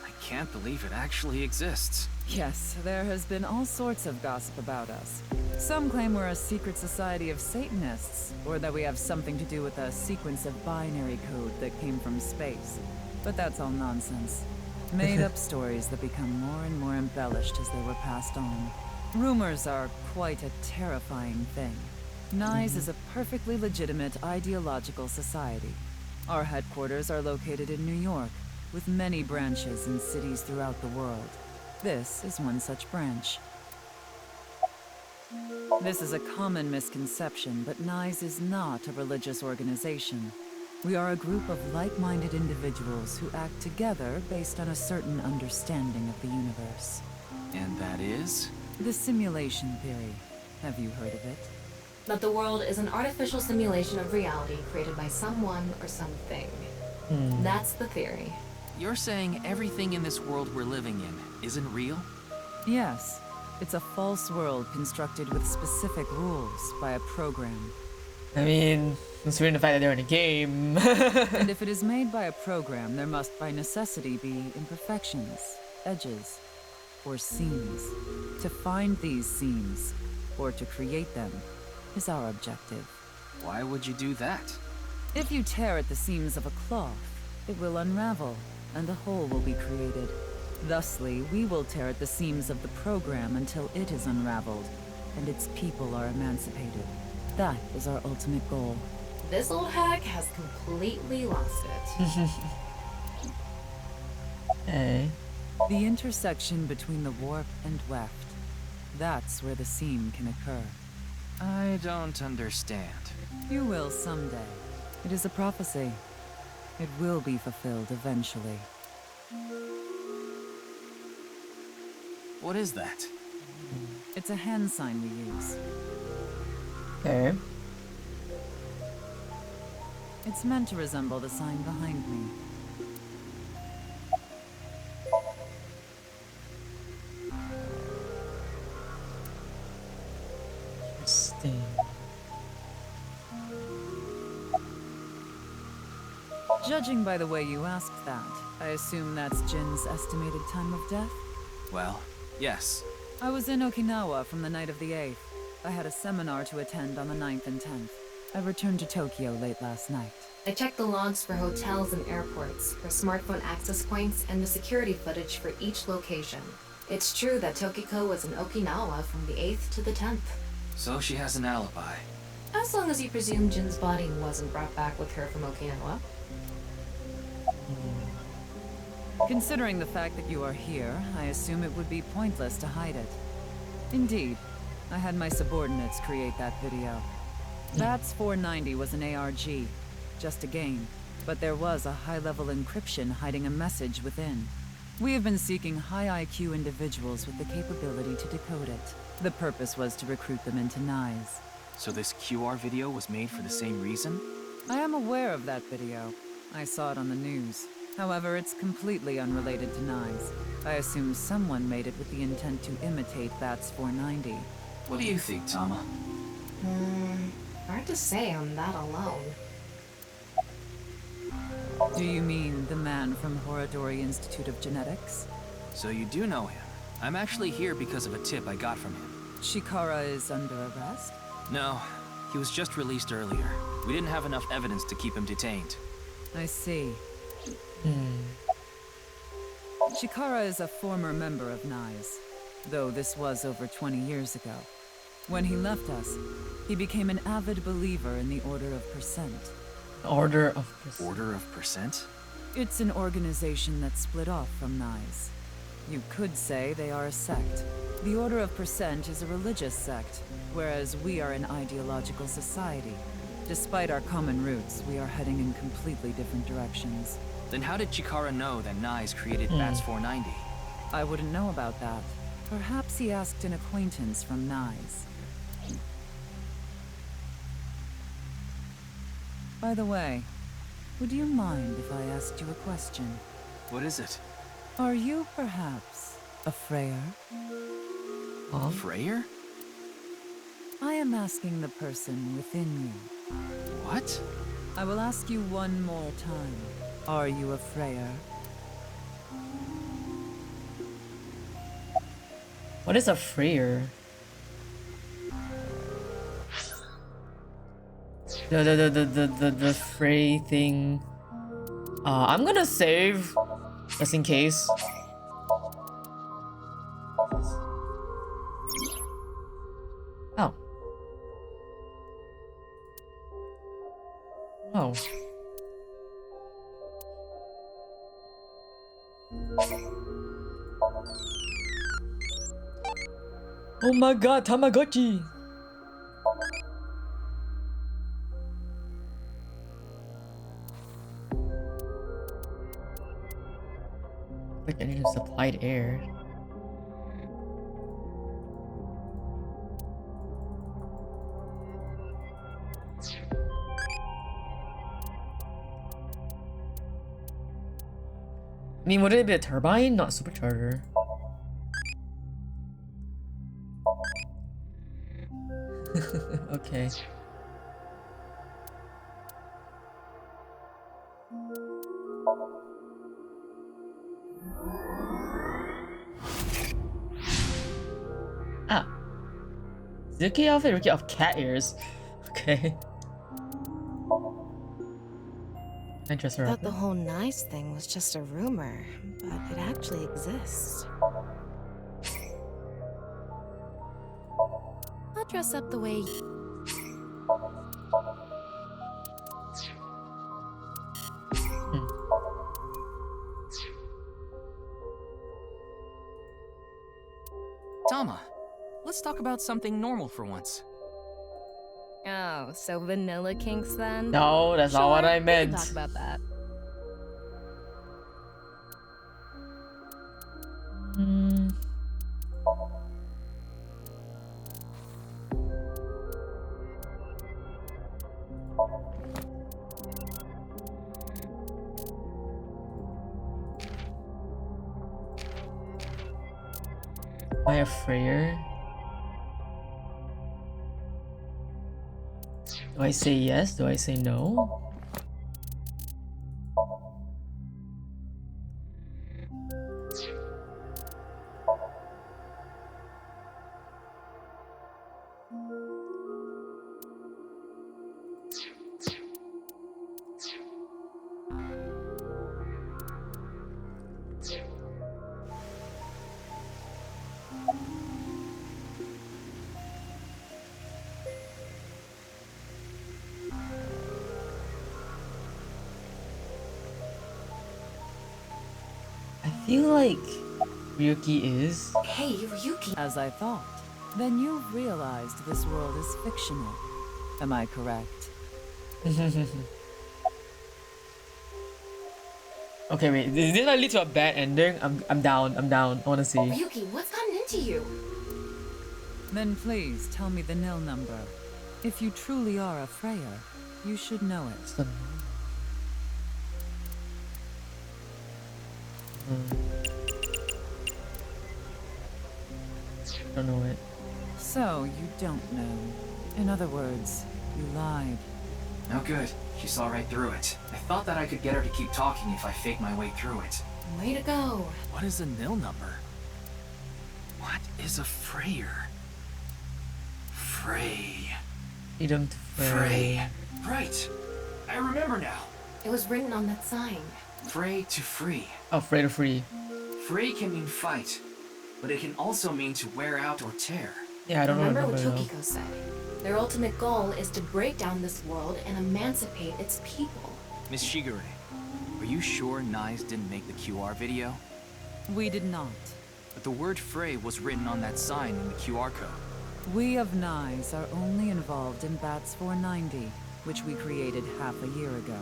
I can't believe it actually exists. Yes, there has been all sorts of gossip about us. Some claim we're a secret society of Satanists, or that we have something to do with a sequence of binary code that came from space. But that's all nonsense. Made-up stories that become more and more embellished as they were passed on. Rumors are quite a terrifying thing. Nyes is a perfectly legitimate ideological society. Our headquarters are located in New York, with many branches in cities throughout the world. This is one such branch. This is a common misconception, but Nyes is not a religious organization. We are a group of like-minded individuals who act together based on a certain understanding of the universe. And that is? The simulation theory. Have you heard of it? That the world is an artificial simulation of reality created by someone or something. That's the theory. You're saying everything in this world we're living in isn't real? Yes. It's a false world constructed with specific rules by a program. I mean, considering the fact that they're in a game. And if it is made by a program, there must by necessity be imperfections, edges, or seams. To find these seams, or to create them, is our objective. Why would you do that? If you tear at the seams of a cloth, it will unravel, and a hole will be created. Thusly, we will tear at the seams of the program until it is unraveled, and its people are emancipated. That is our ultimate goal. This old hack has completely lost it. Hey. The intersection between the warp and weft. That's where the seam can occur. I don't understand. You will someday. It is a prophecy. It will be fulfilled eventually. What is that? It's a hand sign we use. Okay. It's meant to resemble the sign behind me. Interesting. Judging by the way you asked that, I assume that's Jin's estimated time of death? Well, yes. I was in Okinawa from the night of the 8th. I had a seminar to attend on the 9th and 10th. I returned to Tokyo late last night. I checked the logs for hotels and airports, for smartphone access points, and the security footage for each location. It's true that Tokiko was in Okinawa from the 8th to the 10th. So she has an alibi. As long as you presume Jin's body wasn't brought back with her from Okinawa. Considering the fact that you are here, I assume it would be pointless to hide it. Indeed, I had my subordinates create that video. Bats 490 was an ARG, just a game, but there was a high-level encryption hiding a message within. We have been seeking high IQ individuals with the capability to decode it. The purpose was to recruit them into NICE. So this QR video was made for the same reason? I am aware of that video. I saw it on the news. However, it's completely unrelated to NICE. I assume someone made it with the intent to imitate Bats 490. What do you think, Tama? Hard to say on that alone. Do you mean the man from Horodori Institute of Genetics? So you do know him. I'm actually here because of a tip I got from him. Shikara is under arrest? No, he was just released earlier. We didn't have enough evidence to keep him detained. I see. Shikara is a former member of NICE, though this was over 20 years ago. When he left us, he became an avid believer in the Order of Percent. Order of Percent? Order of Percent? It's an organization that split off from NICE. You could say they are a sect. The Order of Percent is a religious sect, whereas we are an ideological society. Despite our common roots, we are heading in completely different directions. Then how did Chikara know that NICE created Bats 490? I wouldn't know about that. Perhaps he asked an acquaintance from NICE. By the way, would you mind if I asked you a question? What is it? Are you perhaps a Freyer? A Freyer? I am asking the person within you. What? I will ask you one more time. Are you a Freyer? What is a Freyer? The Frey thing. I'm gonna save just in case. Oh. Oh. Oh my god, Tamagotchi! Like any supplied air. I mean, would it be a turbine? Not supercharger. Okay. Ah. Zuki outfit, Ricky off cat ears. Okay. I dress her I up. thought the whole NICE thing was just a rumor, but it actually exists. I'll dress up the way Tama, let's talk about something normal for once. Oh, so vanilla kinks then? No, that's not what I we can meant. talk about that. Am I a Freyer? Do I say yes? Do I say no? feel like Ryuki is. Hey, Ryuki. As I thought. Then you've realized this world is fictional. Am I correct? Okay, wait. Did that lead to a bad ending? I'm down. I'm down. I wanna see. Ryuki, what's gotten into you? Then please tell me the nil number. If you truly are a Freya, you should know it. I don't know it. So, you don't know. In other words, you lied. No good. She saw right through it. I thought that I could get her to keep talking if I faked my way through it. Way to go. What is a nil number? What is a Freyer? Frey. Freedom to Frey. Right. I remember now. It was written on that sign. Frey to free. Oh, Frey to free. Free can mean fight, but it can also mean to wear out or tear. Yeah, I don't remember what though. Tokiko said. Their ultimate goal is to break down this world and emancipate its people. Miss Shigure, are you sure Nyes didn't make the QR video? We did not. But the word Frey was written on that sign in the QR code. We of Nyes are only involved in Bats 490, which we created half a year ago.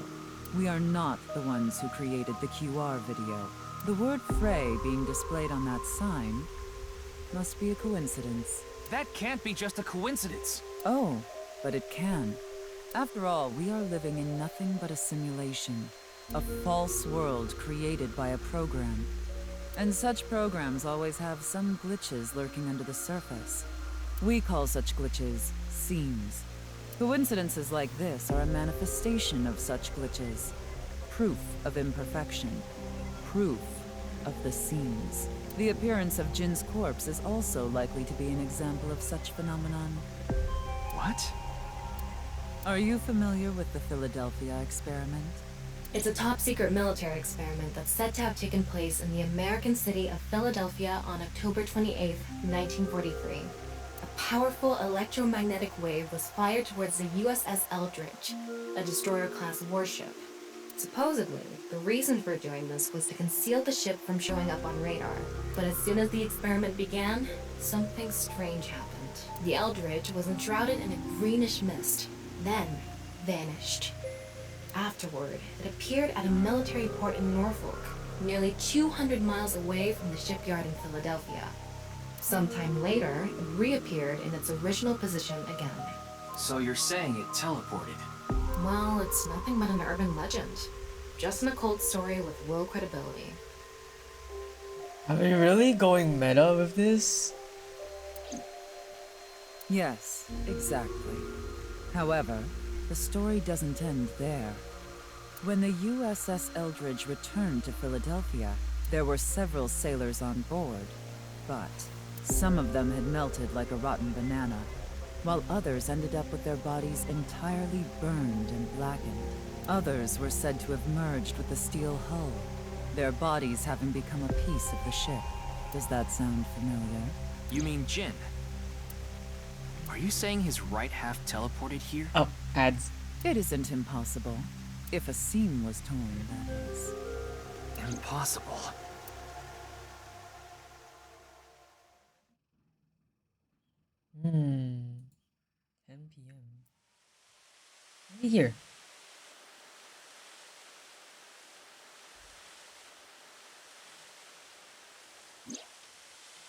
We are not the ones who created the QR video. The word Frey being displayed on that sign must be a coincidence. That can't be just a coincidence. Oh, but it can. After all, we are living in nothing but a simulation. A false world created by a program. And such programs always have some glitches lurking under the surface. We call such glitches seams. Coincidences like this are a manifestation of such glitches. Proof of imperfection. Proof of the seams. The appearance of Jin's corpse is also likely to be an example of such phenomenon. What? Are you familiar with the Philadelphia experiment? It's a top-secret military experiment that's said to have taken place in the American city of Philadelphia on October 28, 1943. A powerful electromagnetic wave was fired towards the USS Eldridge, a destroyer-class warship. Supposedly, the reason for doing this was to conceal the ship from showing up on radar. But as soon as the experiment began, something strange happened. The Eldridge was enshrouded in a greenish mist, then vanished. Afterward, it appeared at a military port in Norfolk, nearly 200 miles away from the shipyard in Philadelphia. Sometime later, it reappeared in its original position again. So you're saying it teleported? Well, it's nothing but an urban legend. Just an occult story with low credibility. Are we really going meta with this? Yes, exactly. However, the story doesn't end there. When the USS Eldridge returned to Philadelphia, there were several sailors on board, but some of them had melted like a rotten banana, while others ended up with their bodies entirely burned and blackened. Others were said to have merged with the steel hull, their bodies having become a piece of the ship. Does that sound familiar? You mean Jin? Are you saying his right half teleported here? Oh, ads. It isn't impossible. If a seam was torn, that is. Impossible. Hmm. 10 p.m. Maybe here.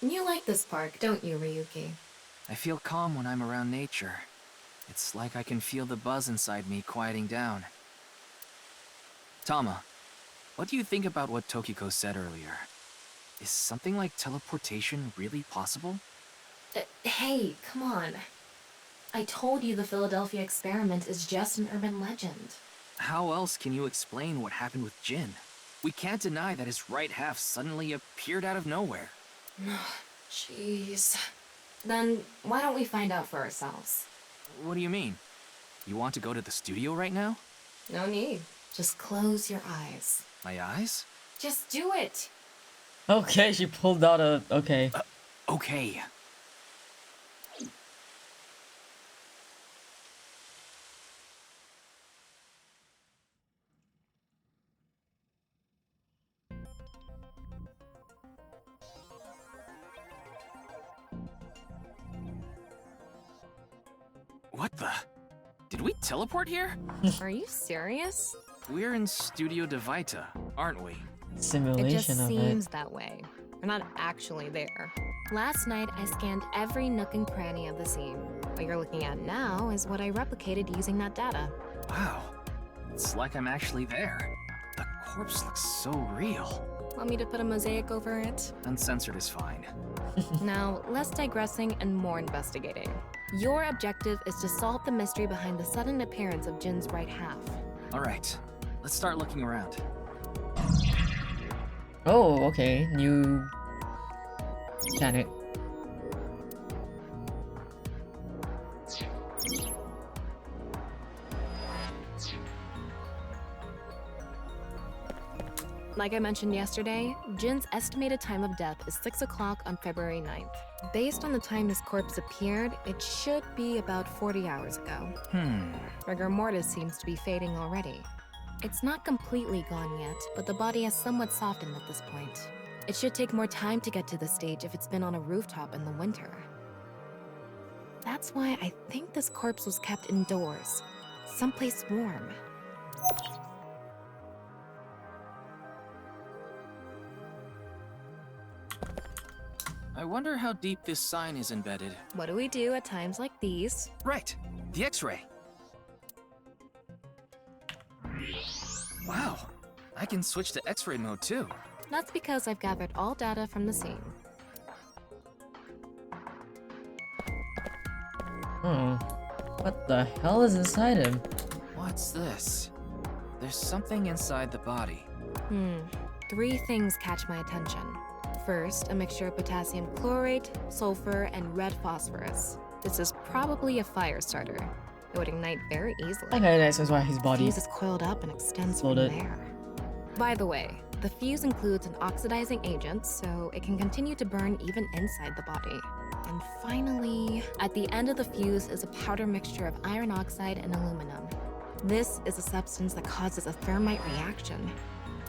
You like this park, don't you, Ryuki? I feel calm when I'm around nature. It's like I can feel the buzz inside me quieting down. Tama, what do you think about what Tokiko said earlier? Is something like teleportation really possible? Hey, come on. I told you the Philadelphia experiment is just an urban legend. How else can you explain what happened with Jin? We can't deny that his right half suddenly appeared out of nowhere. Jeez. Then why don't we find out for ourselves? What do you mean? You want to go to the studio right now? No need. Just close your eyes. My eyes? Just do it! Okay, she pulled out a... Okay. Okay. What the? Did we teleport here? Are you serious? We're in Studio de Vita, aren't we? Simulation It just of seems that way. We're not actually there. Last night, I scanned every nook and cranny of the scene. What you're looking at now is what I replicated using that data. Wow. It's like I'm actually there. The corpse looks so real. Want me to put a mosaic over it? Uncensored is fine. Now, less digressing and more investigating. Your objective is to solve the mystery behind the sudden appearance of Jin's right half. All right, let's start looking around. Oh, okay. New mechanic. Like I mentioned yesterday, Jin's estimated time of death is 6 o'clock on February 9th. Based on the time his corpse appeared, it should be about 40 hours ago. Rigor mortis seems to be fading already. It's not completely gone yet, but the body has somewhat softened at this point. It should take more time to get to this stage if it's been on a rooftop in the winter. That's why I think this corpse was kept indoors, someplace warm. I wonder how deep this sign is embedded. What do we do at times like these? Right, the X-ray. Wow, I can switch to X-ray mode too. That's because I've gathered all data from the scene. What the hell is inside him? What's this? There's something inside the body. 3 things catch my attention. First, a mixture of potassium chlorate, sulfur, and red phosphorus. This is probably a fire starter. It would ignite very easily. I kinda knows why his body Fuse is coiled up and extends from exploded. there. By the way, the fuse includes an oxidizing agent, so it can continue to burn even inside the body. And finally, at the end of the fuse is a powder mixture of iron oxide and aluminum. This is a substance that causes a thermite reaction.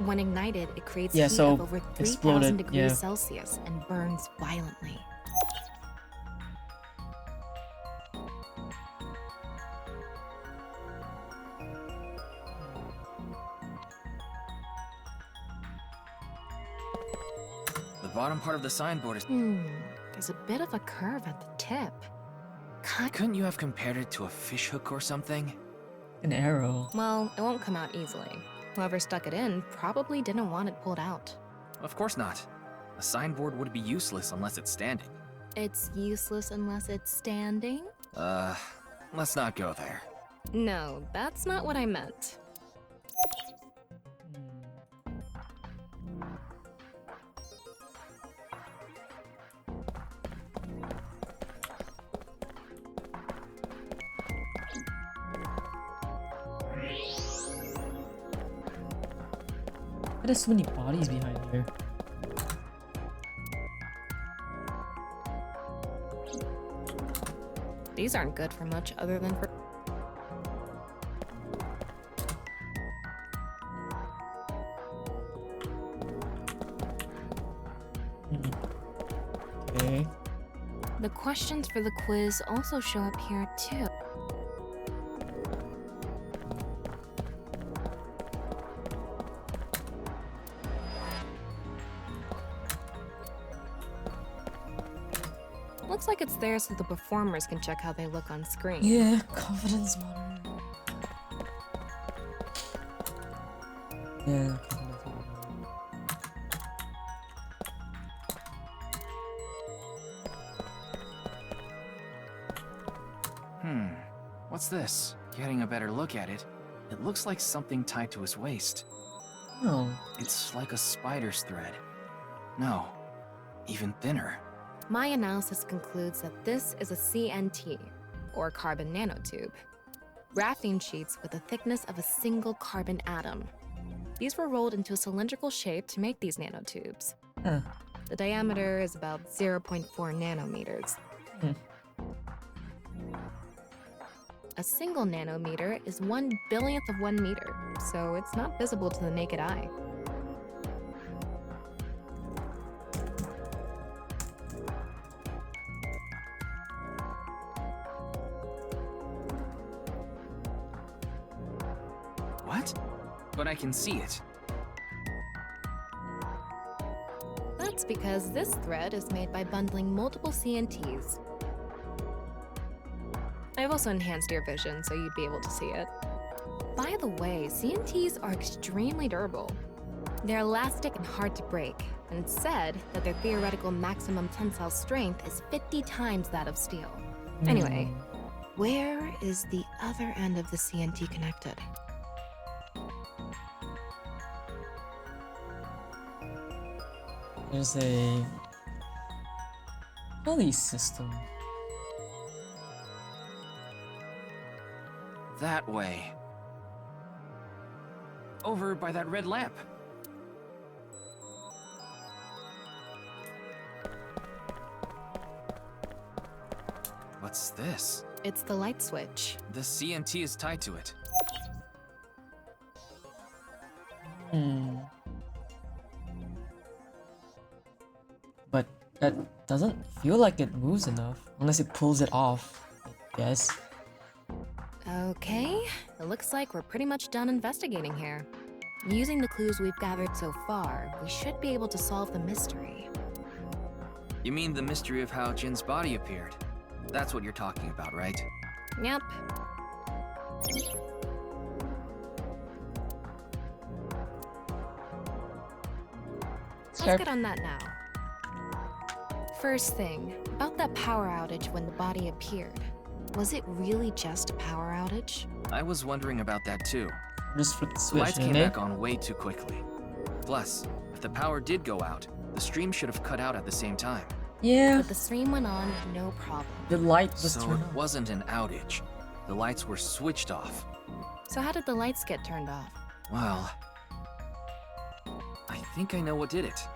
When ignited, it creates heat of over 3,000 degrees Celsius and burns violently. The bottom part of the signboard is... There's a bit of a curve at the tip. Couldn't you have compared it to a fishhook or something? An arrow. Well, it won't come out easily. Whoever stuck it in probably didn't want it pulled out. Of course not. A signboard would be useless unless it's standing. It's useless unless it's standing? Let's not go there. No, that's not what I meant. There's so many bodies behind here. These aren't good for much other than for... Okay. The questions for the quiz also show up here too. Looks like it's there so the performers can check how they look on screen. Yeah, confidence monitor. Yeah, confidence monitor. What's this? Getting a better look at it, it looks like something tied to his waist. Oh. It's like a spider's thread. No, even thinner. My analysis concludes that this is a CNT, or carbon nanotube. Graphene sheets with the thickness of a single carbon atom. These were rolled into a cylindrical shape to make these nanotubes. The diameter is about 0.4 nanometers. A single nanometer is 1 billionth of 1 meter, so it's not visible to the naked eye. yet, but I can see it. That's because this thread is made by bundling multiple CNTs. I've also enhanced your vision so you'd be able to see it. By the way, CNTs are extremely durable. They're elastic and hard to break, and it's said that their theoretical maximum tensile strength is 50 times that of steel. Anyway, where is the other end of the CNT connected? There's a pulley system. That way. Over by that red lamp. What's this? It's the light switch. The CNT is tied to it. But that doesn't feel like it moves enough, unless it pulls it off, I guess. Okay, it looks like we're pretty much done investigating here. Using the clues we've gathered so far, we should be able to solve the mystery. You mean the mystery of how Jin's body appeared? That's what you're talking about, right? Yep. Let's get on that now. First thing, about that power outage when the body appeared. Was it really just a power outage? I was wondering about that too. Just flip the The switch, lights came didn't it? back on way too quickly. Plus, if the power did go out, the stream should have cut out at the same time. Yeah. But the stream went on, no problem. The light just So turned it on. wasn't an outage. The lights were switched off. So how did the lights get turned off? Well, I think I know what did it.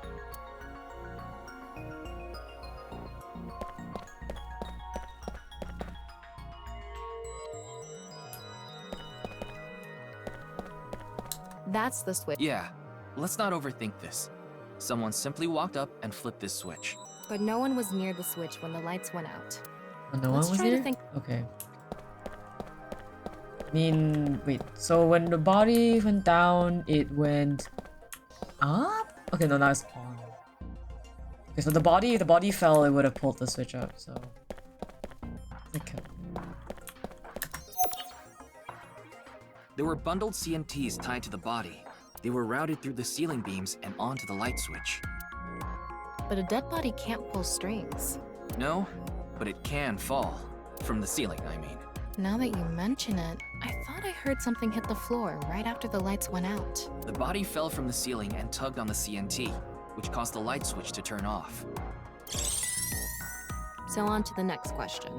That's the switch. Yeah, let's not overthink this. Someone simply walked up and flipped this switch. But no one was near the switch when the lights went out. Oh, no one Let's was try to there? think- Okay. I mean, wait, so when the body went down, it went up? Okay, no, now it's on. Okay, so the body fell, it would have pulled the switch up, so. Okay. There were bundled CNTs tied to the body. They were routed through the ceiling beams and onto the light switch. But a dead body can't pull strings. No, but it can fall. From the ceiling, I mean. Now that you mention it, I thought I heard something hit the floor right after the lights went out. The body fell from the ceiling and tugged on the CNT, which caused the light switch to turn off. So on to the next question.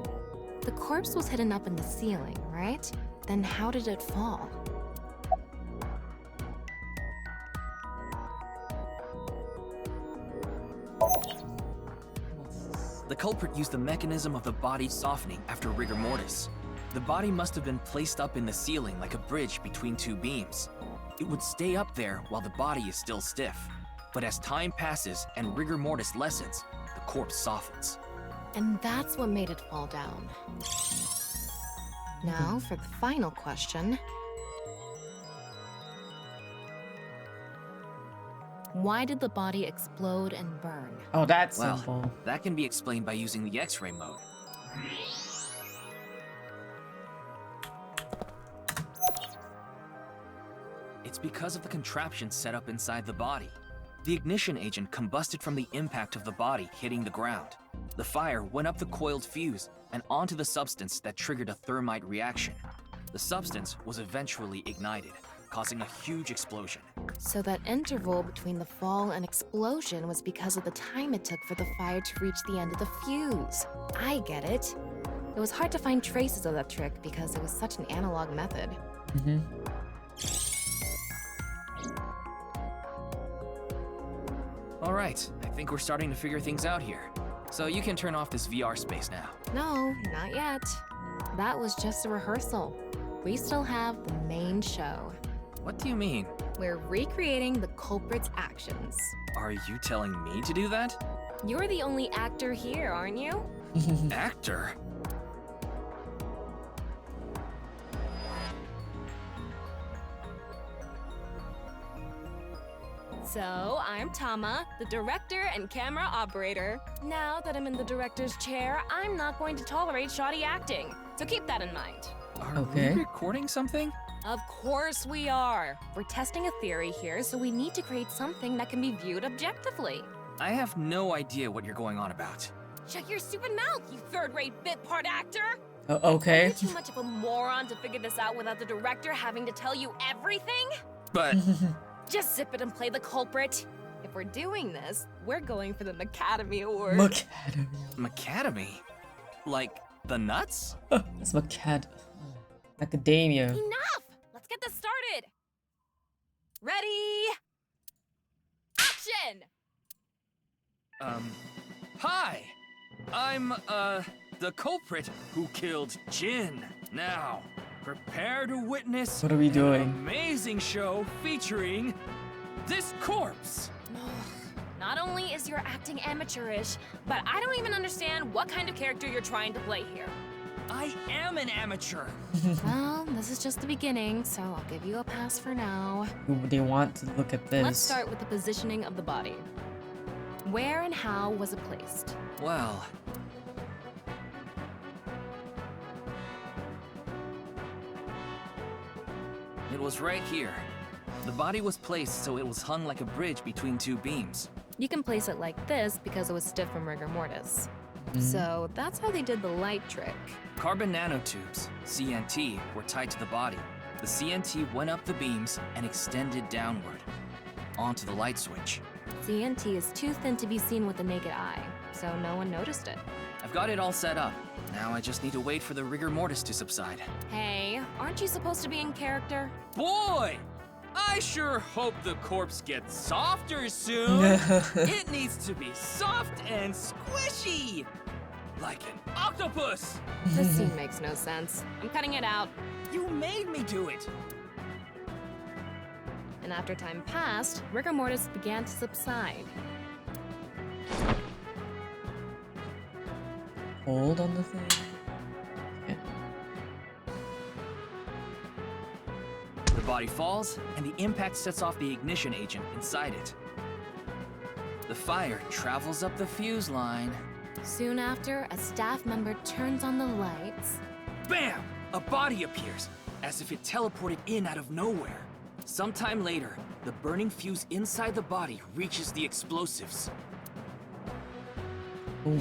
The corpse was hidden up in the ceiling, right? Then how did it fall? The culprit used the mechanism of the body softening after rigor mortis. The body must have been placed up in the ceiling like a bridge between two beams. It would stay up there while the body is still stiff. But as time passes and rigor mortis lessens, the corpse softens. And that's what made it fall down. Now for the final question. Why did the body explode and burn? Oh, that's Well, simple. that can be explained by using the X-ray mode. It's because of the contraption set up inside the body. The ignition agent combusted from the impact of the body hitting the ground. The fire went up the coiled fuse and onto the substance that triggered a thermite reaction. The substance was eventually ignited, causing a huge explosion. So that interval between the fall and explosion was because of the time it took for the fire to reach the end of the fuse. I get it. It was hard to find traces of that trick because it was such an analog method. All right, I think we're starting to figure things out here. So you can turn off this VR space now. No, not yet. That was just a rehearsal. We still have the main show. What do you mean? We're recreating the culprit's actions. Are you telling me to do that? You're the only actor here, aren't you? Actor? So, I'm Tama, the director and camera operator. Now that I'm in the director's chair, I'm not going to tolerate shoddy acting. So keep that in mind. Are Okay. we recording something? Of course we are. We're testing a theory here, so we need to create something that can be viewed objectively. I have no idea what you're going on about. Shut your stupid mouth, you third-rate bit part actor! Okay. Are you too much of a moron to figure this out without the director having to tell you everything? But... Just zip it and play the culprit. If we're doing this, we're going for the Macademy Award. Macademy. Macademy? Like the nuts? That's Macadamia. Enough! Let's get this started! Ready? Action! Hi! I'm, the culprit who killed Jin. Now, prepare to witness What are we doing? an amazing show featuring this corpse. Not only is your acting amateurish, but I don't even understand what kind of character you're trying to play here. I am an amateur. Well, this is just the beginning, so I'll give you a pass for now. They want to look at this. Let's start with the positioning of the body. Where and how was it placed? Well... It was right here. The body was placed so it was hung like a bridge between two beams. You can place it like this because it was stiff from rigor mortis. So that's how they did the light trick. Carbon nanotubes, CNT, were tied to the body. The CNT went up the beams and extended downward, onto the light switch. CNT is too thin to be seen with the naked eye, so no one noticed it. I've got it all set up. Now I just need to wait for the rigor mortis to subside. Hey, aren't you supposed to be in character? Boy! I sure hope the corpse gets softer soon. It needs to be soft and squishy! Like an octopus! This scene makes no sense. I'm cutting it out. You made me do it! And after time passed, rigor mortis began to subside. Hold on the thing. Okay. The body falls, and the impact sets off the ignition agent inside it. The fire travels up the fuse line. Soon after, a staff member turns on the lights. Bam! A body appears, as if it teleported in out of nowhere. Sometime later, the burning fuse inside the body reaches the explosives. Ooh.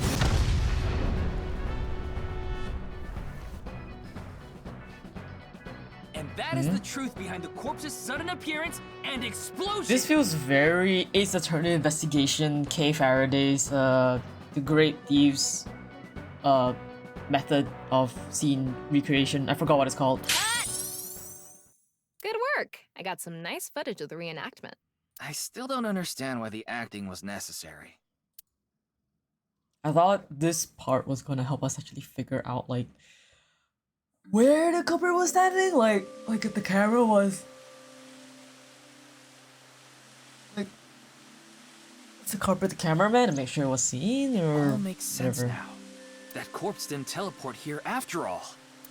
And that is the truth behind the corpse's sudden appearance and explosion! This feels very Ace Attorney Investigation, K. Faraday's, The Great Thieves, method of scene recreation. I forgot what it's called. Good work! I got some nice footage of the reenactment. I still don't understand why the acting was necessary. I thought this part was gonna help us actually figure out, like, where the culprit was standing, like if the camera was, like, it's the culprit, the cameraman, to make sure it was seen, or All makes sense whatever. now. That corpse didn't teleport here after all.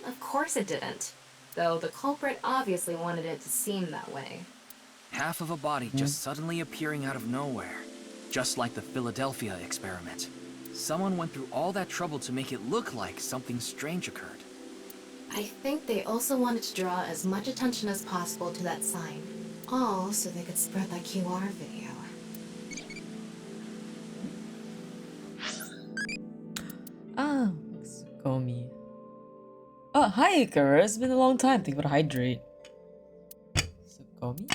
Of course it didn't. Though the culprit obviously wanted it to seem that way. Half of a body just suddenly appearing out of nowhere. Just like the Philadelphia experiment. Someone went through all that trouble to make it look like something strange occurred. I think they also wanted to draw as much attention as possible to that sign. All so they could spread that QR video. Ah, Gomi. Oh, hi, Icarus. It's been a long time. Think about hydrate. Gomi?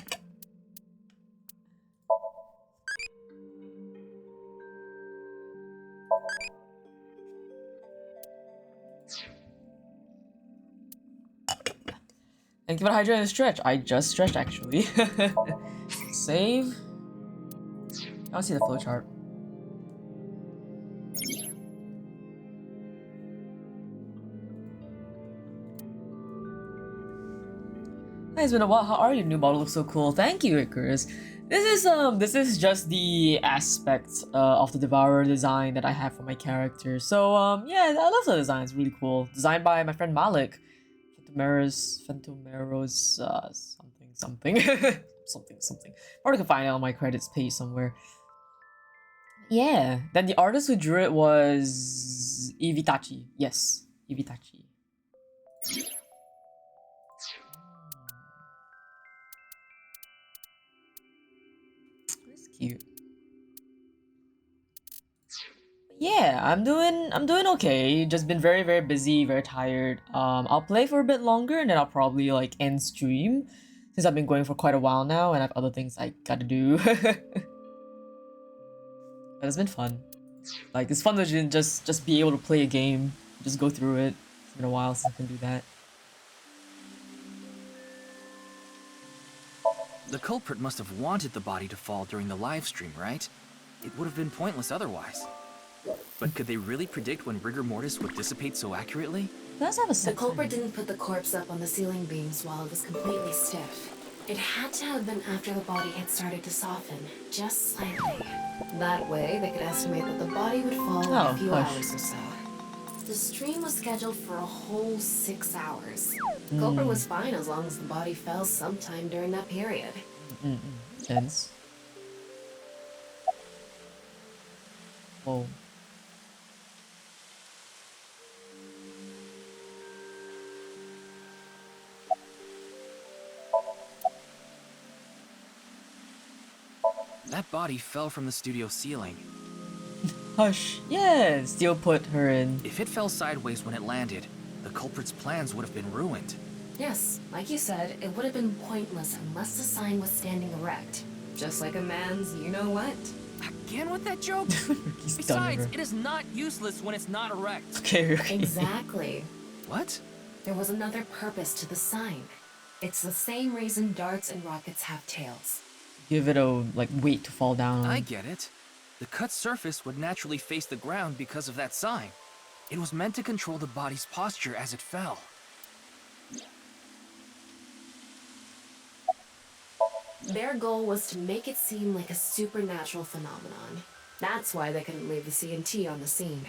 And give it a hydrate and stretch. I just stretched actually. Save. I'll see the flowchart. Hi, it's been a while. How are you? New model looks so cool. Thank you, Icarus. This is just the aspect of the Devourer design that I have for my character. So yeah, I love the design. It's really cool. Designed by my friend Malik. Fentomeros something. something. something. Or I can find it on my credits page somewhere. Yeah. Then the artist who drew it was Ivitachi. Yes, Ivitachi. That's cute. Yeah, I'm doing okay. Just been very, very busy, very tired. I'll play for a bit longer and then I'll probably like end stream since I've been going for quite a while now and I have other things I gotta do. But it's been fun. Like it's fun to just be able to play a game, just go through it. It's been a while since I can do that. The culprit must have wanted the body to fall during the live stream, right? It would have been pointless otherwise. But could they really predict when rigor mortis would dissipate so accurately? The culprit didn't put the corpse up on the ceiling beams while it was completely stiff. It had to have been after the body had started to soften, just slightly. That way, they could estimate that the body would fall in a few hours or so. The stream was scheduled for a whole 6 hours. The culprit was fine as long as the body fell sometime during that period. Tense. Whoa. That body fell from the studio ceiling. Hush. Yeah, still put her in. If it fell sideways when it landed, the culprit's plans would have been ruined. Yes, like you said, it would have been pointless unless the sign was standing erect. Just like a man's you-know-what. Again with that joke? Besides, it is not useless when it's not erect. Okay. Exactly. What? There was another purpose to the sign. It's the same reason darts and rockets have tails. Give it a like weight to fall down on. I get it. The cut surface would naturally face the ground because of that sign. It was meant to control the body's posture as it fell. Their goal was to make it seem like a supernatural phenomenon. That's why they couldn't leave the CNT on the scene.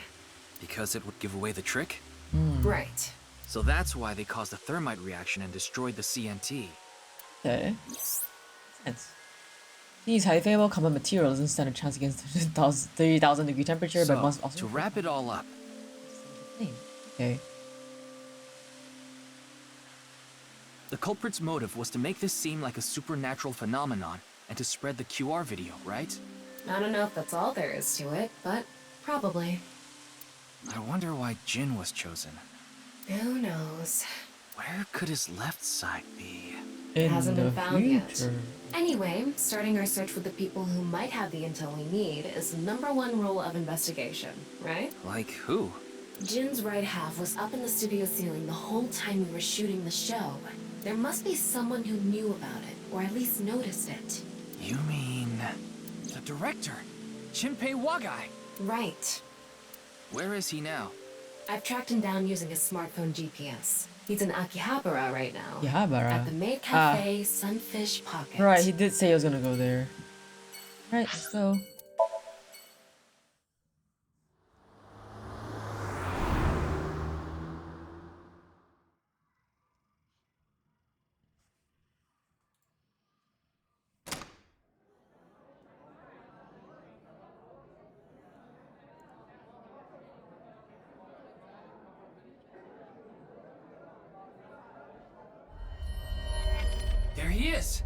Because it would give away the trick? Right. So that's why they caused a thermite reaction and destroyed the CNT. Okay. Sense. These highly favorable common material doesn't stand a chance against 30,000 degree temperature, So, but must also... to wrap it all up. Okay. The culprit's motive was to make this seem like a supernatural phenomenon and to spread the QR video, right? I don't know if that's all there is to it, but probably. I wonder why Jin was chosen. Who knows? Where could his left side be? It hasn't been found yet. Anyway, starting our search for the people who might have the intel we need is the #1 rule of investigation, right? Like who? Jin's right half was up in the studio ceiling the whole time we were shooting the show. There must be someone who knew about it, or at least noticed it. You mean... the director, Shinpei Wagai? Right. Where is he now? I've tracked him down using his smartphone GPS. He's in Akihabara right now. Akihabara? At the Maid Cafe, Sunfish Pocket. Right, he did say he was gonna go there. Right, let's go. There he is!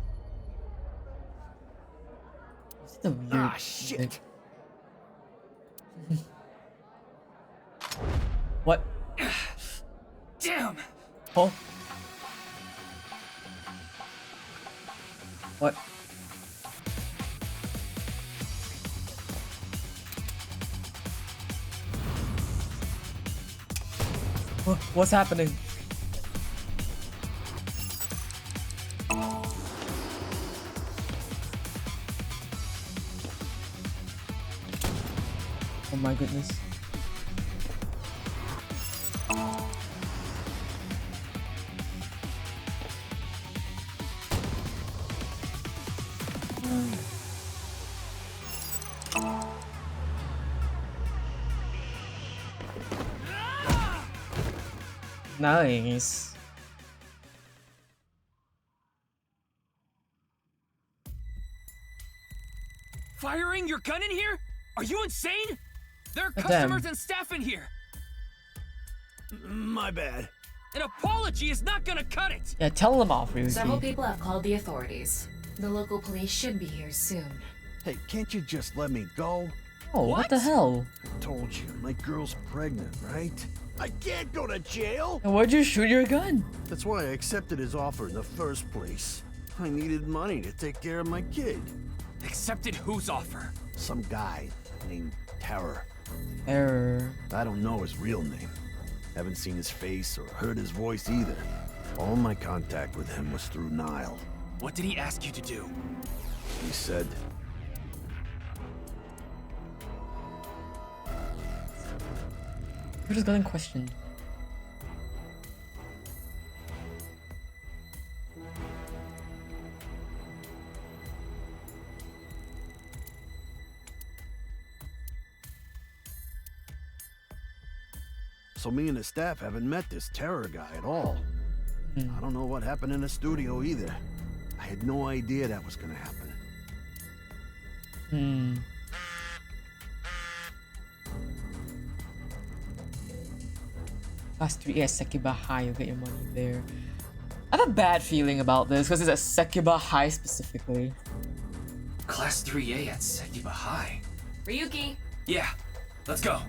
Ah, shit! What? Damn! Oh. What? What's happening? Oh my goodness. Nice. Firing your gun in here? Are you insane? There are Damn. customers and staff in here. My bad. An apology is not gonna cut it. Yeah, tell them off, Ryuki. Several people have called the authorities. The local police should be here soon. Hey, can't you just let me go? Oh, what the hell? I told you, my girl's pregnant, right? I can't go to jail! And why'd you shoot your gun? That's why I accepted his offer in the first place. I needed money to take care of my kid. Accepted whose offer? Some guy named Terror. Error. I don't know his real name. Haven't seen his face or heard his voice either. All my contact with him was through Nile. What did he ask you to do? He said, We're just getting questioned. so me and the staff haven't met this Terror guy at all. I don't know what happened in the studio either. I had no idea that was gonna happen. Class 3A Sekiba High, you'll get your money there. I have a bad feeling about this because it's at Sekiba High specifically. Class 3A at Sekiba High. Ryuki! Yeah, let's go.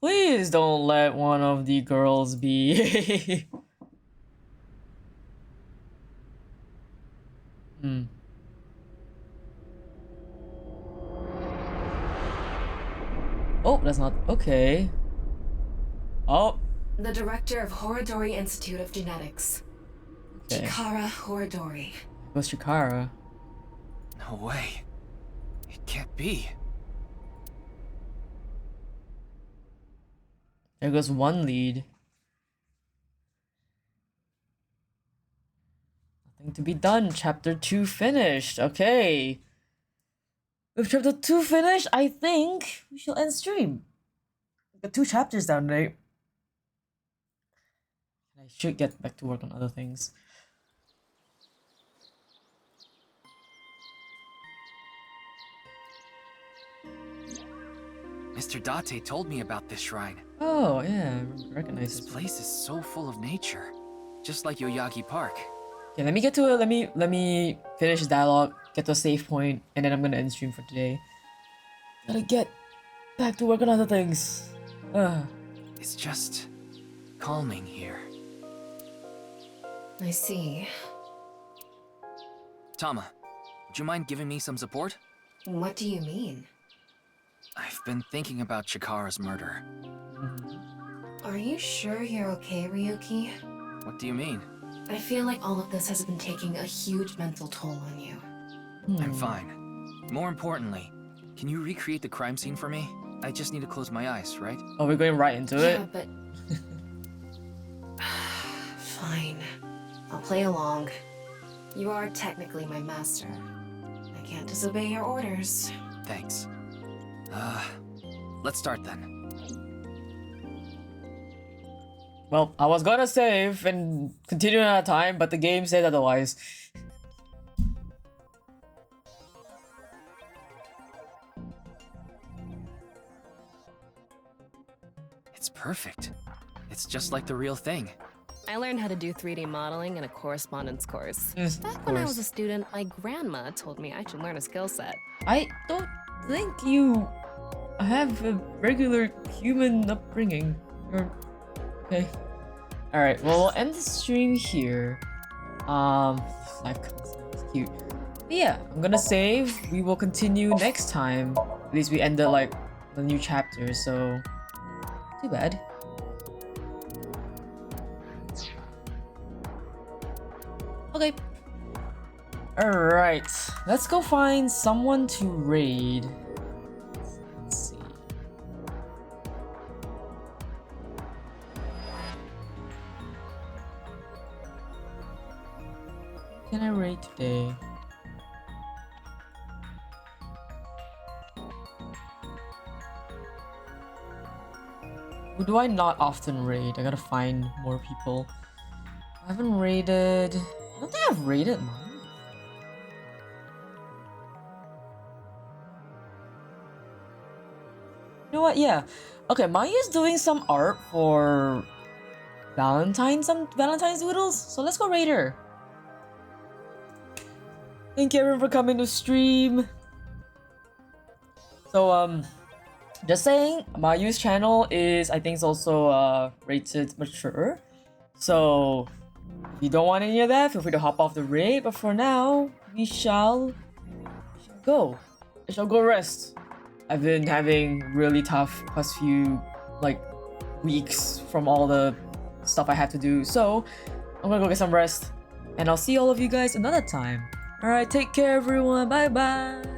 Please don't let one of the girls be. Oh, that's not okay. Oh. The director of Horodori Institute of Genetics. Okay. Chikara Horodori. What's Chikara? No way. It can't be. There goes one lead. Nothing to be done. Chapter 2 finished. Okay. With chapter 2 finished, I think we shall end stream. Got 2 chapters down today. I should get back to work on other things. Mr. Date told me about this shrine. Oh, yeah, I recognize This place is so full of nature. Just like Yoyagi Park. Okay, let me get to it. Let me finish this dialogue, get to a save point, and then I'm gonna end stream for today. Gotta get back to work on other things. It's just calming here. I see. Tama, would you mind giving me some support? What do you mean? I've been thinking about Chikara's murder. Are you sure you're okay, Ryuki? What do you mean? I feel like all of this has been taking a huge mental toll on you. I'm fine. More importantly, can you recreate the crime scene for me? I just need to close my eyes, right? Oh, we're going right into it? Yeah, but... Fine. I'll play along. You are technically my master. I can't disobey your orders. Thanks. Let's start then. Well, I was gonna save and continue another time, but the game said otherwise. It's perfect. It's just like the real thing. I learned how to do 3D modeling in a correspondence course. Yes, Back of when I course. was a student, my grandma told me I should learn a skill set. I don't think you have a regular human upbringing. Or okay. Alright, well we'll end the stream here. Life cutscene is cute. But yeah, I'm gonna save. We will continue next time. At least we ended like the new chapter, so too bad. Okay. Alright. Let's go find someone to raid. Let's see. Who can I raid today? Who do I not often raid? I gotta find more people. I haven't rated... I don't think I've rated mine. You know what? Yeah. Okay, Maya is doing some art for Valentine's doodles. So let's go rate her. Thank you everyone for coming to stream. So just saying, Mayu's channel is, I think, it's also rated mature. So if you don't want any of that, feel free to hop off the raid. But for now, we shall go. I shall go rest. I've been having really tough past few weeks from all the stuff I had to do. So I'm gonna go get some rest, and I'll see all of you guys another time. All right, take care, everyone. Bye bye.